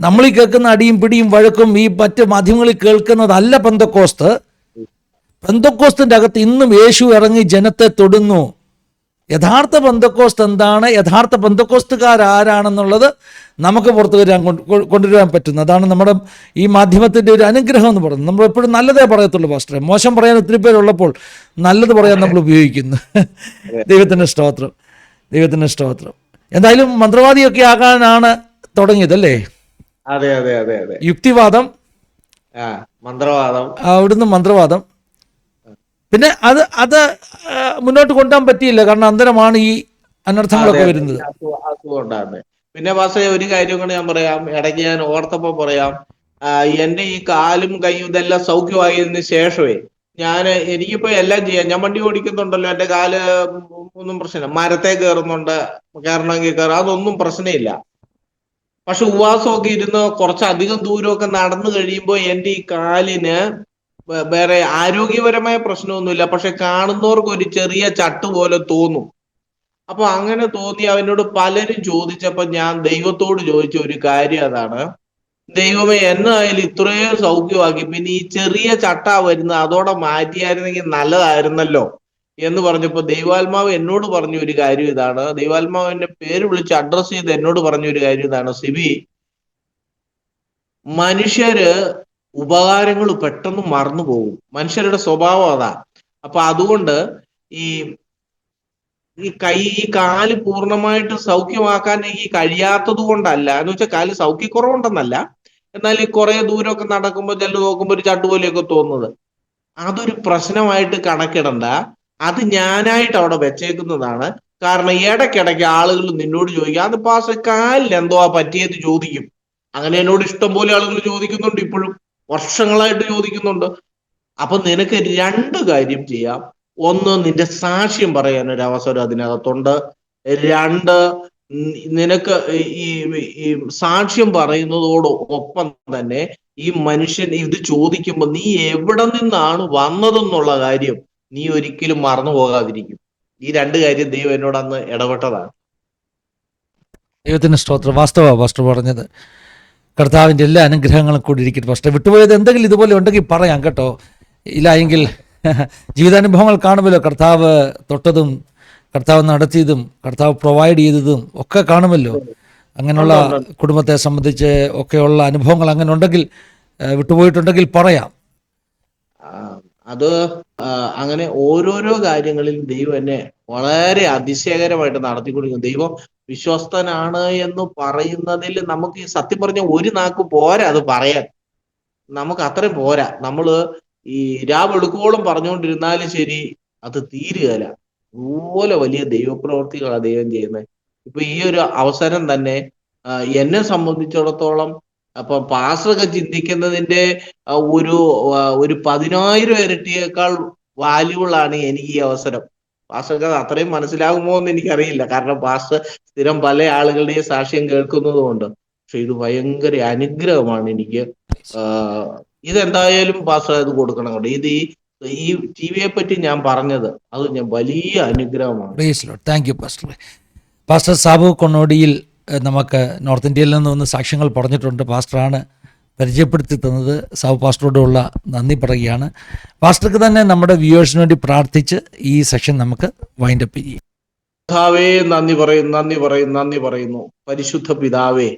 നമ്മൾ ഈ കേൾക്കുന്ന അടിയും പിടിയും വഴക്കും ഈ മറ്റ് മാധ്യമങ്ങളിൽ കേൾക്കുന്നതല്ല പെന്തക്കോസ്ത്. പെന്തക്കോസ്തിൻ്റെ അകത്ത് ഇന്നും യേശു ഇറങ്ങി ജനത്തെ തൊടുന്നു. യഥാർത്ഥ പെന്തക്കോസ്ത് എന്താണ്, യഥാർത്ഥ പെന്തക്കോസ്തുകാരാരാണെന്നുള്ളത് നമുക്ക് പുറത്തു വരാൻ കൊണ്ടുവരാൻ പറ്റുന്നു. അതാണ് നമ്മുടെ ഈ മാധ്യമത്തിൻ്റെ ഒരു അനുഗ്രഹം എന്ന് പറയുന്നത്. നമ്മൾ എപ്പോഴും നല്ലതേ പറയത്തുള്ളൂ പാസ്റ്ററെ. മോശം പറയാൻ ഒത്തിരി പേരുള്ളപ്പോൾ നല്ലത് പറയാൻ നമ്മൾ ഉപയോഗിക്കുന്നു. ദൈവത്തിൻ്റെ സ്തോത്രം, ദൈവത്തിൻ്റെ സ്തോത്രം. എന്തായാലും മന്ത്രവാദിയൊക്കെ ആകാനാണ് തുടങ്ങിയതല്ലേ? അതെ അതെ അതെ അതെ. യുക്തിവാദം, മന്ത്രവാദം, അവിടുന്ന് മന്ത്രവാദം. പിന്നെ അത് മുന്നോട്ട് കൊണ്ടുപോകാൻ പറ്റിയില്ല, കാരണം അന്തരമാണ് ഈ അനർത്ഥങ്ങളൊക്കെ വരുന്നത്. അതുകൊണ്ടാണ്. പിന്നെ പാസ്റ്ററെ ഒരു കാര്യം കൂടെ ഞാൻ പറയാം, ഇടയ്ക്ക് ഞാൻ ഓർത്തപ്പോ പറയാം. എന്റെ ഈ കാലും കൈയും ഇതെല്ലാം സൗഖ്യമായതിനു ശേഷമേ എനിക്കിപ്പോ എല്ലാം ചെയ്യാം. ഞാൻ വണ്ടി ഓടിക്കുന്നുണ്ടല്ലോ, എന്റെ കാല് ഒന്നും പ്രശ്നമില്ല. മരത്തെ കയറുന്നുണ്ട്, കയറണമെങ്കിൽ കയറാം, അതൊന്നും പ്രശ്നമില്ല. പക്ഷെ ഉപവാസമൊക്കെ ഇരുന്ന് കുറച്ചധികം ദൂരമൊക്കെ നടന്നു കഴിയുമ്പോൾ എന്റെ ഈ കാലിന് വേറെ ആരോഗ്യപരമായ പ്രശ്നമൊന്നുമില്ല, പക്ഷെ കാണുന്നവർക്ക് ഒരു ചെറിയ ചട്ട് പോലെ തോന്നും. അപ്പൊ അങ്ങനെ തോന്നി അവനോട് പലരും ചോദിച്ചപ്പോ ഞാൻ ദൈവത്തോട് ചോദിച്ച ഒരു കാര്യം അതാണ്, ദൈവമേ എന്നായാലും ഇത്രയും സൗഖ്യമാക്കി, പിന്നെ ഈ ചെറിയ ചട്ടാ വരുന്നത് അതോടെ മാറ്റിയായിരുന്നെങ്കിൽ നല്ലതായിരുന്നല്ലോ എന്ന് പറഞ്ഞപ്പോ ദൈവാത്മാവ് എന്നോട് പറഞ്ഞ ഒരു കാര്യം ഇതാണ്. ദൈവാത്മാവ് എന്റെ പേര് വിളിച്ച് അഡ്രസ് ചെയ്ത് എന്നോട് പറഞ്ഞ ഒരു കാര്യം ഇതാണ്, സിബി, മനുഷ്യര് ഉപകാരങ്ങൾ പെട്ടെന്ന് മറന്നു പോകും. മനുഷ്യരുടെ സ്വഭാവം അതാ. അപ്പൊ അതുകൊണ്ട് ഈ ഈ കാല് പൂർണ്ണമായിട്ട് സൗഖ്യമാക്കാൻ എനിക്ക് കഴിയാത്തത് കൊണ്ടല്ല, എന്ന് വെച്ചാൽ കാല് സൗഖ്യക്കുറവുണ്ടെന്നല്ല, എന്നാൽ ഈ കുറെ ദൂരമൊക്കെ നടക്കുമ്പോൾ ചെല്ലു നോക്കുമ്പോൾ ഒരു ചട്ടുപോലെയൊക്കെ തോന്നുന്നത് അതൊരു പ്രശ്നമായിട്ട് കണക്കിടണ്ട. അത് ഞാനായിട്ട് അവിടെ വെച്ചേക്കുന്നതാണ്. കാരണം ഇടയ്ക്കിടയ്ക്ക് ആളുകൾ നിന്നോട് ചോദിക്കും, അത് പാസ് കാലിൽ എന്തോ പറ്റിയത് ചോദിക്കും. അങ്ങനെ എന്നോട് ഇഷ്ടം പോലെ ആളുകൾ ചോദിക്കുന്നുണ്ട്, ഇപ്പോഴും വർഷങ്ങളായിട്ട് ചോദിക്കുന്നുണ്ട്. അപ്പൊ നിനക്ക് രണ്ട് കാര്യം ചെയ്യാം. ഒന്ന്, നിന്റെ സാക്ഷ്യം പറയാൻ ഒരു അവസരം അതിനകത്തുണ്ട്. രണ്ട്, നിനക്ക് ഈ ഈ സാക്ഷ്യം പറയുന്നതോടൊപ്പം തന്നെ ഈ മനുഷ്യൻ ഇത് ചോദിക്കുമ്പോൾ നീ എവിടെ നിന്നാണ് വന്നതെന്നുള്ള കാര്യം നീ ഒരിക്കലും മറന്നു പോകാതിരിക്കും. ഈ രണ്ട് കാര്യം ദൈവം എന്നോട് അന്ന് ഇടപെട്ടതാണ്. ദൈവത്തിന് സ്തോത്രം. വാസ്തവ പാസ്റ്റർ പറഞ്ഞത്. കർത്താവിൻ്റെ എല്ലാ അനുഗ്രഹങ്ങളും കൂടി ഇരിക്കട്ടെ പാസ്റ്റർ. വിട്ടുപോയത് എന്തെങ്കിലും ഇതുപോലെ ഉണ്ടെങ്കിൽ പറയാം കേട്ടോ. ഇല്ല എങ്കിൽ ജീവിതാനുഭവങ്ങൾ കാണുമല്ലോ, കർത്താവ് തൊട്ടതും കർത്താവ് നടത്തിയതും കർത്താവ് പ്രൊവൈഡ് ചെയ്തതും ഒക്കെ കാണുമല്ലോ. അങ്ങനെയുള്ള കുടുംബത്തെ സംബന്ധിച്ച് ഒക്കെയുള്ള അനുഭവങ്ങൾ അങ്ങനെ ഉണ്ടെങ്കിൽ, വിട്ടുപോയിട്ടുണ്ടെങ്കിൽ പറയാം. അത് അങ്ങനെ ഓരോരോ കാര്യങ്ങളിൽ ദൈവം എന്നെ വളരെ അതിശയകരമായിട്ട് നടത്തിക്കൊണ്ടിരിക്കും. ദൈവം വിശ്വസ്തനാണ് എന്ന് പറയുന്നതിൽ നമുക്ക് സത്യം പറഞ്ഞ ഒരു നാക്ക് പോരാ അത് പറയാൻ. നമുക്ക് അത്രയും പോരാ. നമ്മള് ഈ രാവെളുക്കോളം പറഞ്ഞുകൊണ്ടിരുന്നാലും ശരി, അത് തീരുകയില്ല. അതുപോലെ വലിയ ദൈവപ്രവർത്തികളാണ് ദൈവം ചെയ്യുന്നത്. ഇപ്പൊ ഈ ഒരു അവസരം തന്നെ എന്നെ സംബന്ധിച്ചിടത്തോളം, അപ്പൊ പാസ്റ്ററൊക്കെ ചിന്തിക്കുന്നതിന്റെ ഒരു 10,000 ഇരട്ടിയേക്കാൾ വാല്യുബിൾ ആണ് എനിക്ക് ഈ അവസരം. പാസ്റ്റർക്ക് അത് അത്രയും മനസ്സിലാകുമോ എന്ന് എനിക്കറിയില്ല, കാരണം പാസ്റ്റർ സ്ഥിരം പല ആളുകളുടെയും സാക്ഷ്യം കേൾക്കുന്നത് കൊണ്ട്. പക്ഷെ ഇത് ഭയങ്കര അനുഗ്രഹമാണ് എനിക്ക്. ഇതെന്തായാലും പാസ്റ്റർ അത് കൊടുക്കണം കേട്ടോ. ഈ ടിവിയെ പറ്റി ഞാൻ പറഞ്ഞത് അത് ഞാൻ വലിയ അനുഗ്രഹമാണ്. Thank you pastor. Pastor Sabu കൊണ്ണോടിയിൽ നമുക്ക് നോർത്ത് ഇന്ത്യയിൽ നിന്ന് സാക്ഷ്യങ്ങൾ പറഞ്ഞിട്ടുണ്ട്. പാസ്റ്ററാണ് പരിചയപ്പെടുത്തി തന്നത്. സാബു പാസ്റ്ററോടുള്ള നന്ദി പറയുകയാണ്. പാസ്റ്റർക്ക് തന്നെ നമ്മുടെ വ്യൂവേഴ്സിന് വേണ്ടി പ്രാർത്ഥിച്ച് ഈ സെഷൻ നമുക്ക് വൈൻഡപ്പ് ചെയ്യും. പിതാവേ, നന്ദി പറയുന്നു. പരിശുദ്ധ പിതാവേ,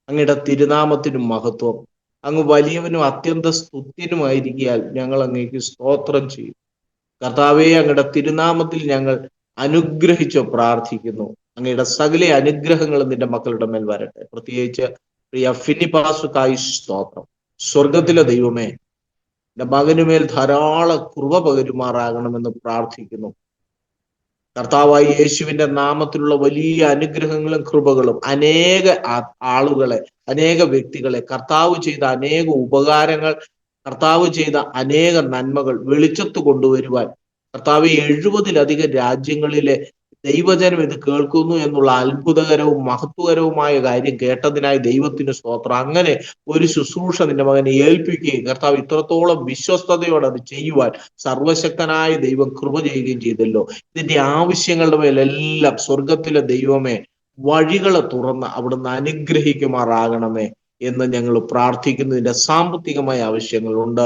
അങ്ങയുടെ തിരുനാമത്തിനും മഹത്വം. അങ്ങ് വലിയവനും അത്യന്ത സ്തുത്യനുമായിരിക്കാൻ ഞങ്ങൾ അങ്ങേക്ക് സ്തോത്രം ചെയ്യും. കർത്താവേ, അങ്ങയുടെ തിരുനാമത്തിൽ ഞങ്ങൾ അനുഗ്രഹിച്ച് പ്രാർത്ഥിക്കുന്നു. അങ്ങയുടെ സകല അനുഗ്രഹങ്ങളും നിന്റെ മക്കളുടെ മേൽ വരട്ടെ. പ്രത്യേകിച്ച് പ്രിയ ഫിനിപ്പാസുക്കായി സ്തോത്രം. സ്വർഗത്തിലെ ദൈവമേ, എന്റെ മകനുമേൽ ധാരാളം കൃപ പകരുമാറാകണമെന്ന് പ്രാർത്ഥിക്കുന്നു. കർത്താവായി യേശുവിന്റെ നാമത്തിലുള്ള വലിയ അനുഗ്രഹങ്ങളും കൃപകളും അനേക ആളുകളെ, അനേക വ്യക്തികളെ, കർത്താവ് ചെയ്ത അനേക ഉപകാരങ്ങൾ, കർത്താവ് ചെയ്ത അനേക നന്മകൾ വെളിച്ചത്ത് കൊണ്ടുവരുവാൻ, കർത്താവ് 70-ലധികം രാജ്യങ്ങളിലെ ദൈവജനം ഇത് കേൾക്കുന്നു എന്നുള്ള അത്ഭുതകരവും മഹത്വകരവുമായ കാര്യം കേട്ടതിനായി ദൈവത്തിന് സ്തോത്രം. അങ്ങനെ ഒരു ശുശ്രൂഷ നിന്റെ മകനെ ഏൽപ്പിക്കുകയും കർത്താവ് ഇത്രത്തോളം വിശ്വസ്തയോടെ അത് ചെയ്യുവാൻ സർവശക്തനായ ദൈവം കൃപ ചെയ്യുകയും ചെയ്തല്ലോ. ഇതിന്റെ ആവശ്യങ്ങളുടെ മേലെല്ലാം സ്വർഗത്തിലെ ദൈവമേ വഴികളെ തുറന്ന് അവിടുന്ന് അനുഗ്രഹിക്കുമാറാകണമേ എന്ന് ഞങ്ങൾ പ്രാർത്ഥിക്കുന്നു. ഇതിന്റെ സാമ്പത്തികമായ ആവശ്യങ്ങളുണ്ട്,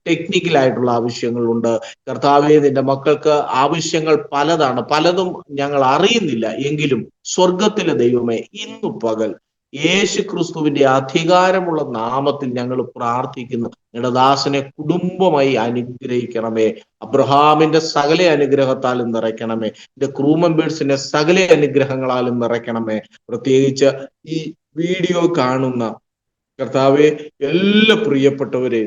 ടെക്നിക്കലായിട്ടുള്ള ആവശ്യങ്ങളുണ്ട്. കർത്താവേ, നിന്റെ മക്കൾക്ക് ആവശ്യങ്ങൾ പലതാണ്, പലതും ഞങ്ങൾ അറിയുന്നില്ല. എങ്കിലും സ്വർഗത്തിലെ ദൈവമേ ഇന്നു പകൽ യേശു ക്രിസ്തുവിന്റെ അധികാരമുള്ള നാമത്തിൽ ഞങ്ങൾ പ്രാർത്ഥിക്കുന്നു. നിങ്ങളുടെ ദാസനെ കുടുംബമായി അനുഗ്രഹിക്കണമേ. അബ്രഹാമിന്റെ സകല അനുഗ്രഹത്താലും നിറയ്ക്കണമേ. എന്റെ ക്രൂ മെമ്പേഴ്സിന്റെ സകല അനുഗ്രഹങ്ങളാലും നിറയ്ക്കണമേ. പ്രത്യേകിച്ച് ഈ വീഡിയോ കാണുന്ന കർത്താവെ എല്ലാ പ്രിയപ്പെട്ടവരെ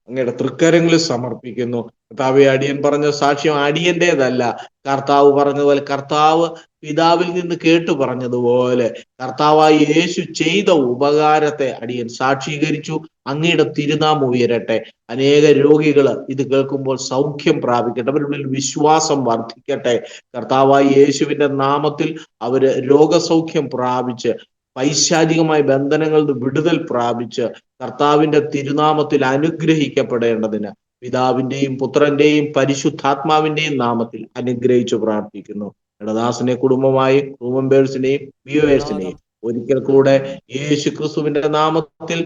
അങ്ങയുടെ തൃക്കരങ്ങളിൽ സമർപ്പിക്കുന്നു. കർത്താവെ, അടിയൻ പറഞ്ഞ സാക്ഷ്യം അടിയന്റേതല്ല, കർത്താവ് പറഞ്ഞതുപോലെ, കർത്താവ് പിതാവിൽ നിന്ന് കേട്ടു പറഞ്ഞതുപോലെ കർത്താവായി യേശു ചെയ്ത ഉപകാരത്തെ അടിയൻ സാക്ഷീകരിച്ചു. അങ്ങയുടെ തിരുനാമം ഉയരട്ടെ. അനേക രോഗികൾ ഇത് കേൾക്കുമ്പോൾ സൗഖ്യം പ്രാപിക്കട്ടെ, അവരുടെ വിശ്വാസം വർദ്ധിക്കട്ടെ. കർത്താവായി യേശുവിന്റെ നാമത്തിൽ അവര് രോഗസൗഖ്യം പ്രാപിച്ച് പൈശാചികമായ ബന്ധനങ്ങളിൽ നിന്ന് വിടുതൽ പ്രാപിച്ച് കർത്താവിന്റെ തിരുനാമത്തിൽ അനുഗ്രഹിക്കപ്പെടേണ്ടതിന് പിതാവിന്റെയും പുത്രന്റെയും പരിശുദ്ധാത്മാവിന്റെയും നാമത്തിൽ അനുഗ്രഹിച്ചു പ്രാർത്ഥിക്കുന്നു. ദാസനെ കുടുംബമായി മെമ്പേഴ്സിനെയും വ്യൂവേഴ്സിനെയും ഒരിക്കൽ കൂടെ യേശു ക്രിസ്തുവിന്റെ നാമത്തിൽ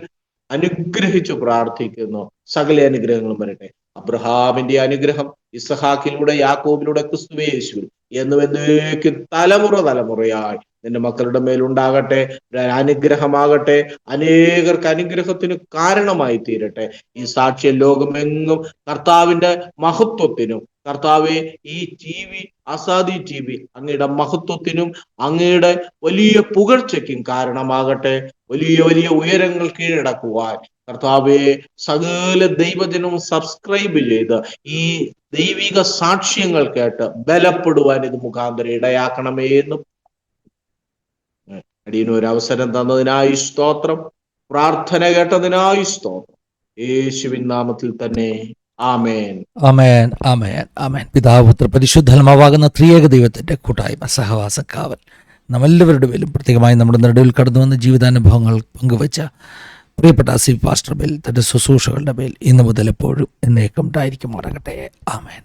അനുഗ്രഹിച്ചു പ്രാർത്ഥിക്കുന്നു. സകല അനുഗ്രഹങ്ങളും വരട്ടെ. അബ്രഹാമിന്റെ അനുഗ്രഹം ഇസഹാക്കിലൂടെ, യാക്കോബിലൂടെ, ക്രിസ്തുവേ യേശുവിൽ എന്നുവെന്നേക്കും തലമുറയായി നിന്റെ മക്കളുടെ മേലുണ്ടാകട്ടെ. അനുഗ്രഹമാകട്ടെ, അനേകർക്ക് അനുഗ്രഹത്തിന് കാരണമായി തീരട്ടെ. ഈ സാക്ഷ്യ ലോകമെങ്ങും കർത്താവിന്റെ മഹത്വത്തിനും, കർത്താവെ ഈ TV ആസാദി TV അങ്ങയുടെ മഹത്വത്തിനും അങ്ങയുടെ വലിയ പുകഴ്ചയ്ക്കും കാരണമാകട്ടെ. വലിയ വലിയ ഉയരങ്ങൾ കീഴടക്കുവാൻ കർത്താവെ സകല ദൈവജനവും സബ്സ്ക്രൈബ് ചെയ്ത് ഈ ദൈവിക സാക്ഷ്യങ്ങൾ കേട്ട് ബലപ്പെടുവാൻ ഇത് മുഖാന്തരം ഇടയാക്കണമേ എന്നും അടിയന് ഒരു അവസരം തന്നതിനായി സ്തോത്രം. പ്രാർത്ഥന കേട്ടതിനായി സ്തോത്രം. യേശുവിൻ നാമത്തിൽ തന്നെ ആമേൻ, ആമേൻ, ആമേൻ, ആമേൻ. പിതാവ്, പുത്ര, പരിശുദ്ധാത്മാവാകുന്ന ത്രിയേക ദൈവത്തിന്റെ കൂട്ടായ്മ, സഹവാസ കാവൽ നമ്മെല്ലാവരുടെ മേലും, പ്രത്യേകമായി നമ്മുടെ നടുവിൽ കടന്നു വന്ന ജീവിതാനുഭവങ്ങൾ പങ്കുവച്ച പ്രിയപ്പെട്ട അസീഫ് പാസ്റ്റർ മേൽ, തന്റെ ശുശ്രൂഷകളുടെ മേൽ ഇന്നു മുതൽ എപ്പോഴും എന്നേക്കും ഉണ്ടായിരിക്കുമാറാകട്ടെ. ആമേൻ.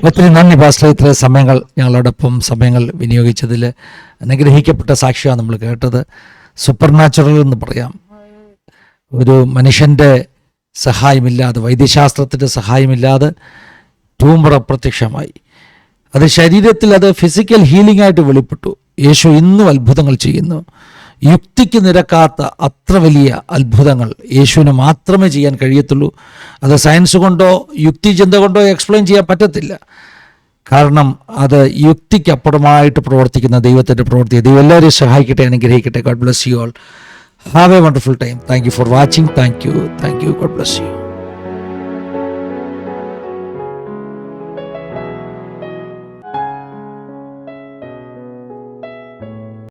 ഒത്തിരി നന്ദി പാസ്റ്റർ. ഇത്ര ഞങ്ങളോടൊപ്പം സമയങ്ങൾ വിനിയോഗിച്ചതിൽ അനുഗ്രഹിക്കപ്പെട്ട സാക്ഷിയാണ് നമ്മൾ കേട്ടത്. സൂപ്പർ നാച്ചുറൽ എന്ന് പറയാം. ഒരു മനുഷ്യൻ്റെ സഹായമില്ലാതെ, വൈദ്യശാസ്ത്രത്തിൻ്റെ സഹായമില്ലാതെ ട്യൂമർ അപ്രത്യക്ഷമായി. അത് ശരീരത്തിൽ, അത് ഫിസിക്കൽ ഹീലിംഗ് ആയിട്ട് വെളിപ്പെട്ടു. യേശു ഇന്നും അത്ഭുതങ്ങൾ ചെയ്യുന്നു. യുക്തിക്ക് നിരക്കാത്ത അത്ര വലിയ അത്ഭുതങ്ങൾ യേശുവിന് മാത്രമേ ചെയ്യാൻ കഴിയത്തുള്ളൂ. അത് സയൻസ് കൊണ്ടോ യുക്തിചിന്ത കൊണ്ടോ എക്സ്പ്ലെയിൻ ചെയ്യാൻ പറ്റത്തില്ല. കാരണം അത് യുക്തിക്കപ്പുറമായിട്ട് പ്രവർത്തിക്കുന്ന ദൈവത്തിൻ്റെ പ്രവൃത്തി. ദൈവം എല്ലാവരെയും സഹായിക്കട്ടെ, അനുഗ്രഹിക്കട്ടെ. God bless you all. Have A wonderful time. Thank you for watching. Thank you. God bless you.